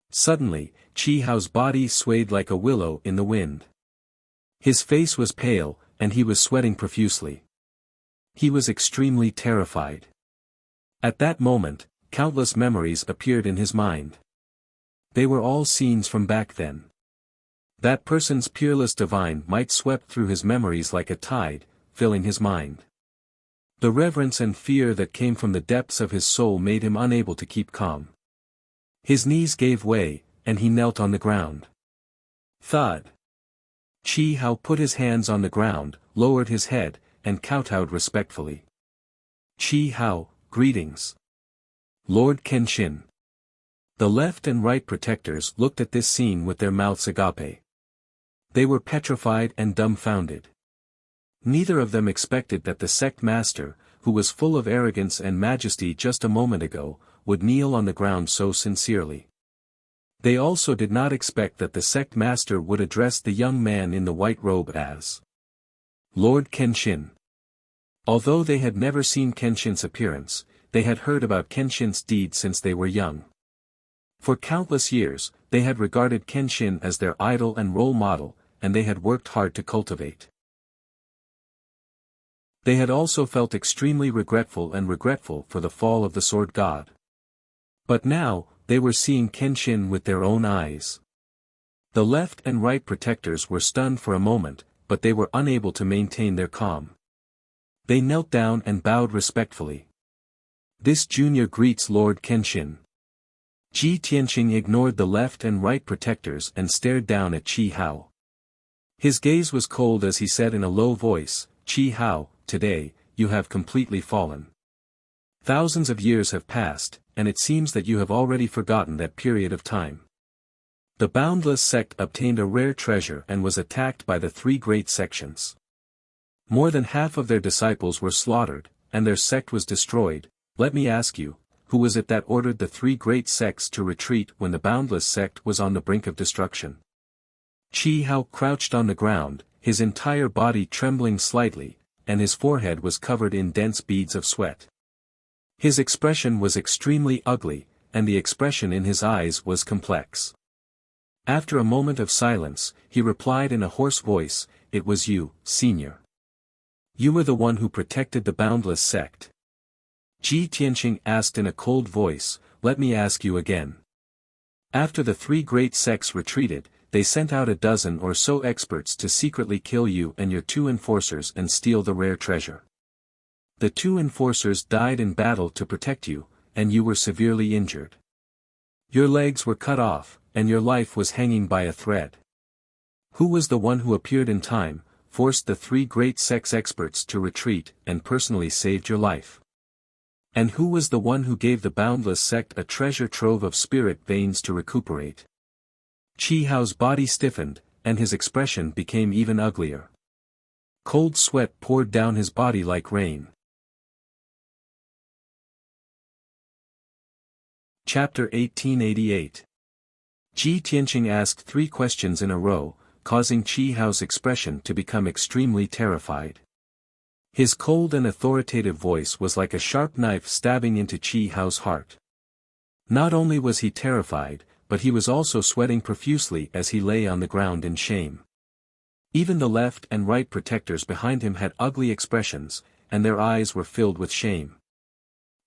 Suddenly, Chi Hao's body swayed like a willow in the wind. His face was pale, and he was sweating profusely. He was extremely terrified. At that moment, countless memories appeared in his mind. They were all scenes from back then. That person's peerless divine might swept through his memories like a tide, filling his mind. The reverence and fear that came from the depths of his soul made him unable to keep calm. His knees gave way, and he knelt on the ground. Thud. Chi Hao put his hands on the ground, lowered his head, and kowtowed respectfully. "Chi Hao, greetings. Lord Kenshin." The left and right protectors looked at this scene with their mouths agape. They were petrified and dumbfounded. Neither of them expected that the sect master, who was full of arrogance and majesty just a moment ago, would kneel on the ground so sincerely. They also did not expect that the sect master would address the young man in the white robe as Lord Kenshin. Although they had never seen Kenshin's appearance, they had heard about Kenshin's deeds since they were young. For countless years, they had regarded Kenshin as their idol and role model, and they had worked hard to cultivate. They had also felt extremely regretful for the fall of the Sword God. But now, they were seeing Kenshin with their own eyes. The left and right protectors were stunned for a moment, but they were unable to maintain their calm. They knelt down and bowed respectfully. "This junior greets Lord Kenshin." Ji Tianqing ignored the left and right protectors and stared down at Chi Hao. His gaze was cold as he said in a low voice, "Chi Hao, today, you have completely fallen. Thousands of years have passed, and it seems that you have already forgotten that period of time. The Boundless sect obtained a rare treasure and was attacked by the three great sections. More than half of their disciples were slaughtered, and their sect was destroyed. Let me ask you, who was it that ordered the three great sects to retreat when the Boundless sect was on the brink of destruction?" Chi Hao crouched on the ground, his entire body trembling slightly, and his forehead was covered in dense beads of sweat. His expression was extremely ugly, and the expression in his eyes was complex. After a moment of silence, he replied in a hoarse voice, "It was you, Senior. You were the one who protected the Boundless sect." Ji Tianqing asked in a cold voice, "Let me ask you again. After the three great sects retreated, they sent out a dozen or so experts to secretly kill you and your two enforcers and steal the rare treasure. The two enforcers died in battle to protect you, and you were severely injured. Your legs were cut off, and your life was hanging by a thread. Who was the one who appeared in time, forced the three great sects experts to retreat, and personally saved your life? And who was the one who gave the Boundless sect a treasure trove of spirit veins to recuperate?" Chi Hao's body stiffened, and his expression became even uglier. Cold sweat poured down his body like rain. Chapter 1888. Ji Tianqing asked 3 questions in a row, causing Chi Hao's expression to become extremely terrified. His cold and authoritative voice was like a sharp knife stabbing into Chi Hao's heart. Not only was he terrified, but he was also sweating profusely as he lay on the ground in shame. Even the left and right protectors behind him had ugly expressions, and their eyes were filled with shame.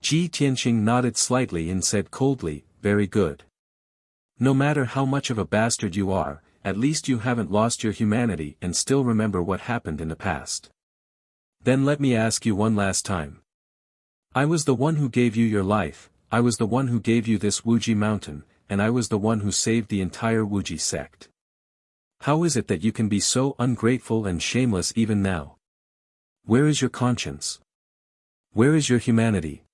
Ji Tianqing nodded slightly and said coldly, "Very good. No matter how much of a bastard you are, at least you haven't lost your humanity and still remember what happened in the past. Then let me ask you one last time. I was the one who gave you your life, I was the one who gave you this Wuxia mountain, and I was the one who saved the entire Wuxia sect. How is it that you can be so ungrateful and shameless even now? Where is your conscience? Where is your humanity?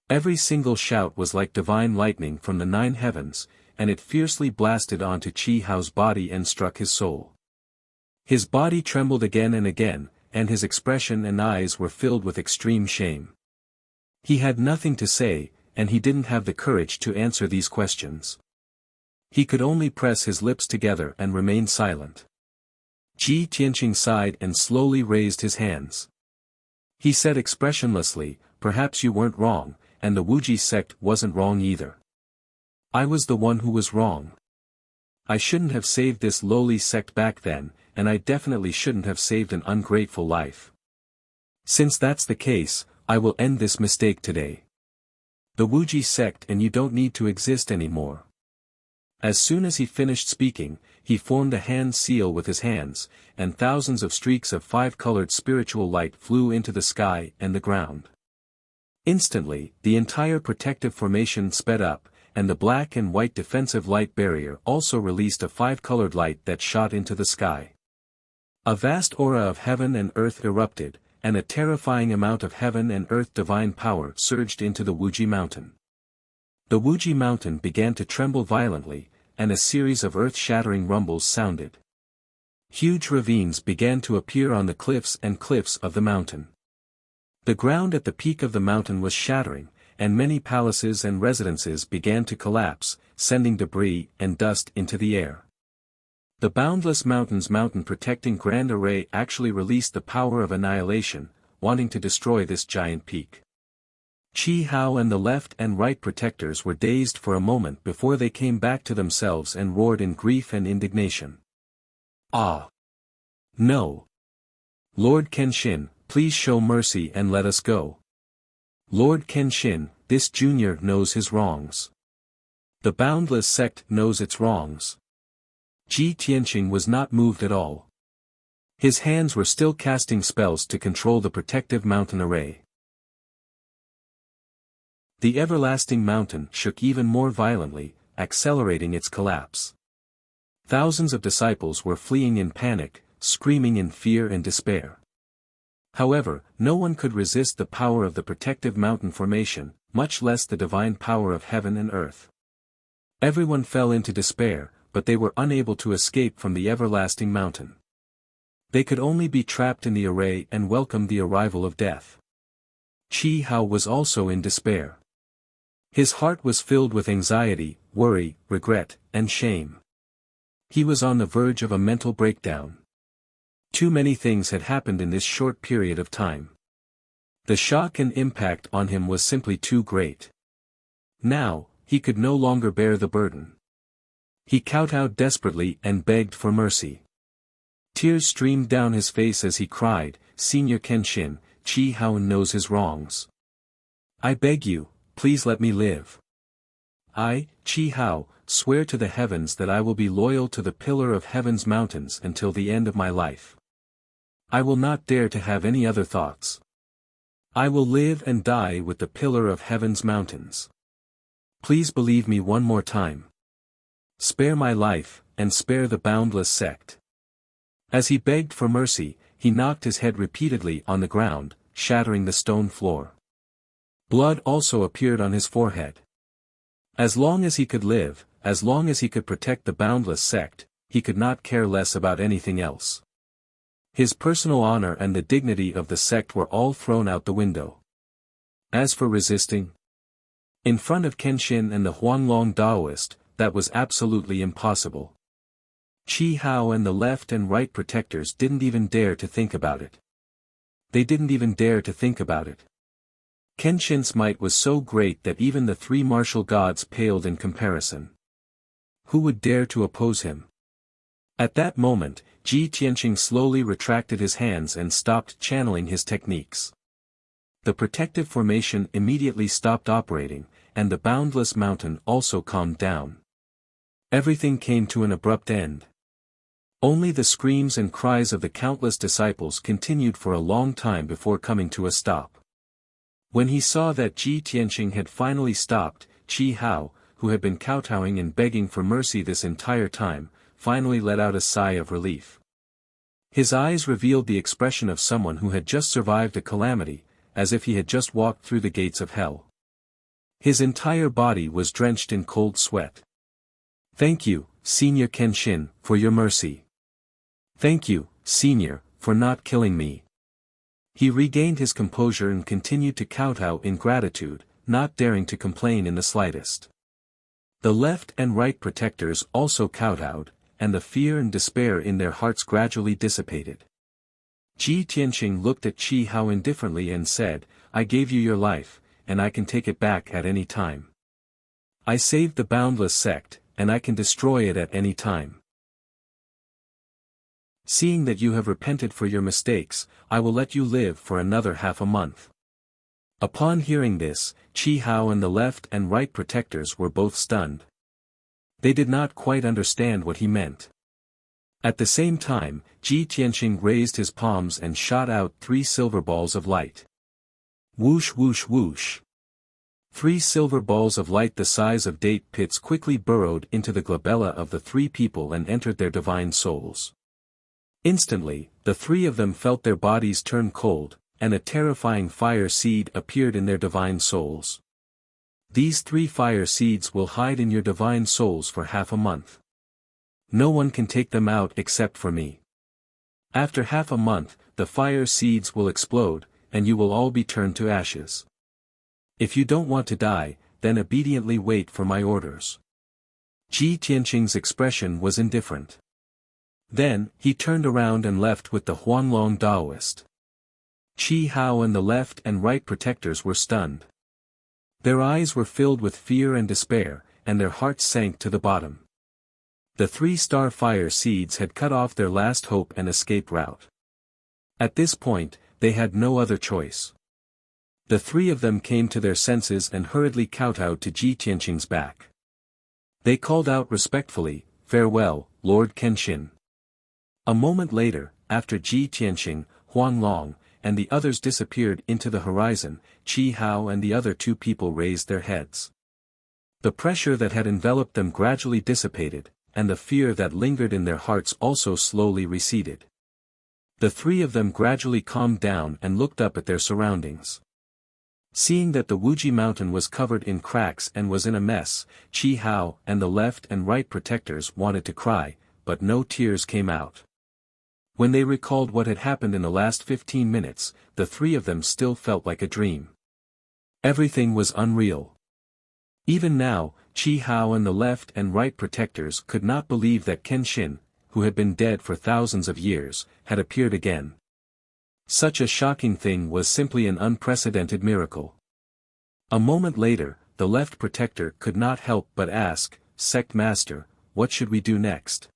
Every single shout was like divine lightning from the 9 heavens, and it fiercely blasted onto Qi Hao's body and struck his soul. His body trembled again, and his expression and eyes were filled with extreme shame. He had nothing to say, and he didn't have the courage to answer these questions. He could only press his lips together and remain silent. Ji Tianqing sighed and slowly raised his hands. He said expressionlessly, "Perhaps you weren't wrong, and the Wuxia sect wasn't wrong either. I was the one who was wrong. I shouldn't have saved this lowly sect back then, and I definitely shouldn't have saved an ungrateful life. Since that's the case, I will end this mistake today. The Wuxia sect and you don't need to exist anymore." As soon as he finished speaking, he formed a hand seal with his hands, and thousands of streaks of 5-colored spiritual light flew into the sky and the ground. Instantly, the entire protective formation sped up, and the black and white defensive light barrier also released a 5-colored light that shot into the sky. A vast aura of heaven and earth erupted, and a terrifying amount of heaven and earth divine power surged into the Wuxia mountain. The Wuxia mountain began to tremble violently, and a series of earth-shattering rumbles sounded. Huge ravines began to appear on the cliffs of the mountain. The ground at the peak of the mountain was shattering, and many palaces and residences began to collapse, sending debris and dust into the air. The Boundless Mountain's mountain-protecting Grand Array actually released the power of annihilation, wanting to destroy this giant peak. Qi Hao and the left and right protectors were dazed for a moment before they came back to themselves and roared in grief and indignation. "Ah! No! Lord Kenshin, please show mercy and let us go. Lord Kenshin, this junior knows his wrongs. The Boundless sect knows its wrongs." Ji Tianqing was not moved at all. His hands were still casting spells to control the protective mountain array. The everlasting mountain shook even more violently, accelerating its collapse. Thousands of disciples were fleeing in panic, screaming in fear and despair. However, no one could resist the power of the protective mountain formation, much less the divine power of heaven and earth. Everyone fell into despair, but they were unable to escape from the everlasting mountain. They could only be trapped in the array and welcome the arrival of death. Qi Hao was also in despair. His heart was filled with anxiety, worry, regret, and shame. He was on the verge of a mental breakdown. Too many things had happened in this short period of time. The shock and impact on him was simply too great. Now, he could no longer bear the burden. He kowtowed desperately and begged for mercy. Tears streamed down his face as he cried, "Senior Kenshin, Qi Hao knows his wrongs. I beg you, please let me live. I, Qi Hao, swear to the heavens that I will be loyal to the Pillar of Heaven's mountains until the end of my life. I will not dare to have any other thoughts. I will live and die with the Pillar of Heaven's mountains. Please believe me one more time. Spare my life, and spare the Boundless sect." As he begged for mercy, he knocked his head repeatedly on the ground, shattering the stone floor. Blood also appeared on his forehead. As long as he could live, as long as he could protect the Boundless sect, he could not care less about anything else. His personal honor and the dignity of the sect were all thrown out the window. As for resisting, in front of Kenshin and the Huanglong Daoist, that was absolutely impossible. Qi Hao and the left and right protectors didn't even dare to think about it. They didn't even dare to think about it. Kenshin's might was so great that even the 3 martial gods paled in comparison. Who would dare to oppose him? At that moment, Ji Tianqing slowly retracted his hands and stopped channeling his techniques. The protective formation immediately stopped operating, and the Boundless Mountain also calmed down. Everything came to an abrupt end. Only the screams and cries of the countless disciples continued for a long time before coming to a stop. When he saw that Ji Tianqing had finally stopped, Qi Hao, who had been kowtowing and begging for mercy this entire time, finally let out a sigh of relief. His eyes revealed the expression of someone who had just survived a calamity, as if he had just walked through the gates of hell. His entire body was drenched in cold sweat. "Thank you, Senior Kenshin, for your mercy. Thank you, Senior, for not killing me." He regained his composure and continued to kowtow in gratitude, not daring to complain in the slightest. The left and right protectors also kowtowed, and the fear and despair in their hearts gradually dissipated. Ji Tianqing looked at Qi Hao indifferently and said, "I gave you your life, and I can take it back at any time. I saved the boundless sect, and I can destroy it at any time. Seeing that you have repented for your mistakes, I will let you live for another half a month." Upon hearing this, Qi Hao and the left and right protectors were both stunned. They did not quite understand what he meant. At the same time, Ji Tianqing raised his palms and shot out 3 silver balls of light. Whoosh whoosh whoosh. 3 silver balls of light the size of date pits quickly burrowed into the glabella of the 3 people and entered their divine souls. Instantly, the 3 of them felt their bodies turn cold, and a terrifying fire seed appeared in their divine souls. These 3 fire seeds will hide in your divine souls for half a month. No one can take them out except for me. After half a month, the fire seeds will explode, and you will all be turned to ashes. If you don't want to die, then obediently wait for my orders." Ji Tianqing's expression was indifferent. Then, he turned around and left with the Huanglong Daoist. Qi Hao and the left and right protectors were stunned. Their eyes were filled with fear and despair, and their hearts sank to the bottom. The 3-star fire seeds had cut off their last hope and escape route. At this point, they had no other choice. The 3 of them came to their senses and hurriedly kowtowed to Ji Tianqing's back. They called out respectfully, "Farewell, Lord Kenshin." A moment later, after Ji Tianqing, Huanglong, and the others disappeared into the horizon, Qi Hao and the other 2 people raised their heads. The pressure that had enveloped them gradually dissipated, and the fear that lingered in their hearts also slowly receded. The 3 of them gradually calmed down and looked up at their surroundings. Seeing that the Wuji mountain was covered in cracks and was in a mess, Qi Hao and the left and right protectors wanted to cry, but no tears came out. When they recalled what had happened in the last 15 minutes, the 3 of them still felt like a dream. Everything was unreal. Even now, Qi Hao and the left and right protectors could not believe that Kenshin, who had been dead for thousands of years, had appeared again. Such a shocking thing was simply an unprecedented miracle. A moment later, the left protector could not help but ask, "Sect Master, what should we do next?"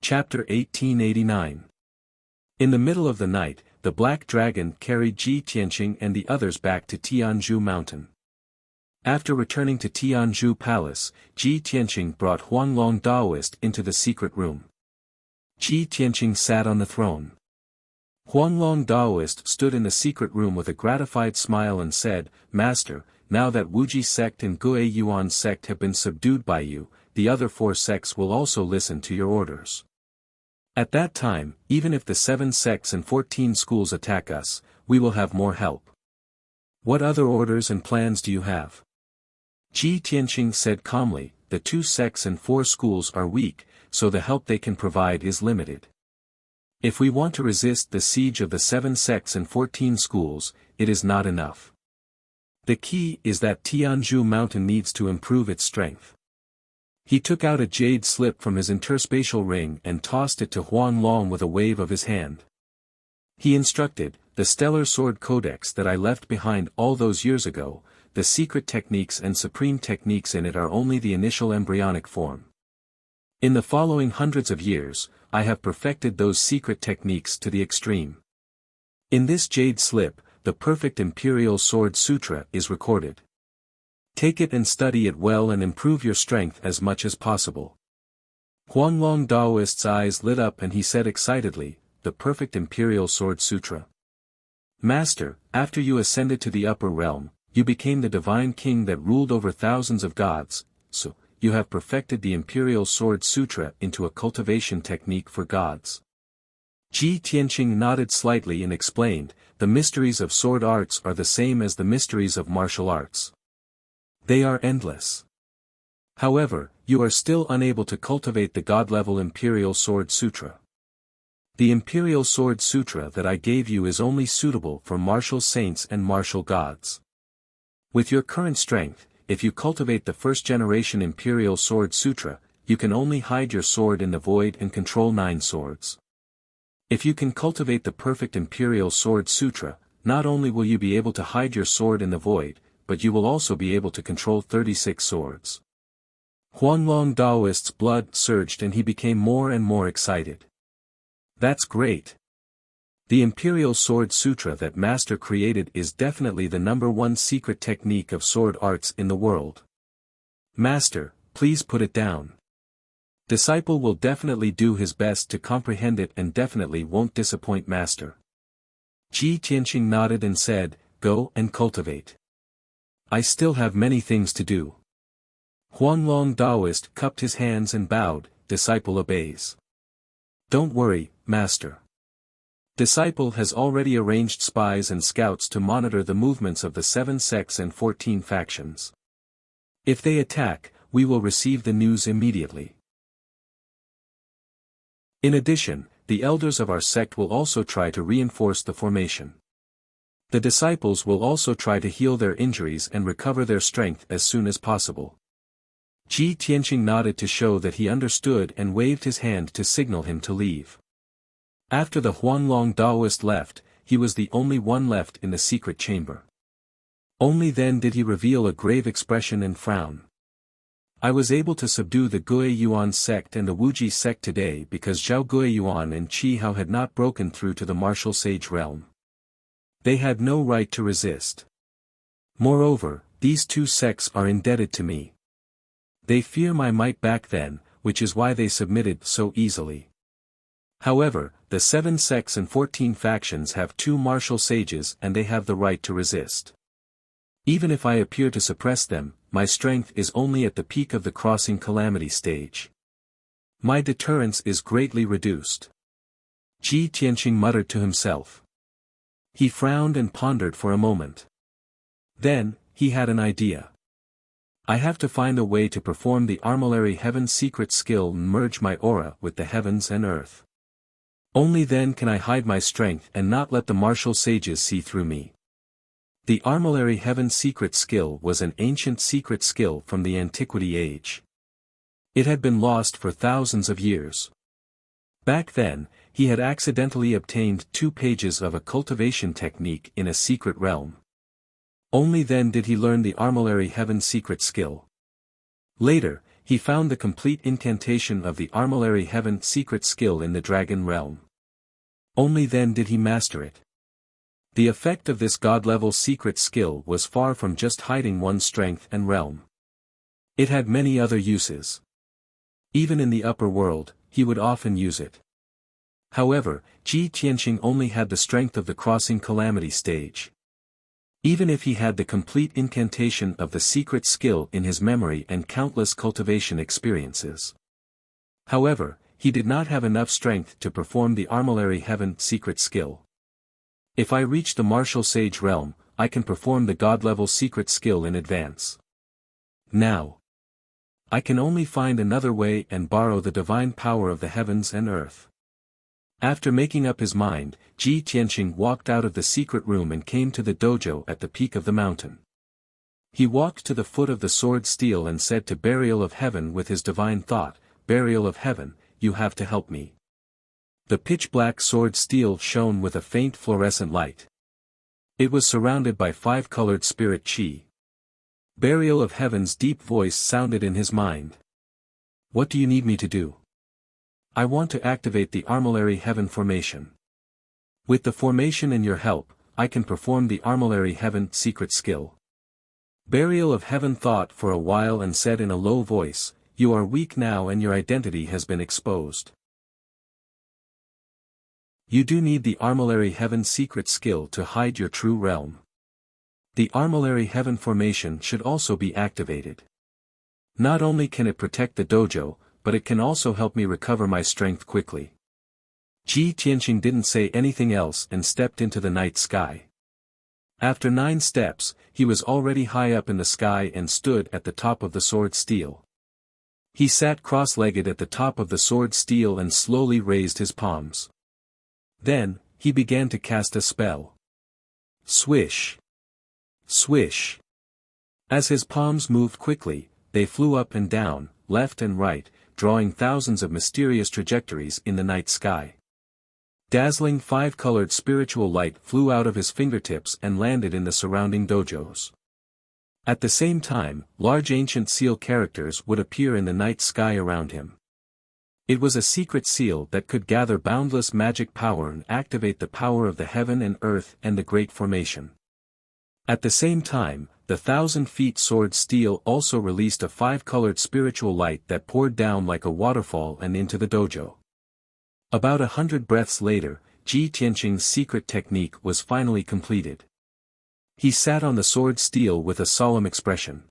Chapter 1889. In the middle of the night, the Black Dragon carried Ji Tianqing and the others back to Tianzhu Mountain. After returning to Tianzhu Palace, Ji Tianqing brought Huanglong Daoist into the secret room. Ji Tianqing sat on the throne. Huanglong Daoist stood in the secret room with a gratified smile and said, "Master, now that Wuji sect and Gue Yuan sect have been subdued by you, the other 4 sects will also listen to your orders. At that time, even if the 7 sects and 14 schools attack us, we will have more help. What other orders and plans do you have?" Ji Tianqing said calmly, "The 2 sects and 4 schools are weak, so the help they can provide is limited. If we want to resist the siege of the 7 sects and 14 schools, it is not enough. The key is that Tianzhu Mountain needs to improve its strength." He took out a jade slip from his interspatial ring and tossed it to Huanglong with a wave of his hand. He instructed, "The Stellar Sword Codex that I left behind all those years ago, the secret techniques and supreme techniques in it are only the initial embryonic form. In the following hundreds of years, I have perfected those secret techniques to the extreme. In this jade slip, the perfect Imperial Sword Sutra is recorded. Take it and study it well and improve your strength as much as possible. Huanglong Daoist's eyes lit up and he said excitedly, the Perfect Imperial Sword Sutra. Master, after you ascended to the upper realm, you became the divine king that ruled over thousands of gods, so, you have perfected the Imperial Sword Sutra into a cultivation technique for gods. Ji Tianqing nodded slightly and explained, the mysteries of sword arts are the same as the mysteries of martial arts. They are endless. However, you are still unable to cultivate the god-level Imperial Sword Sutra. The Imperial Sword Sutra that I gave you is only suitable for martial saints and martial gods. With your current strength, if you cultivate the first-generation Imperial Sword Sutra, you can only hide your sword in the void and control 9 swords. If you can cultivate the perfect Imperial Sword Sutra, not only will you be able to hide your sword in the void, but you will also be able to control 36 swords. Huanglong Daoist's blood surged and he became more and more excited. That's great. The Imperial Sword Sutra that Master created is definitely the #1 secret technique of sword arts in the world. Master, please put it down. Disciple will definitely do his best to comprehend it and definitely won't disappoint Master. Ji Tianqing nodded and said, go and cultivate. I still have many things to do. Huanglong Daoist cupped his hands and bowed, disciple obeys. Don't worry, Master. Disciple has already arranged spies and scouts to monitor the movements of the 7 sects and 14 factions. If they attack, we will receive the news immediately. In addition, the elders of our sect will also try to reinforce the formation. The disciples will also try to heal their injuries and recover their strength as soon as possible. Ji Tianqing nodded to show that he understood and waved his hand to signal him to leave. After the Huanglong Daoist left, he was the only one left in the secret chamber. Only then did he reveal a grave expression and frown. I was able to subdue the Guiyuan sect and the Wuji sect today because Zhao Guiyuan and Qi Hao had not broken through to the martial sage realm. They had no right to resist. Moreover, these 2 sects are indebted to me. They fear my might back then, which is why they submitted so easily. However, the 7 sects and 14 factions have 2 martial sages and they have the right to resist. Even if I appear to suppress them, my strength is only at the peak of the crossing calamity stage. My deterrence is greatly reduced. Ji Tianqing muttered to himself. He frowned and pondered for a moment. Then, he had an idea. I have to find a way to perform the Armillary Heaven secret skill and merge my aura with the heavens and earth. Only then can I hide my strength and not let the martial sages see through me. The Armillary Heaven secret skill was an ancient secret skill from the Antiquity Age. It had been lost for thousands of years. Back then, he had accidentally obtained 2 pages of a cultivation technique in a secret realm. Only then did he learn the Armillary Heaven secret skill. Later, he found the complete incantation of the Armillary Heaven secret skill in the Dragon realm. Only then did he master it. The effect of this god-level secret skill was far from just hiding one's strength and realm. It had many other uses. Even in the upper world, he would often use it. However, Ji Tianqing only had the strength of the crossing calamity stage. Even if he had the complete incantation of the secret skill in his memory and countless cultivation experiences. However, he did not have enough strength to perform the Armillary Heaven secret skill. If I reach the martial sage realm, I can perform the god-level secret skill in advance. Now, I can only find another way and borrow the divine power of the heavens and earth. After making up his mind, Ji Tianqing walked out of the secret room and came to the dojo at the peak of the mountain. He walked to the foot of the sword steel and said to Burial of Heaven with his divine thought, Burial of Heaven, you have to help me. The pitch-black sword steel shone with a faint fluorescent light. It was surrounded by 5-colored spirit chi. Burial of Heaven's deep voice sounded in his mind. What do you need me to do? I want to activate the Armillary Heaven formation. With the formation and your help, I can perform the Armillary Heaven secret skill. Burial of Heaven thought for a while and said in a low voice, "You are weak now and your identity has been exposed. You do need the Armillary Heaven secret skill to hide your true realm. The Armillary Heaven formation should also be activated. Not only can it protect the dojo, but it can also help me recover my strength quickly." Ji Tianqing didn't say anything else and stepped into the night sky. After 9 steps, he was already high up in the sky and stood at the top of the sword steel. He sat cross-legged at the top of the sword steel and slowly raised his palms. Then, he began to cast a spell. Swish! Swish! As his palms moved quickly, they flew up and down, left and right, drawing thousands of mysterious trajectories in the night sky. Dazzling 5-colored spiritual light flew out of his fingertips and landed in the surrounding dojos. At the same time, large ancient seal characters would appear in the night sky around him. It was a secret seal that could gather boundless magic power and activate the power of the heaven and earth and the Great Formation. At the same time, the 1,000-feet sword steel also released a 5-colored spiritual light that poured down like a waterfall and into the dojo. About 100 breaths later, Ji Tianqing's secret technique was finally completed. He sat on the sword steel with a solemn expression.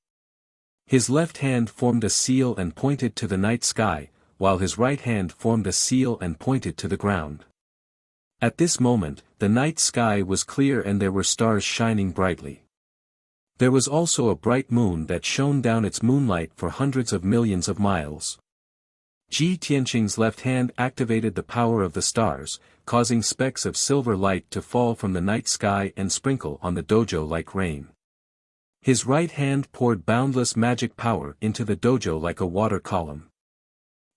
His left hand formed a seal and pointed to the night sky, while his right hand formed a seal and pointed to the ground. At this moment, the night sky was clear and there were stars shining brightly. There was also a bright moon that shone down its moonlight for hundreds of millions of miles. Ji Tianqing's left hand activated the power of the stars, causing specks of silver light to fall from the night sky and sprinkle on the dojo like rain. His right hand poured boundless magic power into the dojo like a water column.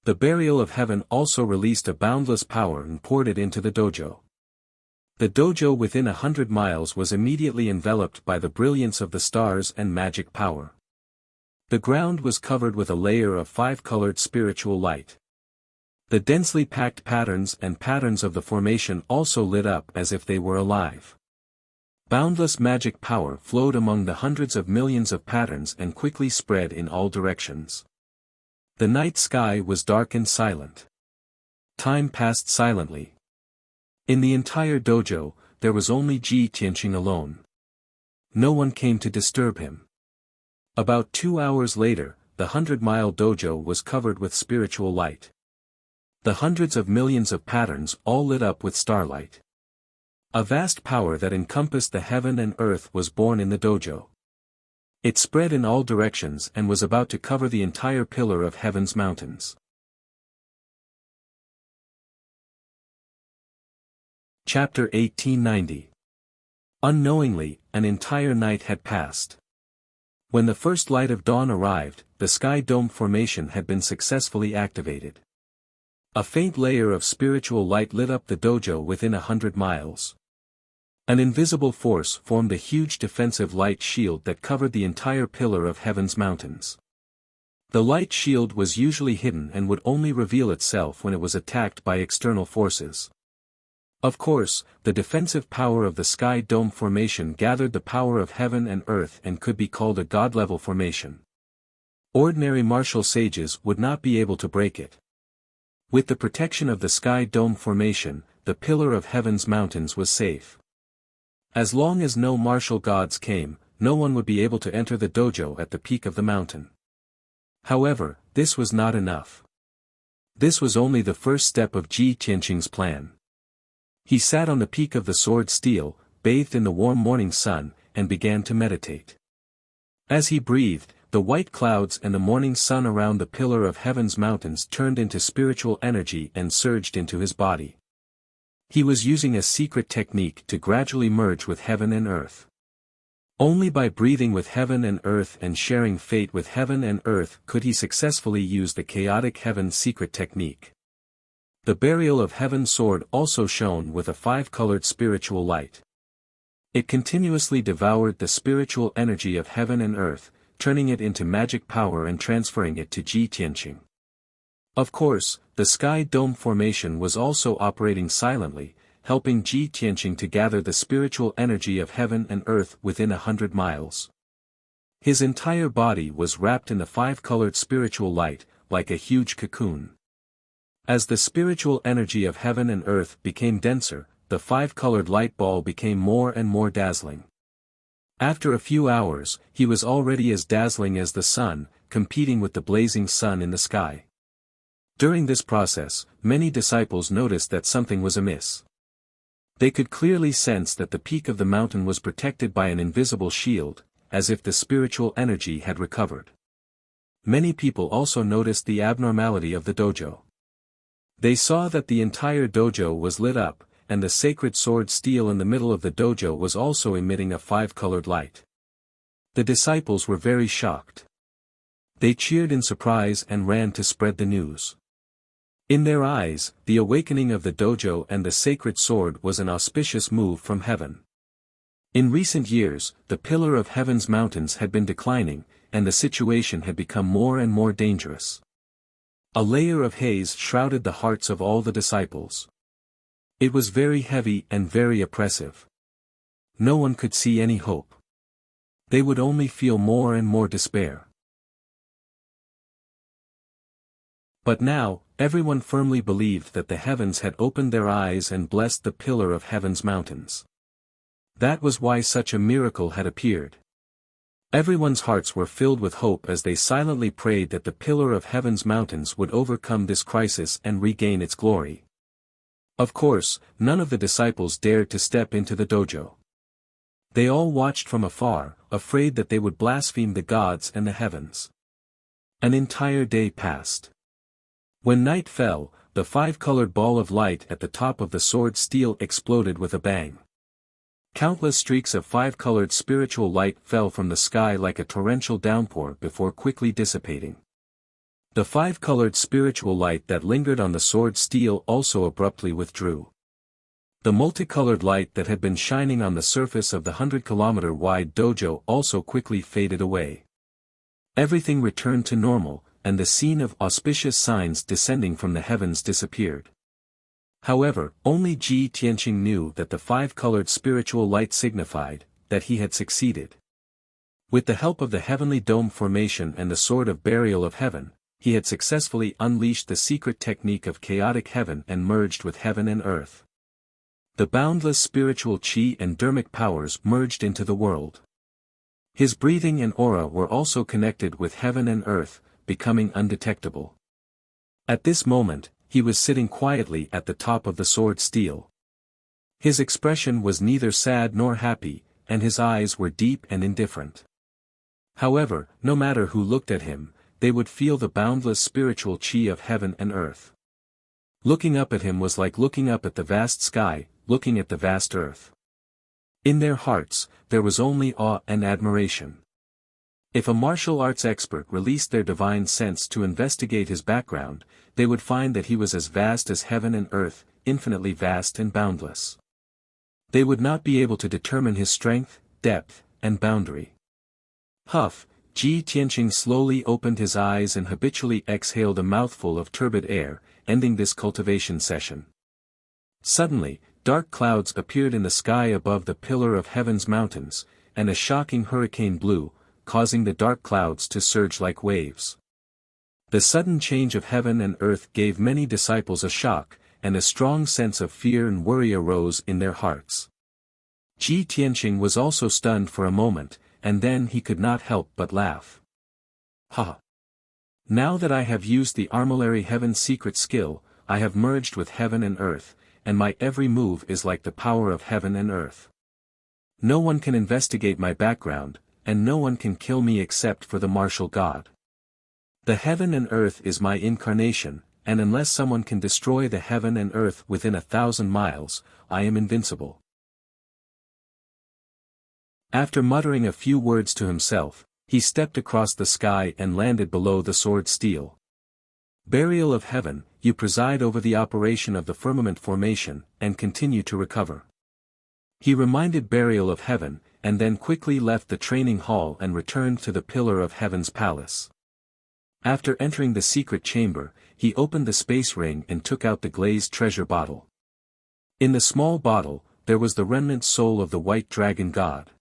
The Burial of Heaven also released a boundless power and poured it into the dojo. The dojo within 100 miles was immediately enveloped by the brilliance of the stars and magic power. The ground was covered with a layer of 5-colored spiritual light. The densely packed patterns and patterns of the formation also lit up as if they were alive. Boundless magic power flowed among the hundreds of millions of patterns and quickly spread in all directions. The night sky was dark and silent. Time passed silently. In the entire dojo, there was only Ji Tianqing alone. No one came to disturb him. About 2 hours later, the 100-mile dojo was covered with spiritual light. The hundreds of millions of patterns all lit up with starlight. A vast power that encompassed the heaven and earth was born in the dojo. It spread in all directions and was about to cover the entire pillar of heaven's mountains. Chapter 1890. Unknowingly, an entire night had passed. When the first light of dawn arrived, the sky dome formation had been successfully activated. A faint layer of spiritual light lit up the dojo within 100 miles. An invisible force formed a huge defensive light shield that covered the entire pillar of heaven's mountains. The light shield was usually hidden and would only reveal itself when it was attacked by external forces. Of course, the defensive power of the sky dome formation gathered the power of heaven and earth and could be called a god-level formation. Ordinary martial sages would not be able to break it. With the protection of the sky dome formation, the pillar of heaven's mountains was safe. As long as no martial gods came, no one would be able to enter the dojo at the peak of the mountain. However, this was not enough. This was only the first step of Ji Tianqing's plan. He sat on the peak of the sword steel, bathed in the warm morning sun, and began to meditate. As he breathed, the white clouds and the morning sun around the pillar of heaven's mountains turned into spiritual energy and surged into his body. He was using a secret technique to gradually merge with heaven and earth. Only by breathing with heaven and earth and sharing fate with heaven and earth could he successfully use the chaotic heaven secret technique. The Burial of Heaven sword also shone with a 5-colored spiritual light. It continuously devoured the spiritual energy of heaven and earth, turning it into magic power and transferring it to Ji Tianqing. Of course, the sky dome formation was also operating silently, helping Ji Tianqing to gather the spiritual energy of heaven and earth within 100 miles. His entire body was wrapped in the five-colored spiritual light, like a huge cocoon. As the spiritual energy of heaven and earth became denser, the five-colored light ball became more and more dazzling. After a few hours, he was already as dazzling as the sun, competing with the blazing sun in the sky. During this process, many disciples noticed that something was amiss. They could clearly sense that the peak of the mountain was protected by an invisible shield, as if the spiritual energy had recovered. Many people also noticed the abnormality of the dojo. They saw that the entire dojo was lit up, and the sacred sword steel in the middle of the dojo was also emitting a five-colored light. The disciples were very shocked. They cheered in surprise and ran to spread the news. In their eyes, the awakening of the dojo and the sacred sword was an auspicious move from heaven. In recent years, the pillar of heaven's mountains had been declining, and the situation had become more and more dangerous. A layer of haze shrouded the hearts of all the disciples. It was very heavy and very oppressive. No one could see any hope. They would only feel more and more despair. But now, everyone firmly believed that the heavens had opened their eyes and blessed the pillar of heaven's mountains. That was why such a miracle had appeared. Everyone's hearts were filled with hope as they silently prayed that the pillar of heaven's mountains would overcome this crisis and regain its glory. Of course, none of the disciples dared to step into the dojo. They all watched from afar, afraid that they would blaspheme the gods and the heavens. An entire day passed. When night fell, the five-colored ball of light at the top of the sword steel exploded with a bang. Countless streaks of five-colored spiritual light fell from the sky like a torrential downpour before quickly dissipating. The five-colored spiritual light that lingered on the sword steel also abruptly withdrew. The multicolored light that had been shining on the surface of the 100-kilometer-wide dojo also quickly faded away. Everything returned to normal, and the scene of auspicious signs descending from the heavens disappeared. However, only Ji Tianqing knew that the five-colored spiritual light signified that he had succeeded. With the help of the heavenly dome formation and the sword of burial of heaven, he had successfully unleashed the secret technique of chaotic heaven and merged with heaven and earth. The boundless spiritual chi and dermic powers merged into the world. His breathing and aura were also connected with heaven and earth, becoming undetectable. At this moment, he was sitting quietly at the top of the sword steel. His expression was neither sad nor happy, and his eyes were deep and indifferent. However, no matter who looked at him, they would feel the boundless spiritual chi of heaven and earth. Looking up at him was like looking up at the vast sky, looking at the vast earth. In their hearts, there was only awe and admiration. If a martial arts expert released their divine sense to investigate his background, they would find that he was as vast as heaven and earth, infinitely vast and boundless. They would not be able to determine his strength, depth, and boundary. Huff, Ji Tianqing slowly opened his eyes and habitually exhaled a mouthful of turbid air, ending this cultivation session. Suddenly, dark clouds appeared in the sky above the pillar of heaven's mountains, and a shocking hurricane blew, causing the dark clouds to surge like waves. The sudden change of heaven and earth gave many disciples a shock, and a strong sense of fear and worry arose in their hearts. Ji Tianqing was also stunned for a moment, and then he could not help but laugh. Ha! Now that I have used the Armillary Heaven's secret skill, I have merged with heaven and earth, and my every move is like the power of heaven and earth. No one can investigate my background, and no one can kill me except for the martial god. The heaven and earth is my incarnation, and unless someone can destroy the heaven and earth within 1,000 miles, I am invincible. After muttering a few words to himself, he stepped across the sky and landed below the sword steel. Burial of heaven, you preside over the operation of the firmament formation, and continue to recover. He reminded Burial of heaven, and then quickly left the training hall and returned to the pillar of heaven's palace. After entering the secret chamber, he opened the space ring and took out the glazed treasure bottle. In the small bottle, there was the remnant soul of the white dragon god.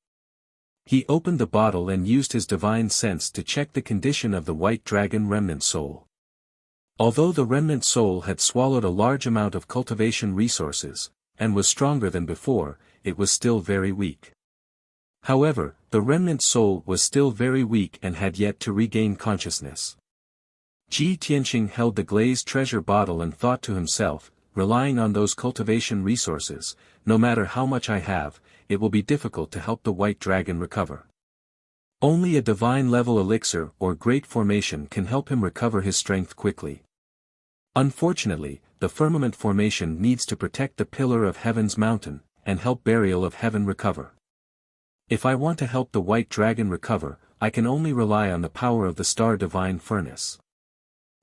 He opened the bottle and used his divine sense to check the condition of the white dragon remnant soul. Although the remnant soul had swallowed a large amount of cultivation resources, and was stronger than before, it was still very weak. However, the remnant soul was still very weak and had yet to regain consciousness. Ji Tianqing held the glazed treasure bottle and thought to himself, relying on those cultivation resources, no matter how much I have, it will be difficult to help the white dragon recover. Only a divine level elixir or great formation can help him recover his strength quickly. Unfortunately, the firmament formation needs to protect the pillar of heaven's mountain, and help burial of heaven recover. If I want to help the white dragon recover, I can only rely on the power of the star divine furnace.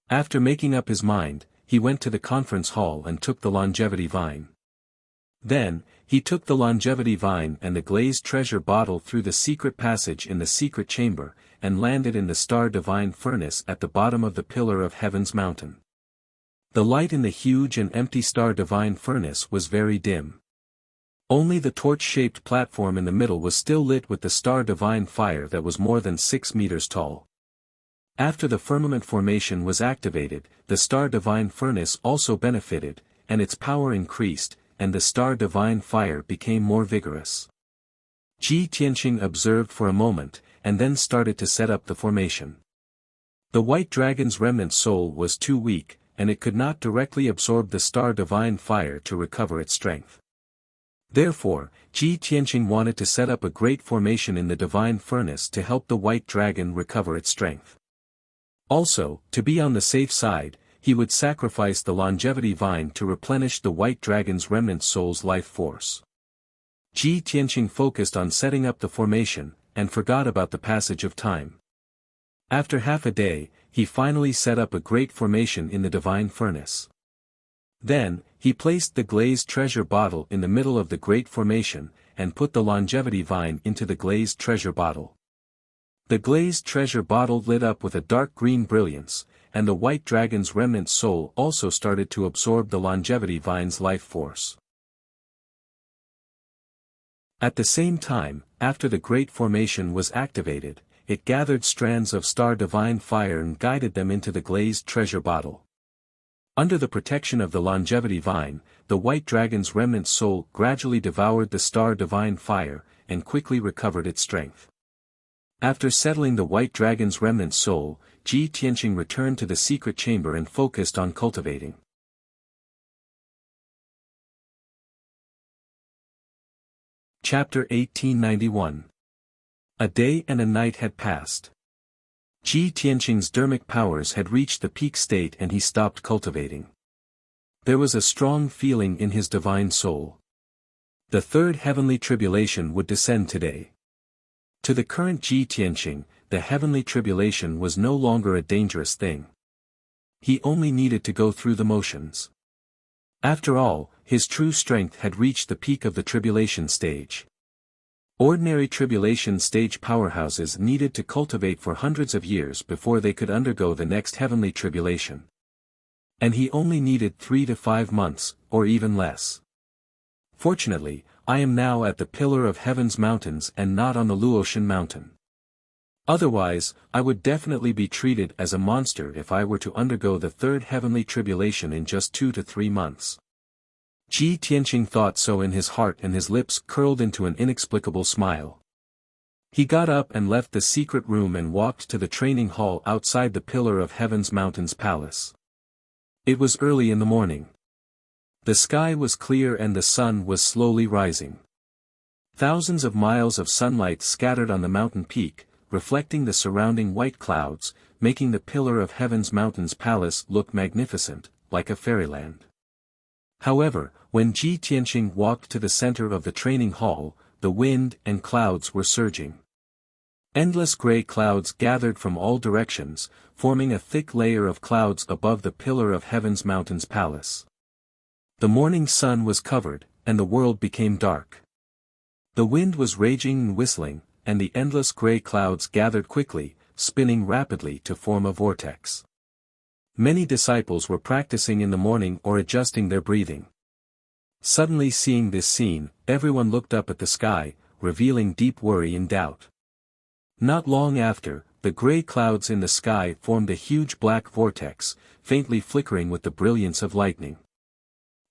After making up his mind, he went to the conference hall and took the longevity vine. Then, he took the longevity vine and the glazed treasure bottle through the secret passage in the secret chamber, and landed in the star divine furnace at the bottom of the pillar of heaven's mountain. The light in the huge and empty star divine furnace was very dim. Only the torch-shaped platform in the middle was still lit with the star divine fire that was more than 6 meters tall. After the firmament formation was activated, the star divine furnace also benefited, and its power increased, and the star divine fire became more vigorous. Ji Tianqing observed for a moment, and then started to set up the formation. The white dragon's remnant soul was too weak, and it could not directly absorb the star divine fire to recover its strength. Therefore, Ji Tianqing wanted to set up a great formation in the divine furnace to help the white dragon recover its strength. Also, to be on the safe side, he would sacrifice the longevity vine to replenish the white dragon's remnant soul's life force. Ji Tianqing focused on setting up the formation, and forgot about the passage of time. After half a day, he finally set up a great formation in the divine furnace. Then, he placed the glazed treasure bottle in the middle of the great formation, and put the longevity vine into the glazed treasure bottle. The glazed treasure bottle lit up with a dark green brilliance, and the white dragon's remnant soul also started to absorb the longevity vine's life force. At the same time, after the great formation was activated, it gathered strands of star divine fire and guided them into the glazed treasure bottle. Under the protection of the longevity vine, the white dragon's remnant soul gradually devoured the star divine fire, and quickly recovered its strength. After settling the white dragon's remnant soul, Ji Tianqing returned to the secret chamber and focused on cultivating. Chapter 1891. A day and a night had passed. Ji Tianqing's dermic powers had reached the peak state and he stopped cultivating. There was a strong feeling in his divine soul. The third heavenly tribulation would descend today. To the current Ji Tianqing, the heavenly tribulation was no longer a dangerous thing. He only needed to go through the motions. After all, his true strength had reached the peak of the tribulation stage. Ordinary tribulation stage powerhouses needed to cultivate for hundreds of years before they could undergo the next heavenly tribulation. And he only needed 3 to 5 months, or even less. Fortunately, I am now at the pillar of heaven's mountains and not on the Luotian mountain. Otherwise, I would definitely be treated as a monster if I were to undergo the third heavenly tribulation in just 2 to 3 months. Ji Tianqing thought so in his heart and his lips curled into an inexplicable smile. He got up and left the secret room and walked to the training hall outside the pillar of heaven's mountains palace. It was early in the morning. The sky was clear and the sun was slowly rising. Thousands of miles of sunlight scattered on the mountain peak, reflecting the surrounding white clouds, making the pillar of heaven's mountains palace look magnificent, like a fairyland. However, when Ji Tianqing walked to the center of the training hall, the wind and clouds were surging. Endless gray clouds gathered from all directions, forming a thick layer of clouds above the pillar of heaven's mountains palace. The morning sun was covered, and the world became dark. The wind was raging and whistling, and the endless gray clouds gathered quickly, spinning rapidly to form a vortex. Many disciples were practicing in the morning or adjusting their breathing. Suddenly seeing this scene, everyone looked up at the sky, revealing deep worry and doubt. Not long after, the gray clouds in the sky formed a huge black vortex, faintly flickering with the brilliance of lightning.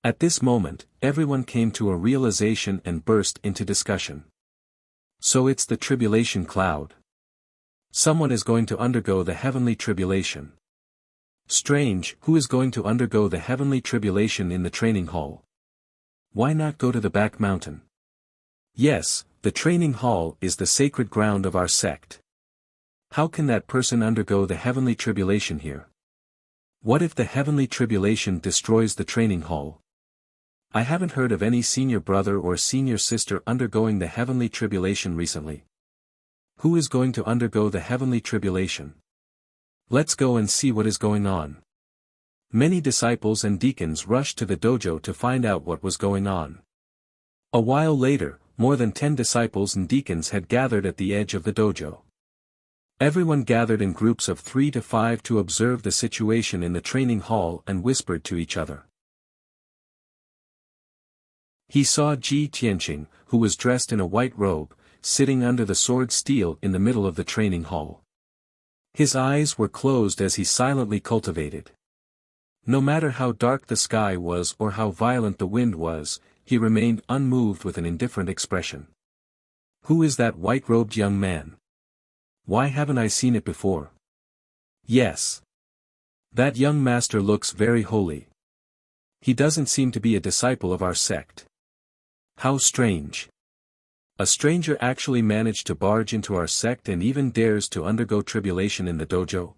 At this moment, everyone came to a realization and burst into discussion. So it's the tribulation cloud. Someone is going to undergo the heavenly tribulation. Strange, who is going to undergo the heavenly tribulation in the training hall? Why not go to the back mountain? Yes, the training hall is the sacred ground of our sect. How can that person undergo the heavenly tribulation here? What if the heavenly tribulation destroys the training hall? I haven't heard of any senior brother or senior sister undergoing the heavenly tribulation recently. Who is going to undergo the heavenly tribulation? Let's go and see what is going on. Many disciples and deacons rushed to the dojo to find out what was going on. A while later, more than 10 disciples and deacons had gathered at the edge of the dojo. Everyone gathered in groups of 3 to 5 to observe the situation in the training hall and whispered to each other. He saw Ji Tianqing, who was dressed in a white robe, sitting under the sword steel in the middle of the training hall. His eyes were closed as he silently cultivated. No matter how dark the sky was or how violent the wind was, he remained unmoved with an indifferent expression. Who is that white-robed young man? Why haven't I seen it before? Yes. That young master looks very holy. He doesn't seem to be a disciple of our sect. How strange. A stranger actually managed to barge into our sect and even dares to undergo tribulation in the dojo?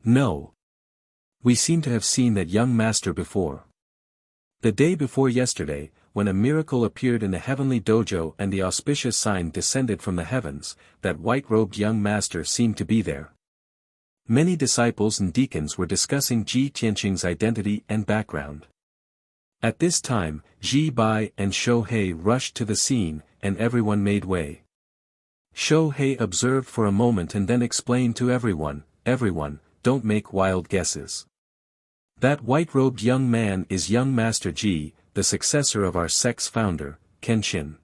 No. We seem to have seen that young master before. The day before yesterday, when a miracle appeared in the heavenly dojo and the auspicious sign descended from the heavens, that white-robed young master seemed to be there. Many disciples and deacons were discussing Ji Tianqing's identity and background. At this time, Ji Bai and Shohei rushed to the scene, and everyone made way. Shohei observed for a moment and then explained to everyone, don't make wild guesses. That white-robed young man is young Master Ji, the successor of our sect's founder, Kenshin.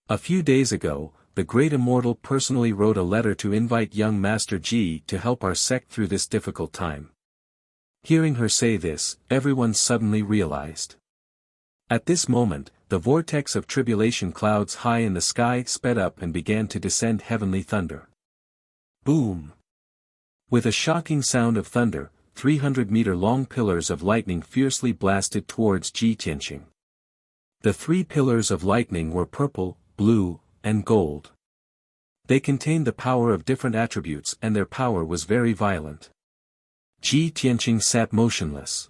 A few days ago, the great immortal personally wrote a letter to invite young Master Ji to help our sect through this difficult time. Hearing her say this, everyone suddenly realized. At this moment, the vortex of tribulation clouds high in the sky sped up and began to descend heavenly thunder. Boom! With a shocking sound of thunder, 300-meter-long pillars of lightning fiercely blasted towards Ji Tianqing. The 3 pillars of lightning were purple, blue, and gold. They contained the power of different attributes and their power was very violent. Ji Tianqing sat motionless.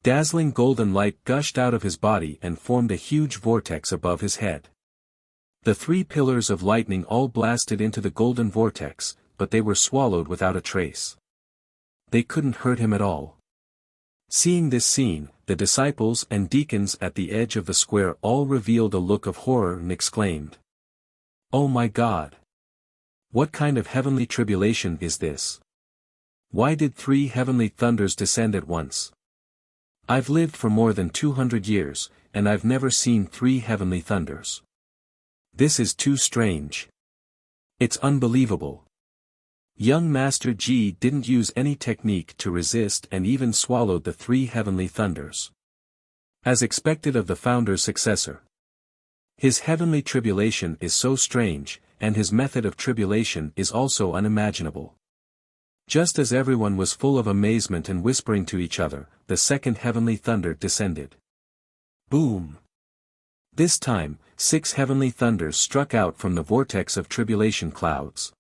Dazzling golden light gushed out of his body and formed a huge vortex above his head. The 3 pillars of lightning all blasted into the golden vortex, but they were swallowed without a trace. They couldn't hurt him at all. Seeing this scene, the disciples and deacons at the edge of the square all revealed a look of horror and exclaimed, "Oh my God! What kind of heavenly tribulation is this? Why did 3 heavenly thunders descend at once? I've lived for more than 200 years, and I've never seen 3 heavenly thunders. This is too strange. It's unbelievable." Young Master Ji didn't use any technique to resist and even swallowed the 3 heavenly thunders. As expected of the founder's successor. His heavenly tribulation is so strange, and his method of tribulation is also unimaginable. Just as everyone was full of amazement and whispering to each other, the second heavenly thunder descended. Boom! This time, 6 heavenly thunders struck out from the vortex of tribulation clouds.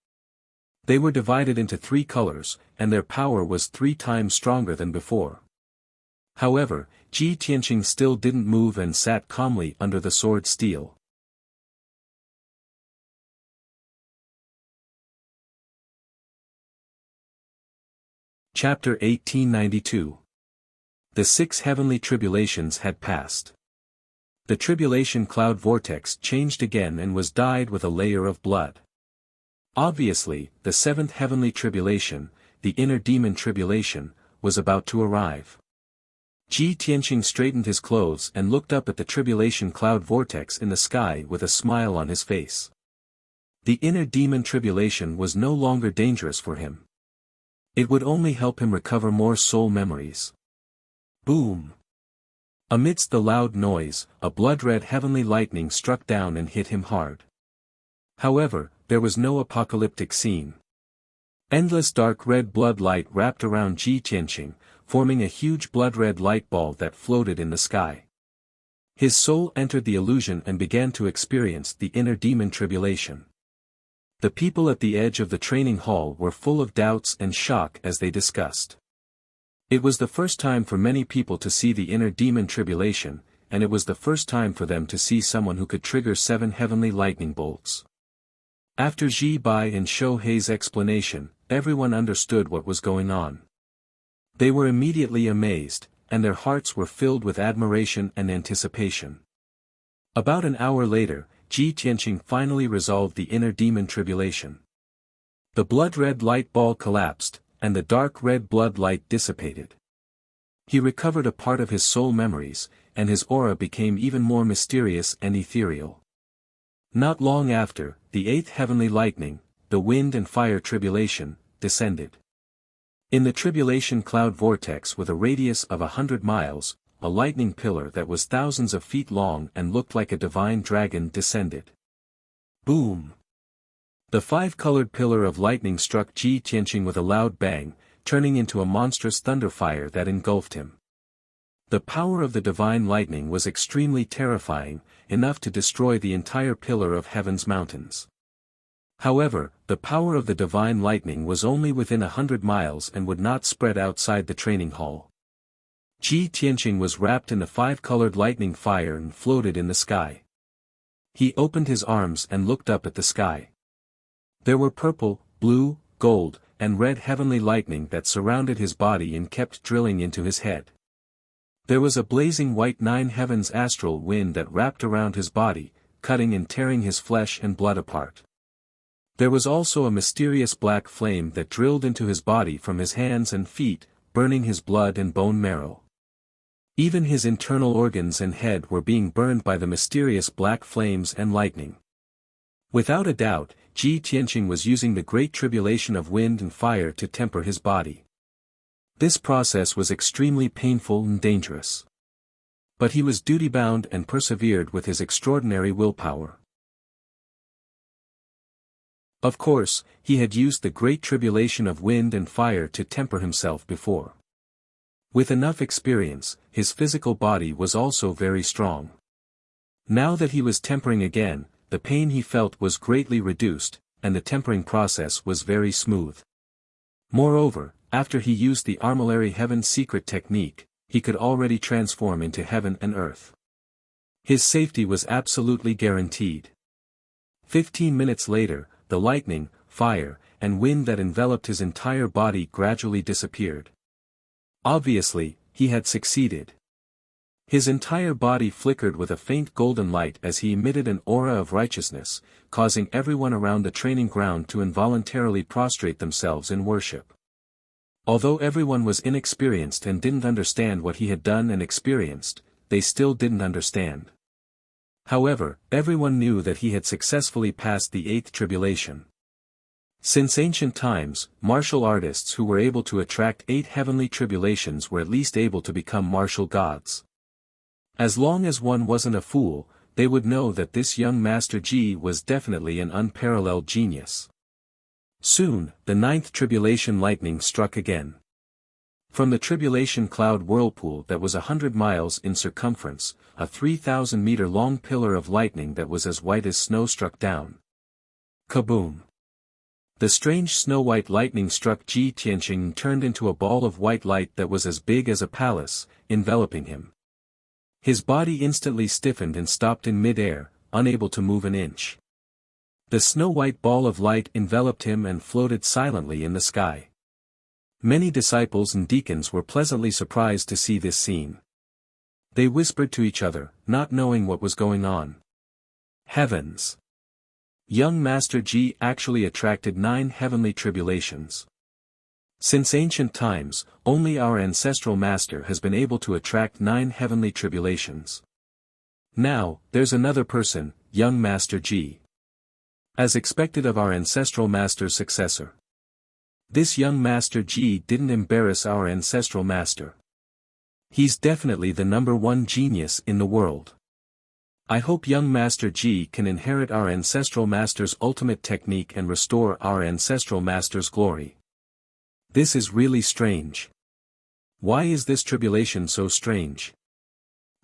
They were divided into 3 colors, and their power was 3 times stronger than before. However, Ji Tianqing still didn't move and sat calmly under the sword steel. Chapter 1892. The 6 heavenly tribulations had passed. The tribulation cloud vortex changed again and was dyed with a layer of blood. Obviously, the 7th heavenly tribulation, the inner demon tribulation, was about to arrive. Ji Tianqing straightened his clothes and looked up at the tribulation cloud vortex in the sky with a smile on his face. The inner demon tribulation was no longer dangerous for him. It would only help him recover more soul memories. Boom! Amidst the loud noise, a blood-red heavenly lightning struck down and hit him hard. However, there was no apocalyptic scene. Endless dark red blood light wrapped around Ji Tianqing, forming a huge blood-red light ball that floated in the sky. His soul entered the illusion and began to experience the inner demon tribulation. The people at the edge of the training hall were full of doubts and shock as they discussed. It was the first time for many people to see the inner demon tribulation, and it was the first time for them to see someone who could trigger 7 heavenly lightning bolts. After Ji Bai and Shou Hei's explanation, everyone understood what was going on. They were immediately amazed, and their hearts were filled with admiration and anticipation. About an hour later, Ji Tianqing finally resolved the inner demon tribulation. The blood-red light ball collapsed, and the dark red blood light dissipated. He recovered a part of his soul memories, and his aura became even more mysterious and ethereal. Not long after, the 8th heavenly lightning, the wind and fire tribulation, descended. In the tribulation cloud vortex with a radius of 100 miles, a lightning pillar that was thousands of feet long and looked like a divine dragon descended. Boom! The 5-colored pillar of lightning struck Ji Tianqing with a loud bang, turning into a monstrous thunderfire that engulfed him. The power of the divine lightning was extremely terrifying, enough to destroy the entire pillar of heaven's mountains. However, the power of the divine lightning was only within 100 miles and would not spread outside the training hall. Ji Tianqing was wrapped in the 5-colored lightning fire and floated in the sky. He opened his arms and looked up at the sky. There were purple, blue, gold, and red heavenly lightning that surrounded his body and kept drilling into his head. There was a blazing white 9 heavens astral wind that wrapped around his body, cutting and tearing his flesh and blood apart. There was also a mysterious black flame that drilled into his body from his hands and feet, burning his blood and bone marrow. Even his internal organs and head were being burned by the mysterious black flames and lightning. Without a doubt, Ji Tianqing was using the great tribulation of wind and fire to temper his body. This process was extremely painful and dangerous. But he was duty-bound and persevered with his extraordinary willpower. Of course, he had used the great tribulation of wind and fire to temper himself before. With enough experience, his physical body was also very strong. Now that he was tempering again, the pain he felt was greatly reduced, and the tempering process was very smooth. Moreover, after he used the Armillary Heaven's secret technique, he could already transform into heaven and earth. His safety was absolutely guaranteed. 15 minutes later, the lightning, fire, and wind that enveloped his entire body gradually disappeared. Obviously, he had succeeded. His entire body flickered with a faint golden light as he emitted an aura of righteousness, causing everyone around the training ground to involuntarily prostrate themselves in worship. Although everyone was inexperienced and didn't understand what he had done and experienced, they still didn't understand. However, everyone knew that he had successfully passed the 8th tribulation. Since ancient times, martial artists who were able to attract 8 heavenly tribulations were at least able to become martial gods. As long as one wasn't a fool, they would know that this young Master Ji was definitely an unparalleled genius. Soon, the 9th tribulation lightning struck again. From the tribulation cloud whirlpool that was 100 miles in circumference, a 3,000-meter-long pillar of lightning that was as white as snow struck down. Kaboom! The strange snow-white lightning struck Ji Tianqing and turned into a ball of white light that was as big as a palace, enveloping him. His body instantly stiffened and stopped in mid-air, unable to move an inch. The snow-white ball of light enveloped him and floated silently in the sky. Many disciples and deacons were pleasantly surprised to see this scene. They whispered to each other, not knowing what was going on. Heavens! Young Master Ji actually attracted 9 heavenly tribulations. Since ancient times, only our ancestral master has been able to attract 9 heavenly tribulations. Now, there's another person, young Master Ji. As expected of our ancestral master's successor. This young Master Ji didn't embarrass our ancestral master. He's definitely the #1 genius in the world. I hope young Master Ji can inherit our ancestral master's ultimate technique and restore our ancestral master's glory. This is really strange. Why is this tribulation so strange?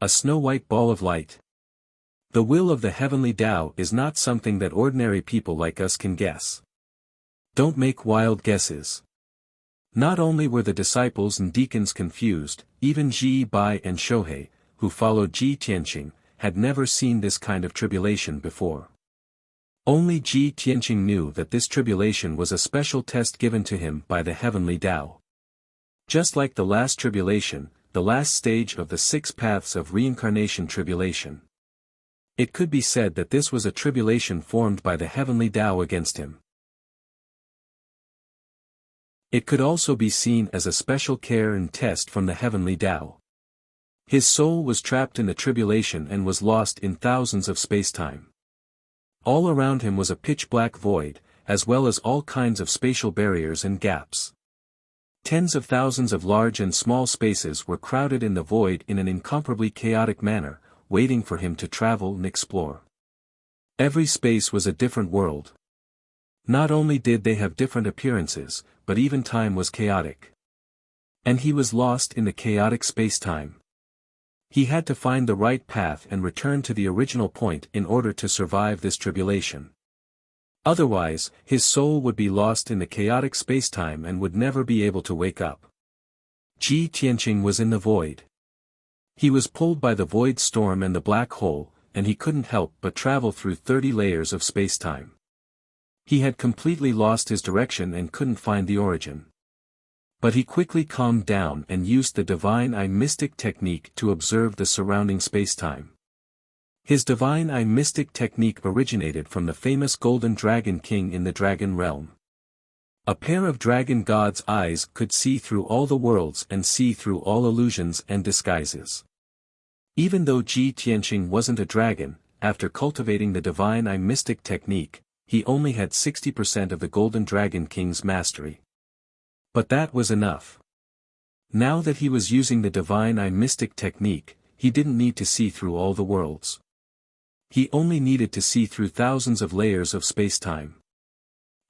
A snow-white ball of light. The will of the heavenly Tao is not something that ordinary people like us can guess. Don't make wild guesses. Not only were the disciples and deacons confused, even Ji Bai and Shohei, who followed Ji Tianqing, had never seen this kind of tribulation before. Only Ji Tianqing knew that this tribulation was a special test given to him by the heavenly Tao. Just like the last tribulation, the last stage of the 6 paths of reincarnation tribulation. It could be said that this was a tribulation formed by the heavenly Tao against him. It could also be seen as a special care and test from the heavenly Tao. His soul was trapped in the tribulation and was lost in thousands of spacetime. All around him was a pitch-black void, as well as all kinds of spatial barriers and gaps. Tens of thousands of large and small spaces were crowded in the void in an incomparably chaotic manner, waiting for him to travel and explore. Every space was a different world. Not only did they have different appearances, but even time was chaotic. And he was lost in the chaotic space-time. He had to find the right path and return to the original point in order to survive this tribulation. Otherwise, his soul would be lost in the chaotic space-time and would never be able to wake up. Ji Tianqing was in the void. He was pulled by the void storm and the black hole, and he couldn't help but travel through 30 layers of space-time. He had completely lost his direction and couldn't find the origin. But he quickly calmed down and used the divine eye mystic technique to observe the surrounding space-time. His divine eye mystic technique originated from the famous Golden Dragon King in the Dragon Realm. A pair of dragon gods' eyes could see through all the worlds and see through all illusions and disguises. Even though Ji Tianqing wasn't a dragon, after cultivating the divine eye mystic technique, he only had 60% of the Golden Dragon King's mastery. But that was enough. Now that he was using the divine eye mystic technique, he didn't need to see through all the worlds. He only needed to see through thousands of layers of space-time.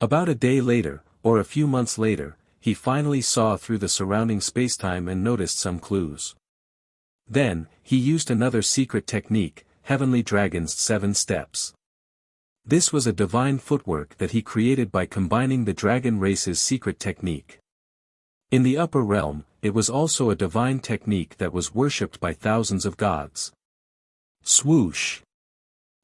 About a day later, or a few months later, he finally saw through the surrounding space-time and noticed some clues. Then, he used another secret technique, Heavenly Dragon's 7 steps. This was a divine footwork that he created by combining the dragon race's secret technique. In the upper realm, it was also a divine technique that was worshipped by thousands of gods. Swoosh!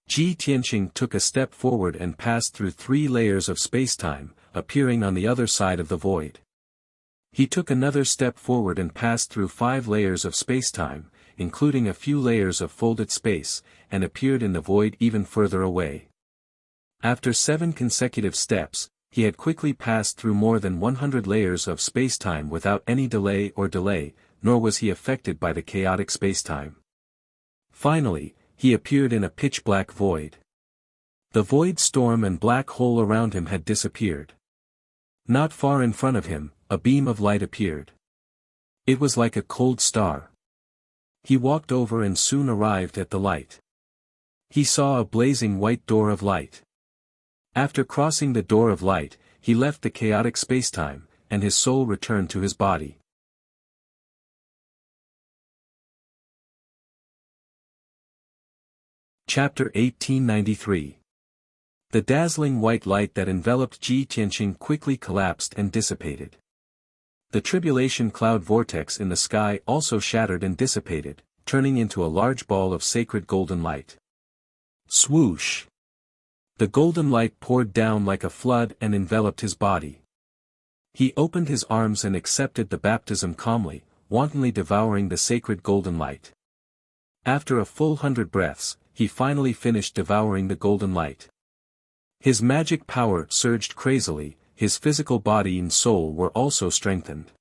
Ji Tianqing took a step forward and passed through 3 layers of spacetime, appearing on the other side of the void. He took another step forward and passed through 5 layers of spacetime, including a few layers of folded space, and appeared in the void even further away. After 7 consecutive steps, he had quickly passed through more than 100 layers of spacetime without any delay, nor was he affected by the chaotic spacetime. Finally, he appeared in a pitch-black void. The void storm and black hole around him had disappeared. Not far in front of him, a beam of light appeared. It was like a cold star. He walked over and soon arrived at the light. He saw a blazing white door of light. After crossing the door of light, he left the chaotic spacetime, and his soul returned to his body. Chapter 1893. The dazzling white light that enveloped Ji Tianqing quickly collapsed and dissipated. The tribulation cloud vortex in the sky also shattered and dissipated, turning into a large ball of sacred golden light. Swoosh! The golden light poured down like a flood and enveloped his body. He opened his arms and accepted the baptism calmly, wantonly devouring the sacred golden light. After a full 100 breaths, he finally finished devouring the golden light. His magic power surged crazily, his physical body and soul were also strengthened.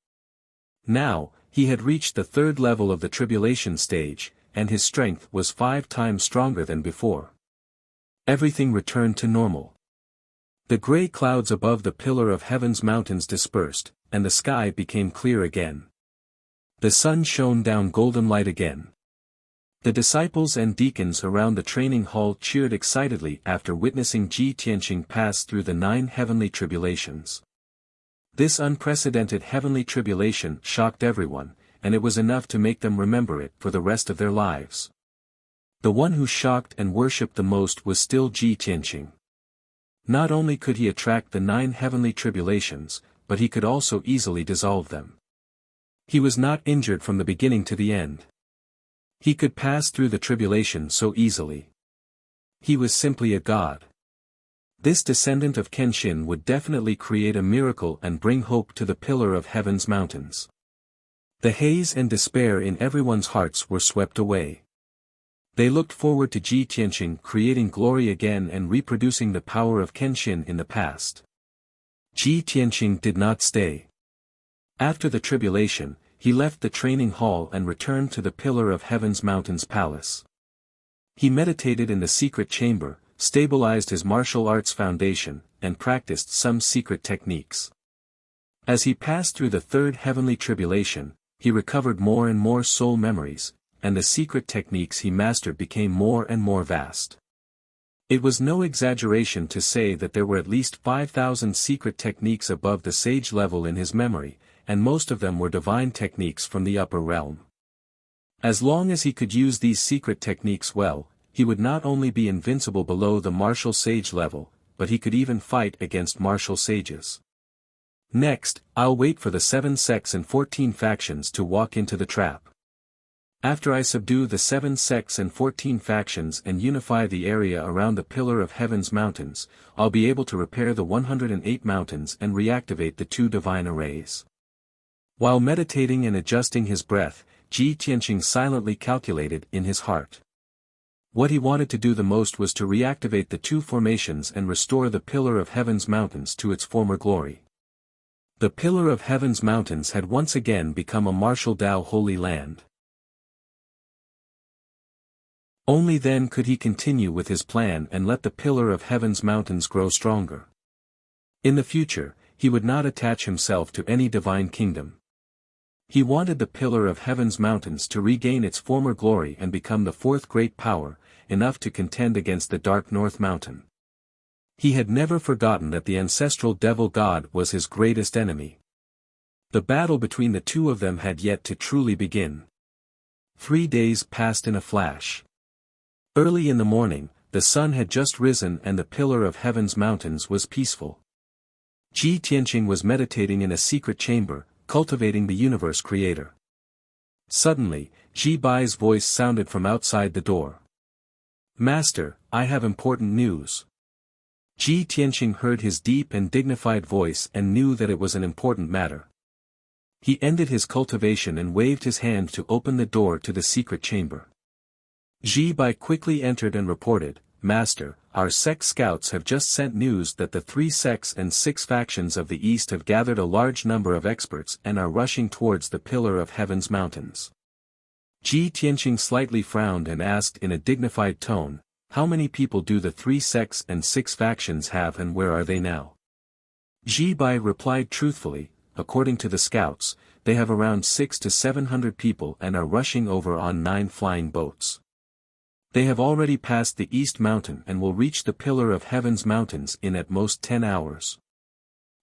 Now, he had reached the 3rd level of the tribulation stage, and his strength was 5 times stronger than before. Everything returned to normal. The gray clouds above the pillar of heaven's mountains dispersed, and the sky became clear again. The sun shone down golden light again. The disciples and deacons around the training hall cheered excitedly after witnessing Ji Tianqing pass through the 9 heavenly tribulations. This unprecedented heavenly tribulation shocked everyone, and it was enough to make them remember it for the rest of their lives. The one who shocked and worshipped the most was still Ji Tianqing. Not only could he attract the 9 heavenly tribulations, but he could also easily dissolve them. He was not injured from the beginning to the end. He could pass through the tribulation so easily. He was simply a god. This descendant of Kenshin would definitely create a miracle and bring hope to the pillar of heaven's mountains. The haze and despair in everyone's hearts were swept away. They looked forward to Ji Tianqing creating glory again and reproducing the power of Kenshin in the past. Ji Tianqing did not stay. After the tribulation, he left the training hall and returned to the pillar of heaven's mountains palace. He meditated in the secret chamber, stabilized his martial arts foundation, and practiced some secret techniques. As he passed through the 3rd heavenly tribulation, he recovered more and more soul memories, and the secret techniques he mastered became more and more vast. It was no exaggeration to say that there were at least 5,000 secret techniques above the sage level in his memory, and most of them were divine techniques from the upper realm. As long as he could use these secret techniques well, he would not only be invincible below the martial sage level, but he could even fight against martial sages. Next, I'll wait for the 7 sects and 14 factions to walk into the trap. After I subdue the 7 sects and 14 factions and unify the area around the pillar of heaven's mountains, I'll be able to repair the 108 mountains and reactivate the 2 divine arrays. While meditating and adjusting his breath, Ji Tianqing silently calculated in his heart. What he wanted to do the most was to reactivate the 2 formations and restore the pillar of heaven's mountains to its former glory. The pillar of heaven's mountains had once again become a martial Dao holy land. Only then could he continue with his plan and let the pillar of heaven's mountains grow stronger. In the future, he would not attach himself to any divine kingdom. He wanted the pillar of heaven's mountains to regain its former glory and become the 4th great power, enough to contend against the dark North Mountain. He had never forgotten that the ancestral devil god was his greatest enemy. The battle between the 2 of them had yet to truly begin. 3 days passed in a flash. Early in the morning, the sun had just risen and the pillar of heaven's mountains was peaceful. Ji Tianqing was meditating in a secret chamber, cultivating the universe creator. Suddenly, Ji Bai's voice sounded from outside the door. "Master, I have important news." Ji Tianqing heard his deep and dignified voice and knew that it was an important matter. He ended his cultivation and waved his hand to open the door to the secret chamber. Ji Bai quickly entered and reported, "Master, our sect scouts have just sent news that the 3 sects and 6 factions of the East have gathered a large number of experts and are rushing towards the pillar of heaven's mountains." Ji Tianqing slightly frowned and asked in a dignified tone, "How many people do the 3 sects and 6 factions have and where are they now?" Ji Bai replied truthfully, "According to the scouts, they have around 600 to 700 people and are rushing over on 9 flying boats. They have already passed the East Mountain and will reach the pillar of heaven's mountains in at most 10 hours.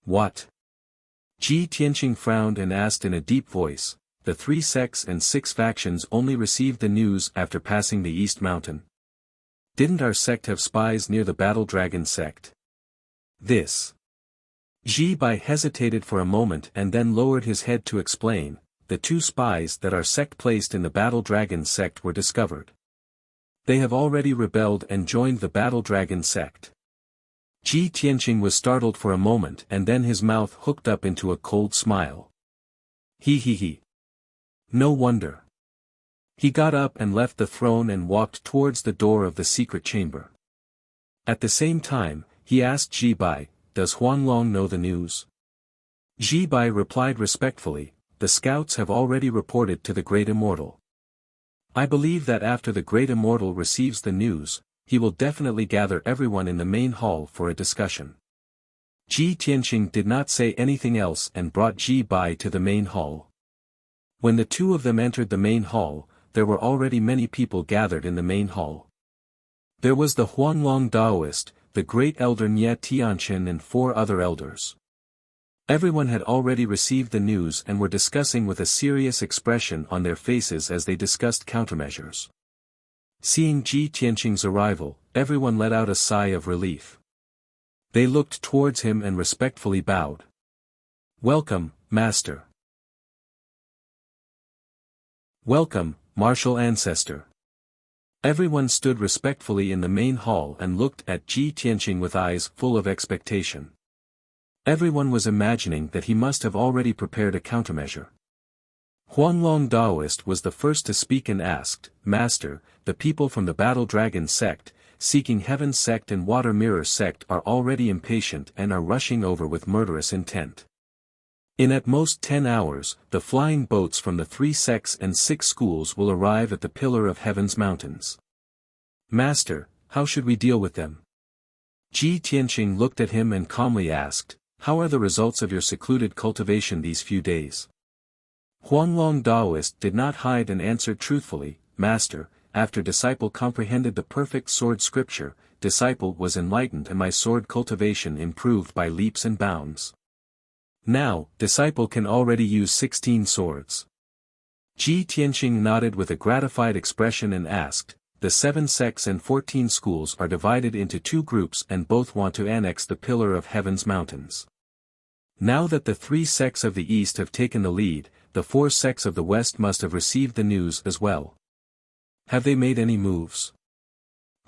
"What?" Ji Tianqing frowned and asked in a deep voice, "The 3 sects and 6 factions only received the news after passing the East Mountain? Didn't our sect have spies near the Battle Dragon sect?" This. Ji Bai hesitated for a moment and then lowered his head to explain, "The 2 spies that our sect placed in the Battle Dragon sect were discovered. They have already rebelled and joined the Battle Dragon sect." Ji Tianqing was startled for a moment and then his mouth hooked up into a cold smile. He. No wonder. He got up and left the throne and walked towards the door of the secret chamber. At the same time, he asked Ji Bai, "Does Huanglong know the news?" Ji Bai replied respectfully, "The scouts have already reported to the Great Immortal. I believe that after the Great Immortal receives the news, he will definitely gather everyone in the main hall for a discussion." Ji Tianqing did not say anything else and brought Ji Bai to the main hall. When the two of them entered the main hall, there were already many people gathered in the main hall. There was the Huanglong Daoist, the great elder Nye Tianqian and 4 other elders. Everyone had already received the news and were discussing with a serious expression on their faces as they discussed countermeasures. Seeing Ji Tianqing's arrival, everyone let out a sigh of relief. They looked towards him and respectfully bowed. "Welcome, Master." "Welcome, martial ancestor." Everyone stood respectfully in the main hall and looked at Ji Tianqing with eyes full of expectation. Everyone was imagining that he must have already prepared a countermeasure. Huanglong Daoist was the first to speak and asked, "Master, the people from the Battle Dragon sect, Seeking Heaven sect and Water Mirror sect are already impatient and are rushing over with murderous intent. In at most 10 hours, the flying boats from the 3 sects and 6 schools will arrive at the Pillar of Heaven's mountains. Master, how should we deal with them?" Ji Tianqing looked at him and calmly asked, "How are the results of your secluded cultivation these few days?" Huanglong Daoist did not hide and answered truthfully, "Master, after disciple comprehended the perfect sword scripture, disciple was enlightened and my sword cultivation improved by leaps and bounds. Now, disciple can already use 16 swords." Ji Tianqing nodded with a gratified expression and asked, "The 7 sects and 14 schools are divided into 2 groups and both want to annex the Pillar of Heaven's mountains. Now that the 3 sects of the East have taken the lead, the 4 sects of the West must have received the news as well. Have they made any moves?"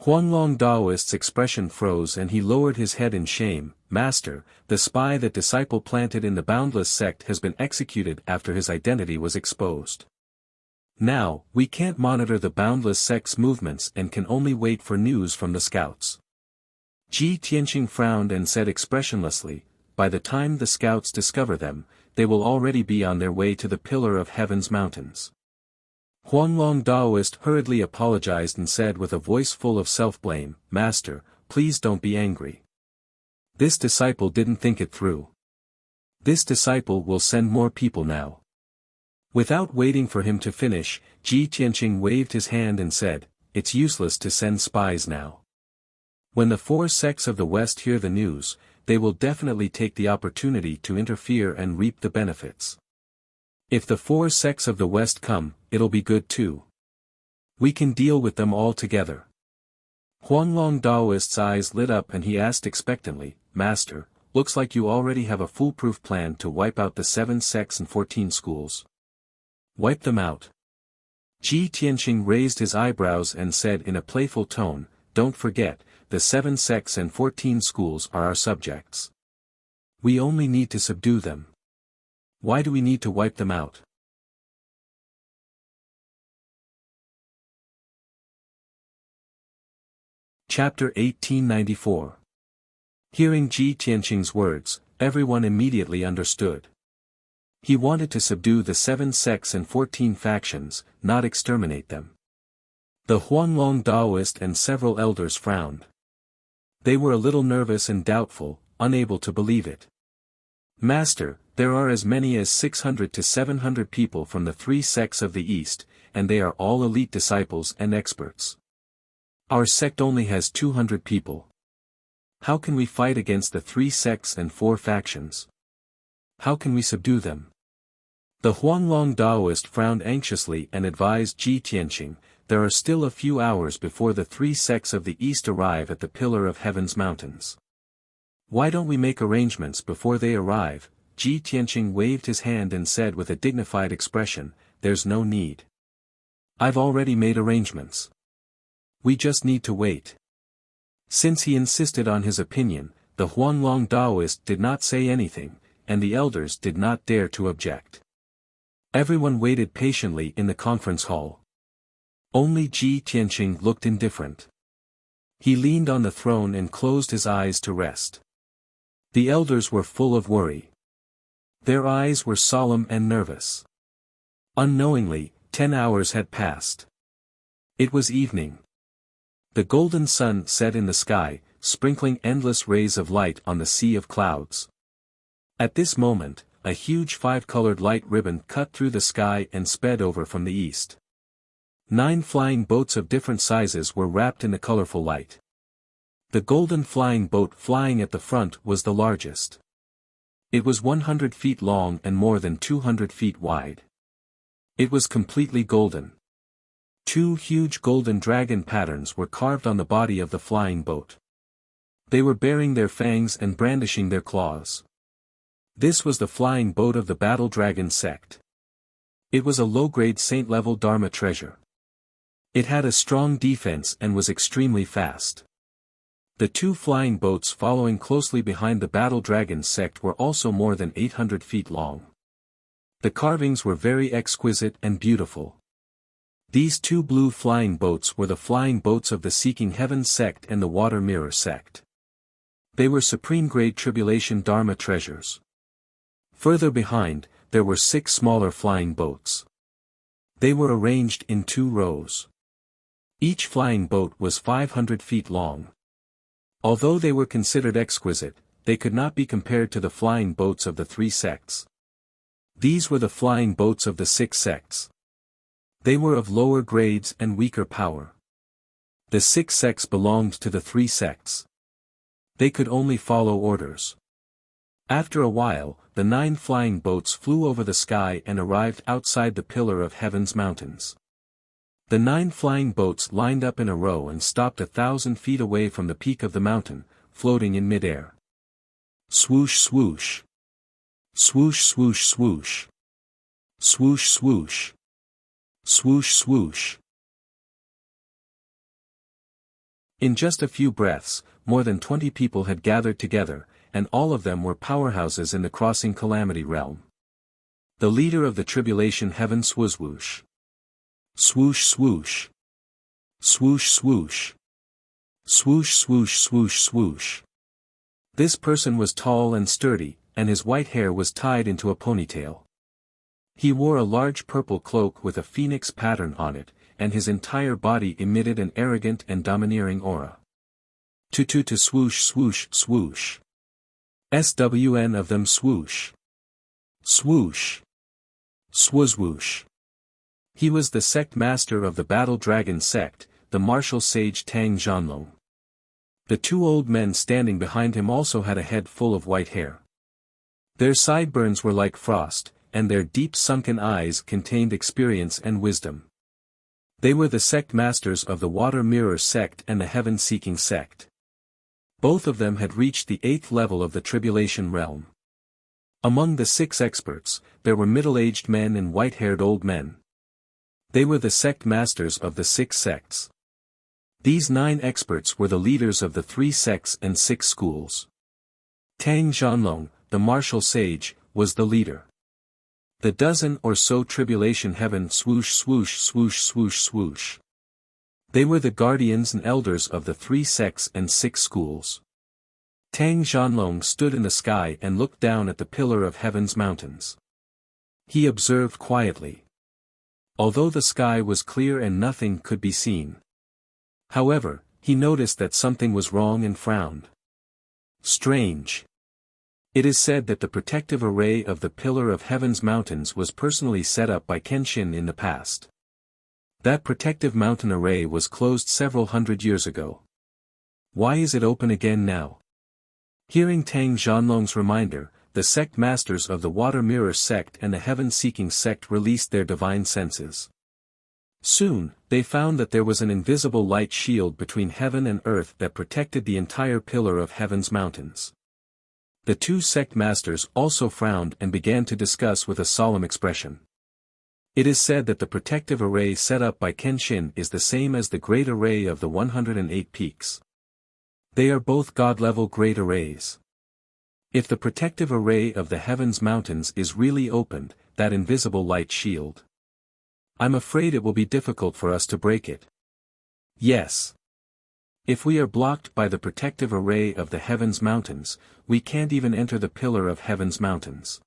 Huanglong Daoist's expression froze and he lowered his head in shame. "Master, the spy that disciple planted in the Boundless sect has been executed after his identity was exposed. Now, we can't monitor the Boundless sect's movements and can only wait for news from the scouts." Ji Tianqing frowned and said expressionlessly, "By the time the scouts discover them, they will already be on their way to the Pillar of Heaven's mountains." Huanglong Daoist hurriedly apologized and said with a voice full of self-blame, "Master, please don't be angry. This disciple didn't think it through. This disciple will send more people now." Without waiting for him to finish, Ji Tianqing waved his hand and said, "It's useless to send spies now. When the 4 sects of the West hear the news, they will definitely take the opportunity to interfere and reap the benefits. If the 4 sects of the West come, it'll be good too. We can deal with them all together." Huanglong Daoist's eyes lit up and he asked expectantly, "Master, looks like you already have a foolproof plan to wipe out the 7 sects and 14 schools. Wipe them out?" Ji Tianqing raised his eyebrows and said in a playful tone, "Don't forget, the 7 sects and 14 schools are our subjects. We only need to subdue them. Why do we need to wipe them out?" Chapter 1894. Hearing Ji Tianqing's words, everyone immediately understood. He wanted to subdue the 7 sects and 14 factions, not exterminate them. The Huanglong Daoist and several elders frowned. They were a little nervous and doubtful, unable to believe it. "Master, there are as many as 600 to 700 people from the 3 sects of the East, and they are all elite disciples and experts. Our sect only has 200 people. How can we fight against the 3 sects and 4 factions? How can we subdue them?" The Huanglong Daoist frowned anxiously and advised Ji Tianqing, "There are still a few hours before the 3 sects of the East arrive at the Pillar of Heaven's mountains. Why don't we make arrangements before they arrive?" Ji Tianqing waved his hand and said with a dignified expression, "There's no need. I've already made arrangements. We just need to wait." Since he insisted on his opinion, the Huanglong Daoist did not say anything, and the elders did not dare to object. Everyone waited patiently in the conference hall. Only Ji Tianqing looked indifferent. He leaned on the throne and closed his eyes to rest. The elders were full of worry. Their eyes were solemn and nervous. Unknowingly, 10 hours had passed. It was evening. The golden sun set in the sky, sprinkling endless rays of light on the sea of clouds. At this moment, a huge five-colored light ribbon cut through the sky and sped over from the east. 9 flying boats of different sizes were wrapped in the colorful light. The golden flying boat flying at the front was the largest. It was 100 feet long and more than 200 feet wide. It was completely golden. 2 huge golden dragon patterns were carved on the body of the flying boat. They were baring their fangs and brandishing their claws. This was the flying boat of the Battle Dragon sect. It was a low-grade saint-level Dharma treasure. It had a strong defense and was extremely fast. The 2 flying boats following closely behind the Battle Dragon sect were also more than 800 feet long. The carvings were very exquisite and beautiful. These 2 blue flying boats were the flying boats of the Seeking Heaven sect and the Water Mirror sect. They were supreme-grade tribulation Dharma treasures. Further behind, there were 6 smaller flying boats. They were arranged in 2 rows. Each flying boat was 500 feet long. Although they were considered exquisite, they could not be compared to the flying boats of the 3 sects. These were the flying boats of the 6 sects. They were of lower grades and weaker power. The 6 sects belonged to the 3 sects. They could only follow orders. After a while, the 9 flying boats flew over the sky and arrived outside the Pillar of Heaven's mountains. The 9 flying boats lined up in a row and stopped 1,000 feet away from the peak of the mountain, floating in midair. Swoosh swoosh. Swoosh swoosh swoosh. Swoosh swoosh. Swoosh swoosh. In just a few breaths, more than 20 people had gathered together, and all of them were powerhouses in the crossing calamity realm. The leader of the tribulation heaven swoosh. Swoosh swoosh. Swoosh swoosh. Swoosh swoosh swoosh swoosh. This person was tall and sturdy, and his white hair was tied into a ponytail. He wore a large purple cloak with a phoenix pattern on it, and his entire body emitted an arrogant and domineering aura. To swoosh swoosh swoosh. SWN of them swoosh. Swoosh. Swoosh. He was the sect master of the Battle Dragon sect, the martial sage Tang Zhanlong. The 2 old men standing behind him also had a head full of white hair. Their sideburns were like frost, and their deep sunken eyes contained experience and wisdom. They were the sect masters of the Water Mirror sect and the Heaven Seeking sect. Both of them had reached the 8th level of the tribulation realm. Among the 6 experts, there were middle-aged men and white-haired old men. They were the sect masters of the 6 sects. These 9 experts were the leaders of the 3 sects and 6 schools. Tang Zhanlong, the martial sage, was the leader. The dozen or so tribulation heaven swoosh swoosh swoosh swoosh swoosh. They were the guardians and elders of the 3 sects and 6 schools. Tang Zhanlong stood in the sky and looked down at the Pillar of Heaven's mountains. He observed quietly. Although the sky was clear and nothing could be seen. However, he noticed that something was wrong and frowned. Strange. It is said that the protective array of the Pillar of Heaven's mountains was personally set up by Kenshin in the past. That protective mountain array was closed several hundred years ago. Why is it open again now? Hearing Tang Zhanlong's reminder, the sect masters of the Water Mirror sect and the Heaven Seeking sect released their divine senses. Soon, they found that there was an invisible light shield between heaven and earth that protected the entire Pillar of Heaven's mountains. The 2 sect masters also frowned and began to discuss with a solemn expression. It is said that the protective array set up by Kenshin is the same as the great array of the 108 peaks. They are both god-level great arrays. If the protective array of the Heaven's mountains is really opened, that invisible light shield, I'm afraid it will be difficult for us to break it. Yes. If we are blocked by the protective array of the Heaven's mountains, we can't even enter the Pillar of Heaven's mountains.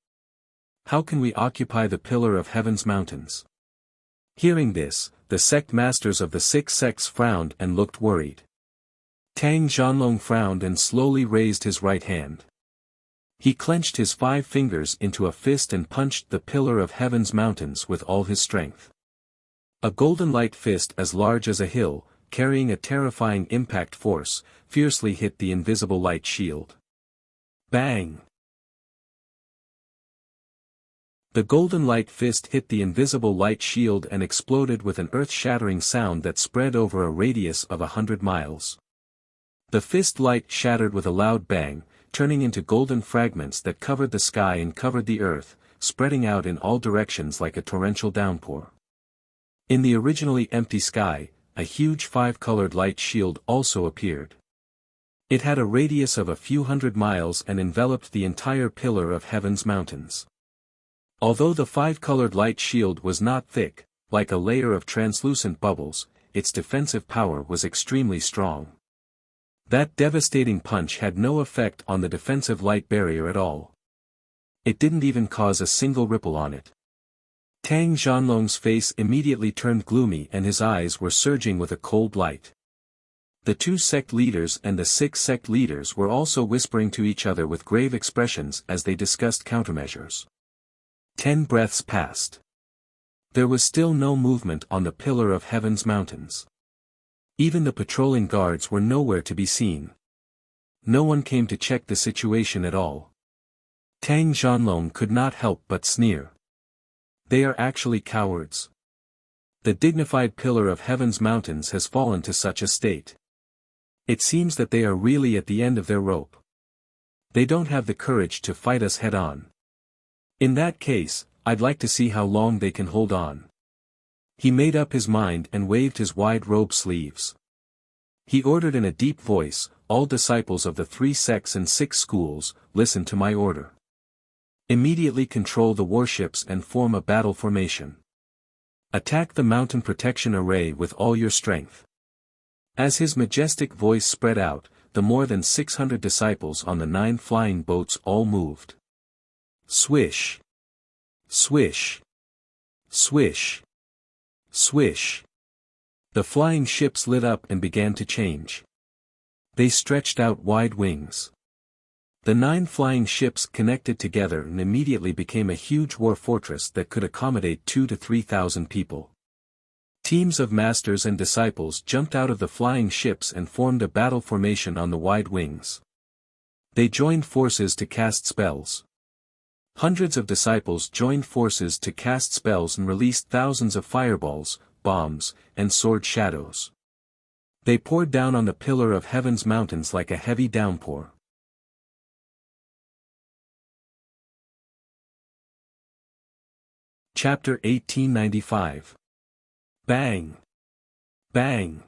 How can we occupy the Pillar of Heaven's mountains? Hearing this, the sect masters of the 6 sects frowned and looked worried. Tang Zhanlong frowned and slowly raised his right hand. He clenched his 5 fingers into a fist and punched the pillar of heaven's mountains with all his strength. A golden light fist as large as a hill, carrying a terrifying impact force, fiercely hit the invisible light shield. Bang! The golden light fist hit the invisible light shield and exploded with an earth-shattering sound that spread over a radius of 100 miles. The fist light shattered with a loud bang, turning into golden fragments that covered the sky and covered the earth, spreading out in all directions like a torrential downpour. In the originally empty sky, a huge 5-colored light shield also appeared. It had a radius of a few hundred miles and enveloped the entire pillar of heaven's mountains. Although the 5-colored light shield was not thick, like a layer of translucent bubbles, its defensive power was extremely strong. That devastating punch had no effect on the defensive light barrier at all. It didn't even cause a single ripple on it. Tang Zhanlong's face immediately turned gloomy and his eyes were surging with a cold light. The 2 sect leaders and the 6 sect leaders were also whispering to each other with grave expressions as they discussed countermeasures. 10 breaths passed. There was still no movement on the pillar of heaven's mountains. Even the patrolling guards were nowhere to be seen. No one came to check the situation at all. Tang Zhanlong could not help but sneer. They are actually cowards. The dignified pillar of heaven's mountains has fallen to such a state. It seems that they are really at the end of their rope. They don't have the courage to fight us head-on. In that case, I'd like to see how long they can hold on. He made up his mind and waved his wide robe sleeves. He ordered in a deep voice, "All disciples of the 3 sects and 6 schools, listen to my order. Immediately control the warships and form a battle formation. Attack the mountain protection array with all your strength." As his majestic voice spread out, the more than 600 disciples on the 9 flying boats all moved. Swish! Swish! Swish! Swish! The flying ships lit up and began to change. They stretched out wide wings. The 9 flying ships connected together and immediately became a huge war fortress that could accommodate 2,000 to 3,000 people. Teams of masters and disciples jumped out of the flying ships and formed a battle formation on the wide wings. They joined forces to cast spells. Hundreds of disciples joined forces to cast spells and released thousands of fireballs, bombs, and sword shadows. They poured down on the pillar of heaven's mountains like a heavy downpour. Chapter 1895. Bang! Bang!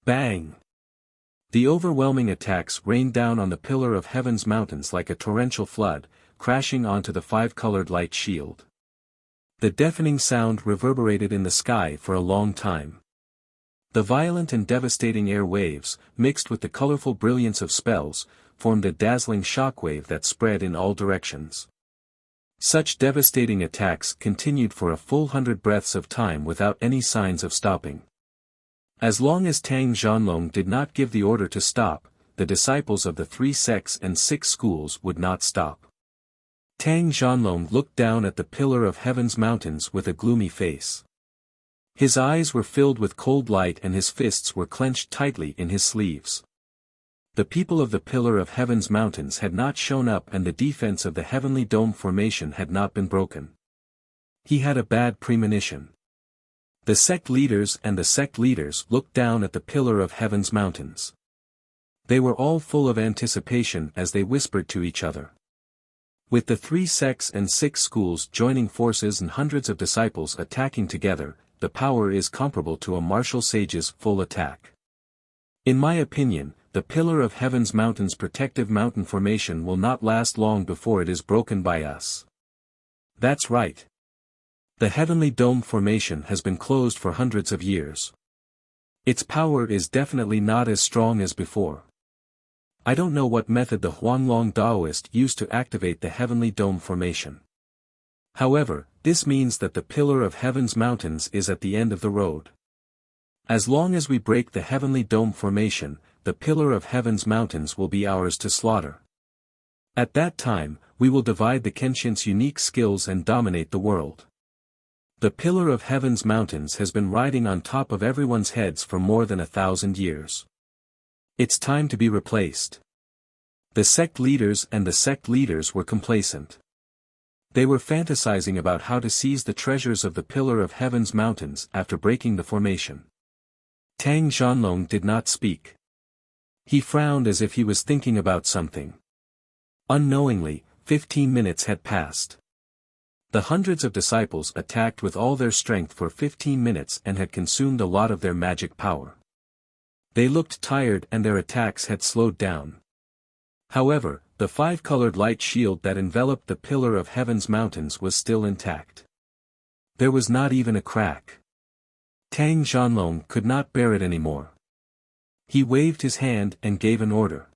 Bang! The overwhelming attacks rained down on the pillar of heaven's mountains like a torrential flood, crashing onto the 5-colored light shield. The deafening sound reverberated in the sky for a long time. The violent and devastating air waves, mixed with the colorful brilliance of spells, formed a dazzling shockwave that spread in all directions. Such devastating attacks continued for a full 100 breaths of time without any signs of stopping. As long as Tang Zhanlong did not give the order to stop, the disciples of the 3 sects and 6 schools would not stop. Tang Zhanlong looked down at the pillar of heaven's mountains with a gloomy face. His eyes were filled with cold light and his fists were clenched tightly in his sleeves. The people of the pillar of heaven's mountains had not shown up and the defense of the heavenly dome formation had not been broken. He had a bad premonition. The sect leaders and the sect leaders looked down at the pillar of heaven's mountains. They were all full of anticipation as they whispered to each other. With the 3 sects and 6 schools joining forces and hundreds of disciples attacking together, the power is comparable to a martial sage's full attack. In my opinion, the pillar of heaven's mountains protective mountain formation will not last long before it is broken by us. That's right. The heavenly dome formation has been closed for hundreds of years. Its power is definitely not as strong as before. I don't know what method the Huanglong Daoist used to activate the heavenly dome formation. However, this means that the pillar of heaven's mountains is at the end of the road. As long as we break the heavenly dome formation, the pillar of heaven's mountains will be ours to slaughter. At that time, we will divide the Kenshin's unique skills and dominate the world. The pillar of heaven's mountains has been riding on top of everyone's heads for more than 1,000 years. It's time to be replaced. The sect leaders and the sect leaders were complacent. They were fantasizing about how to seize the treasures of the pillar of heaven's mountains after breaking the formation. Tang Zhanlong did not speak. He frowned as if he was thinking about something. Unknowingly, 15 minutes had passed. The hundreds of disciples attacked with all their strength for 15 minutes and had consumed a lot of their magic power. They looked tired and their attacks had slowed down. However, the five-colored light shield that enveloped the pillar of heaven's mountains was still intact. There was not even a crack. Tang Zhanlong could not bear it anymore. He waved his hand and gave an order.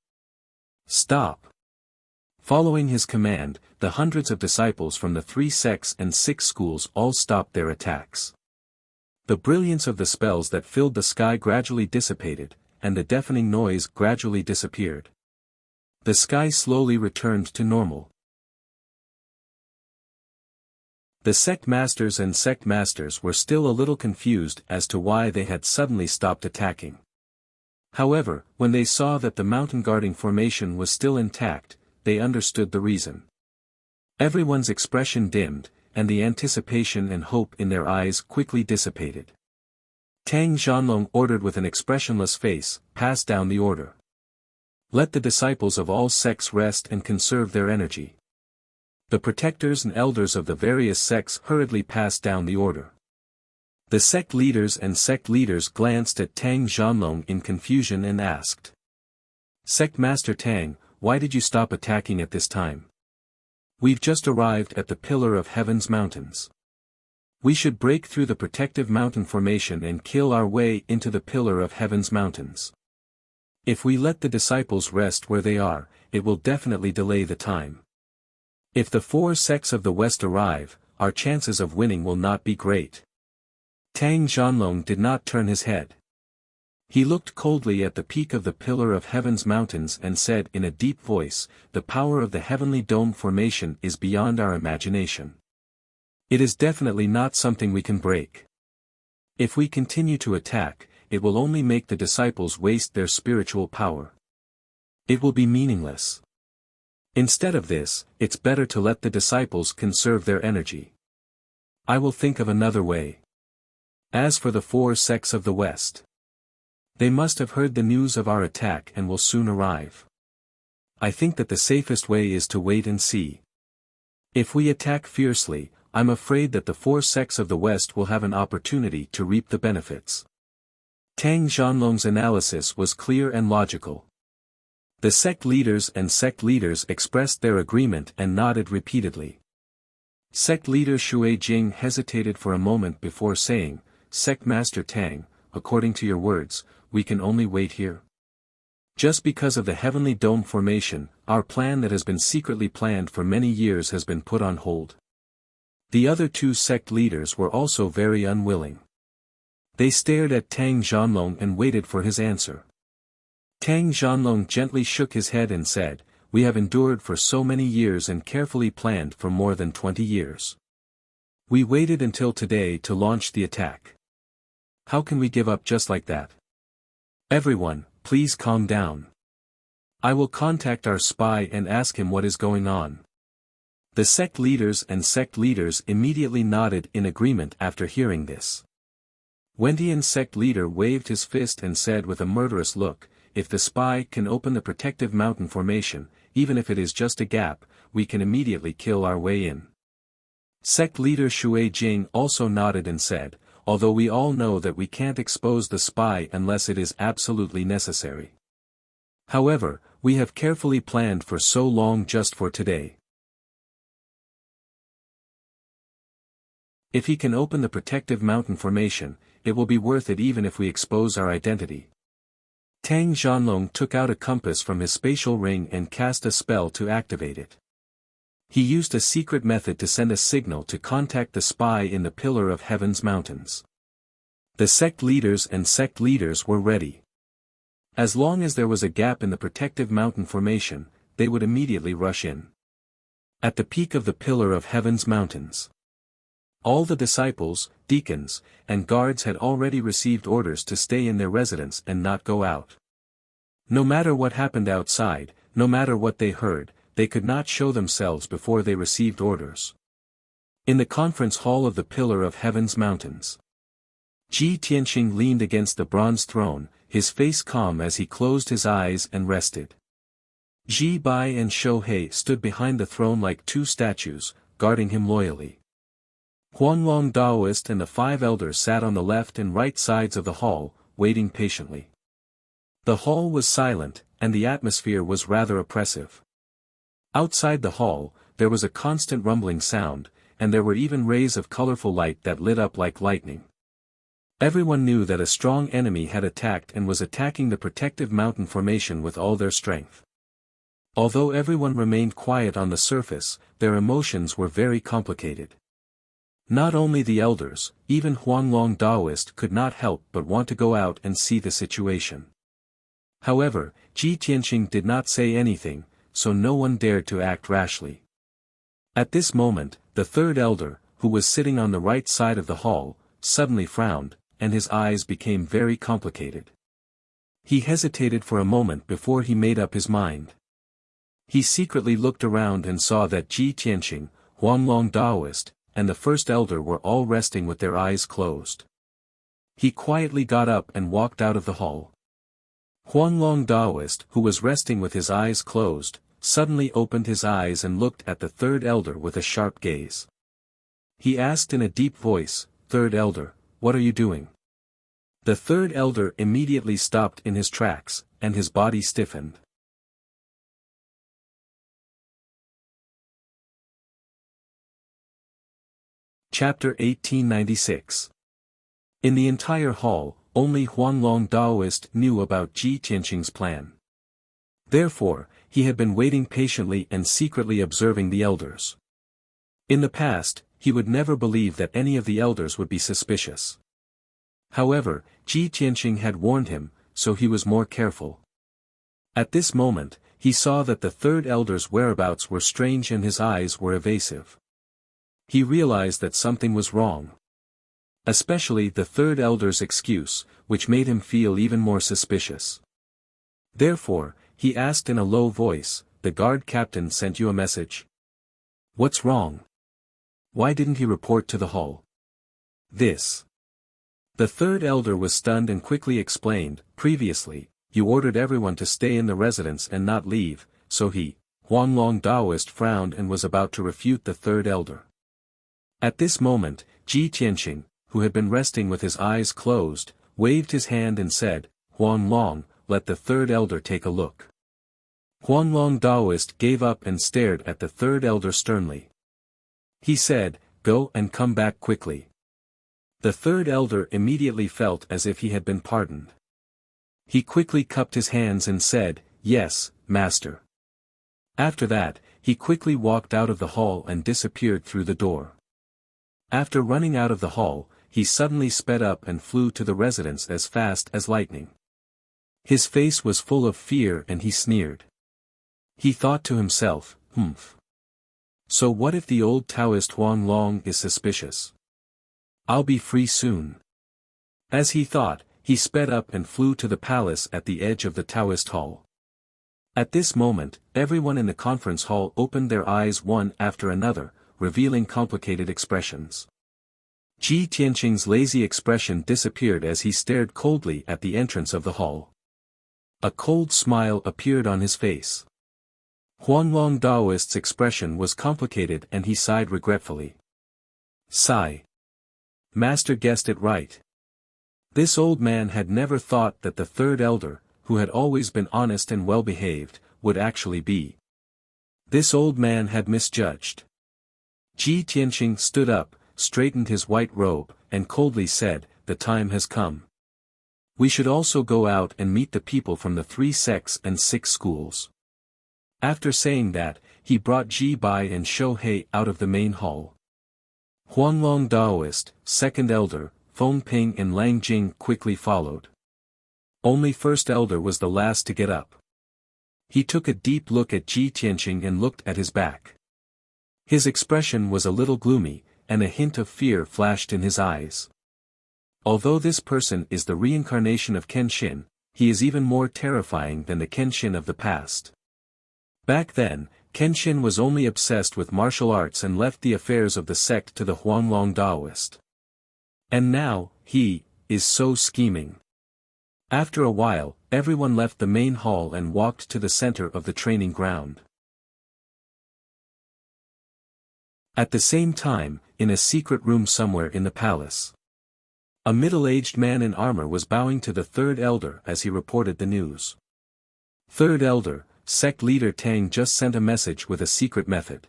Stop. Following his command, the hundreds of disciples from the 3 sects and 6 schools all stopped their attacks. The brilliance of the spells that filled the sky gradually dissipated, and the deafening noise gradually disappeared. The sky slowly returned to normal. The sect masters and sect masters were still a little confused as to why they had suddenly stopped attacking. However, when they saw that the mountain guarding formation was still intact, they understood the reason. Everyone's expression dimmed, and the anticipation and hope in their eyes quickly dissipated. Tang Zhanlong ordered with an expressionless face, pass down the order. Let the disciples of all sects rest and conserve their energy. The protectors and elders of the various sects hurriedly passed down the order. The sect leaders and sect leaders glanced at Tang Zhanlong in confusion and asked. Sect Master Tang, why did you stop attacking at this time? We've just arrived at the pillar of heaven's mountains. We should break through the protective mountain formation and kill our way into the pillar of heaven's mountains. If we let the disciples rest where they are, it will definitely delay the time. If the 4 sects of the West arrive, our chances of winning will not be great. Tang Zhanlong did not turn his head. He looked coldly at the peak of the pillar of heaven's mountains and said in a deep voice, the power of the heavenly dome formation is beyond our imagination. It is definitely not something we can break. If we continue to attack, it will only make the disciples waste their spiritual power. It will be meaningless. Instead of this, it's better to let the disciples conserve their energy. I will think of another way. As for the 4 sects of the West, they must have heard the news of our attack and will soon arrive. I think that the safest way is to wait and see. If we attack fiercely, I'm afraid that the 4 sects of the West will have an opportunity to reap the benefits. Tang Zhanlong's analysis was clear and logical. The sect leaders and sect leaders expressed their agreement and nodded repeatedly. Sect leader Shui Jing hesitated for a moment before saying, Sect Master Tang, according to your words, we can only wait here. Just because of the heavenly dome formation, our plan that has been secretly planned for many years has been put on hold. The other 2 sect leaders were also very unwilling. They stared at Tang Zhanlong and waited for his answer. Tang Zhanlong gently shook his head and said, we have endured for so many years and carefully planned for more than 20 years. We waited until today to launch the attack. How can we give up just like that? Everyone, please calm down. I will contact our spy and ask him what is going on. The sect leaders and sect leaders immediately nodded in agreement after hearing this. Wendian's sect leader waved his fist and said with a murderous look, if the spy can open the protective mountain formation, even if it is just a gap, we can immediately kill our way in. Sect leader Shui Jing also nodded and said, although we all know that we can't expose the spy unless it is absolutely necessary. However, we have carefully planned for so long just for today. If he can open the protective mountain formation, it will be worth it even if we expose our identity. Tang Zhanlong took out a compass from his spatial ring and cast a spell to activate it. He used a secret method to send a signal to contact the spy in the pillar of heaven's mountains. The sect leaders and sect leaders were ready. As long as there was a gap in the protective mountain formation, they would immediately rush in. At the peak of the Pillar of Heaven's mountains, all the disciples, deacons, and guards had already received orders to stay in their residence and not go out. No matter what happened outside, no matter what they heard, they could not show themselves before they received orders. In the conference hall of the Pillar of Heaven's mountains, Ji Tianqing leaned against the bronze throne, his face calm as he closed his eyes and rested. Ji Bai and Shou He stood behind the throne like two statues, guarding him loyally. Huanglong Daoist and the 5 elders sat on the left and right sides of the hall, waiting patiently. The hall was silent, and the atmosphere was rather oppressive. Outside the hall, there was a constant rumbling sound, and there were even rays of colorful light that lit up like lightning. Everyone knew that a strong enemy had attacked and was attacking the protective mountain formation with all their strength. Although everyone remained quiet on the surface, their emotions were very complicated. Not only the elders, even Huanglong Daoist could not help but want to go out and see the situation. However, Ji Tianqing did not say anything, so no one dared to act rashly. At this moment, the 3rd elder, who was sitting on the right side of the hall, suddenly frowned, and his eyes became very complicated. He hesitated for a moment before he made up his mind. He secretly looked around and saw that Ji Tianqing, Huanglong Daoist, and the 1st elder were all resting with their eyes closed. He quietly got up and walked out of the hall. Huanglong Daoist, who was resting with his eyes closed, suddenly opened his eyes and looked at the 3rd elder with a sharp gaze. He asked in a deep voice, "3rd elder, what are you doing?" The 3rd elder immediately stopped in his tracks, and his body stiffened. Chapter 1896. In the entire hall, only Huanglong Daoist knew about Ji Tianqing's plan. Therefore, he had been waiting patiently and secretly observing the elders. In the past, he would never believe that any of the elders would be suspicious. However, Ji Tianqing had warned him, so he was more careful. At this moment, he saw that the 3rd elder's whereabouts were strange and his eyes were evasive. He realized that something was wrong. Especially the 3rd elder's excuse, which made him feel even more suspicious. Therefore, he asked in a low voice, "The guard captain sent you a message? What's wrong? Why didn't he report to the hall?" This. The 3rd elder was stunned and quickly explained, "Previously, you ordered everyone to stay in the residence and not leave," so he, Huanglong Daoist frowned and was about to refute the 3rd elder. At this moment, Ji Tianqing, who had been resting with his eyes closed, waved his hand and said, "Huanglong, let the 3rd elder take a look." Huanglong Daoist gave up and stared at the 3rd elder sternly. He said, "Go and come back quickly." The 3rd elder immediately felt as if he had been pardoned. He quickly cupped his hands and said, "Yes, master." After that, he quickly walked out of the hall and disappeared through the door. After running out of the hall, he suddenly sped up and flew to the residence as fast as lightning. His face was full of fear and he sneered. He thought to himself, So what if the old Taoist Huanglong is suspicious? I'll be free soon. As he thought, he sped up and flew to the palace at the edge of the Taoist hall. At this moment, everyone in the conference hall opened their eyes one after another, revealing complicated expressions. Ji Tianqing's lazy expression disappeared as he stared coldly at the entrance of the hall. A cold smile appeared on his face. Huanglong Daoist's expression was complicated and he sighed regretfully. Sigh. Master guessed it right. This old man had never thought that the 3rd elder, who had always been honest and well-behaved, would actually be. This old man had misjudged. Ji Tianqing stood up, straightened his white robe, and coldly said, "The time has come. We should also go out and meet the people from the 3 sects and 6 schools." After saying that, he brought Ji Bai and Shou He out of the main hall. Huanglong Daoist, 2nd elder, Feng Ping and Lang Jing quickly followed. Only First Elder was the last to get up. He took a deep look at Ji Tianqing and looked at his back. His expression was a little gloomy, and a hint of fear flashed in his eyes. Although this person is the reincarnation of Kenshin, he is even more terrifying than the Kenshin of the past. Back then, Kenshin was only obsessed with martial arts and left the affairs of the sect to the Huanglong Daoist. And now, he is so scheming. After a while, everyone left the main hall and walked to the center of the training ground. At the same time, in a secret room somewhere in the palace, a middle-aged man in armor was bowing to the Third Elder as he reported the news. Third Elder, Sect Leader Tang just sent a message with a secret method.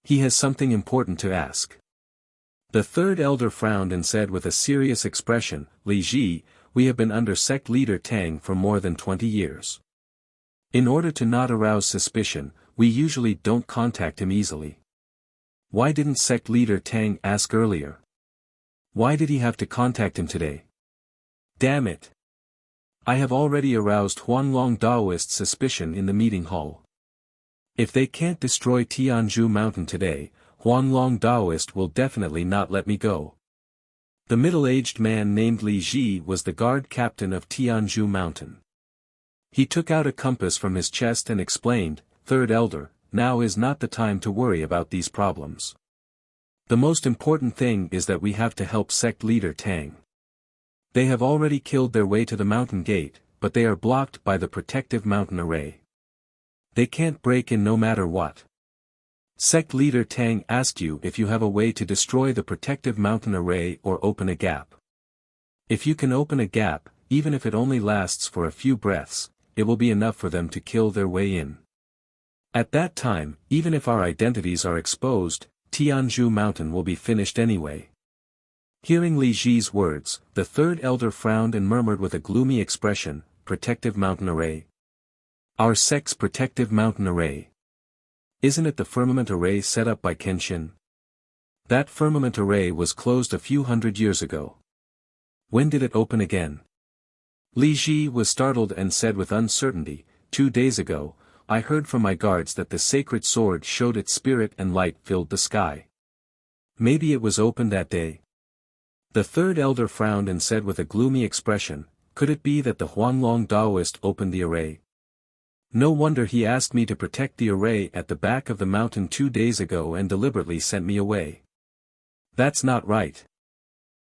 He has something important to ask. The Third Elder frowned and said with a serious expression, Li Ji, we have been under Sect Leader Tang for more than 20 years. In order to not arouse suspicion, we usually don't contact him easily. Why didn't Sect Leader Tang ask earlier? Why did he have to contact him today? Damn it! I have already aroused Huanglong Daoist suspicion in the meeting hall. If they can't destroy Tianzhu Mountain today, Huanglong Daoist will definitely not let me go. The middle-aged man named Li Ji was the guard captain of Tianzhu Mountain. He took out a compass from his chest and explained, Third Elder, now is not the time to worry about these problems. The most important thing is that we have to help Sect Leader Tang. They have already killed their way to the mountain gate, but they are blocked by the protective mountain array. They can't break in no matter what. Sect Leader Tang asked you if you have a way to destroy the protective mountain array or open a gap. If you can open a gap, even if it only lasts for a few breaths, it will be enough for them to kill their way in. At that time, even if our identities are exposed, Tianzhu Mountain will be finished anyway. Hearing Li Ji's words, the Third Elder frowned and murmured with a gloomy expression, Protective Mountain Array. Our sect's Protective Mountain Array. Isn't it the firmament array set up by Kenshin? That firmament array was closed a few hundred years ago. When did it open again? Li Ji was startled and said with uncertainty, 2 days ago, I heard from my guards that the sacred sword showed its spirit and light filled the sky. Maybe it was opened that day. The Third Elder frowned and said with a gloomy expression, could it be that the Huanglong Daoist opened the array? No wonder he asked me to protect the array at the back of the mountain 2 days ago and deliberately sent me away. That's not right.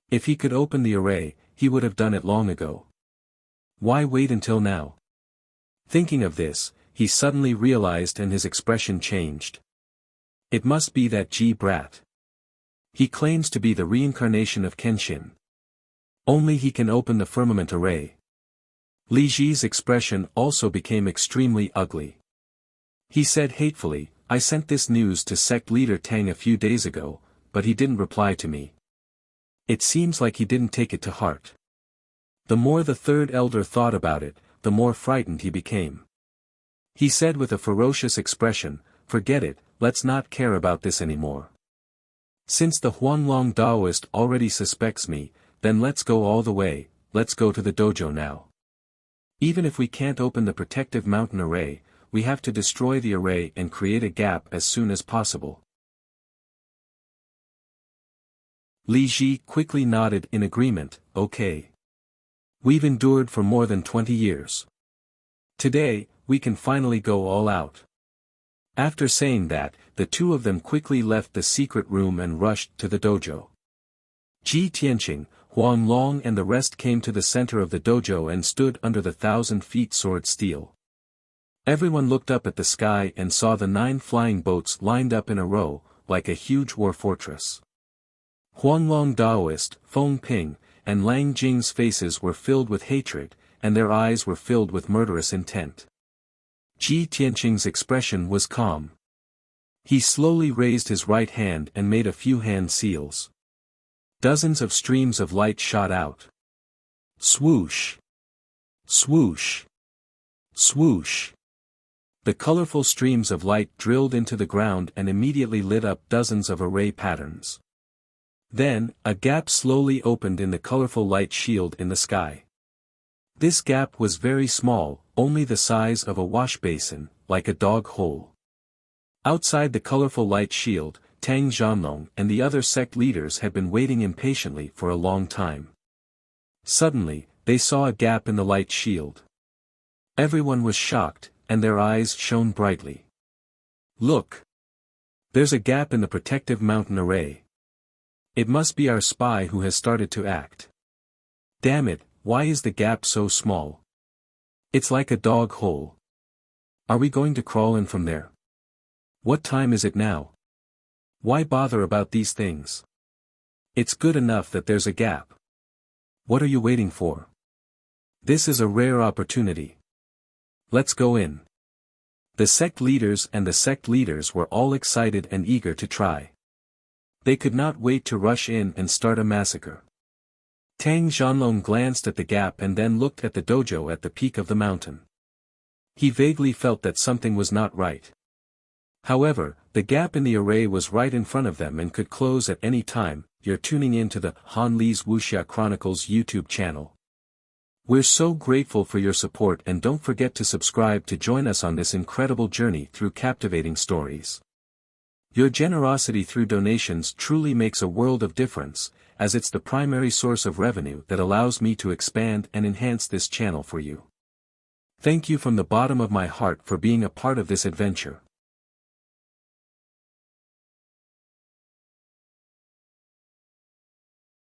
If he could open the array, he would have done it long ago. Why wait until now? Thinking of this, he suddenly realized and his expression changed. It must be that Ji brat. He claims to be the reincarnation of Kenshin. Only he can open the firmament array. Li Ji's expression also became extremely ugly. He said hatefully, I sent this news to Sect Leader Tang a few days ago, but he didn't reply to me. It seems like he didn't take it to heart. The more the Third Elder thought about it, the more frightened he became. He said with a ferocious expression, forget it, let's not care about this anymore. Since the Huanglong Daoist already suspects me, then let's go all the way, let's go to the dojo now. Even if we can't open the protective mountain array, we have to destroy the array and create a gap as soon as possible. Li Ji quickly nodded in agreement, okay. We've endured for more than 20 years. Today, we can finally go all out. After saying that, the two of them quickly left the secret room and rushed to the dojo. Ji Tianqing, Huang Long and the rest came to the center of the dojo and stood under the 1,000-feet sword steel. Everyone looked up at the sky and saw the 9 flying boats lined up in a row, like a huge war fortress. Huanglong Daoist, Feng Ping, and Lang Jing's faces were filled with hatred, and their eyes were filled with murderous intent. Ji Tianqing's expression was calm. He slowly raised his right hand and made a few hand seals. Dozens of streams of light shot out. Swoosh! Swoosh! Swoosh! The colorful streams of light drilled into the ground and immediately lit up dozens of array patterns. Then, a gap slowly opened in the colorful light shield in the sky. This gap was very small, only the size of a wash basin, like a dog hole. Outside the colorful light shield, Tang Zhanlong and the other sect leaders had been waiting impatiently for a long time. Suddenly, they saw a gap in the light shield. Everyone was shocked, and their eyes shone brightly. Look! There's a gap in the protective mountain array. It must be our spy who has started to act. Damn it, why is the gap so small? It's like a dog hole. Are we going to crawl in from there? What time is it now? Why bother about these things? It's good enough that there's a gap. What are you waiting for? This is a rare opportunity. Let's go in. The sect leaders and the sect leaders were all excited and eager to try. They could not wait to rush in and start a massacre. Tang Zhanlong glanced at the gap and then looked at the dojo at the peak of the mountain. He vaguely felt that something was not right. However, the gap in the array was right in front of them and could close at any time. You're tuning in to the Han Li's Wuxia Chronicles YouTube channel. We're so grateful for your support, and don't forget to subscribe to join us on this incredible journey through captivating stories. Your generosity through donations truly makes a world of difference, as it's the primary source of revenue that allows me to expand and enhance this channel for you. Thank you from the bottom of my heart for being a part of this adventure.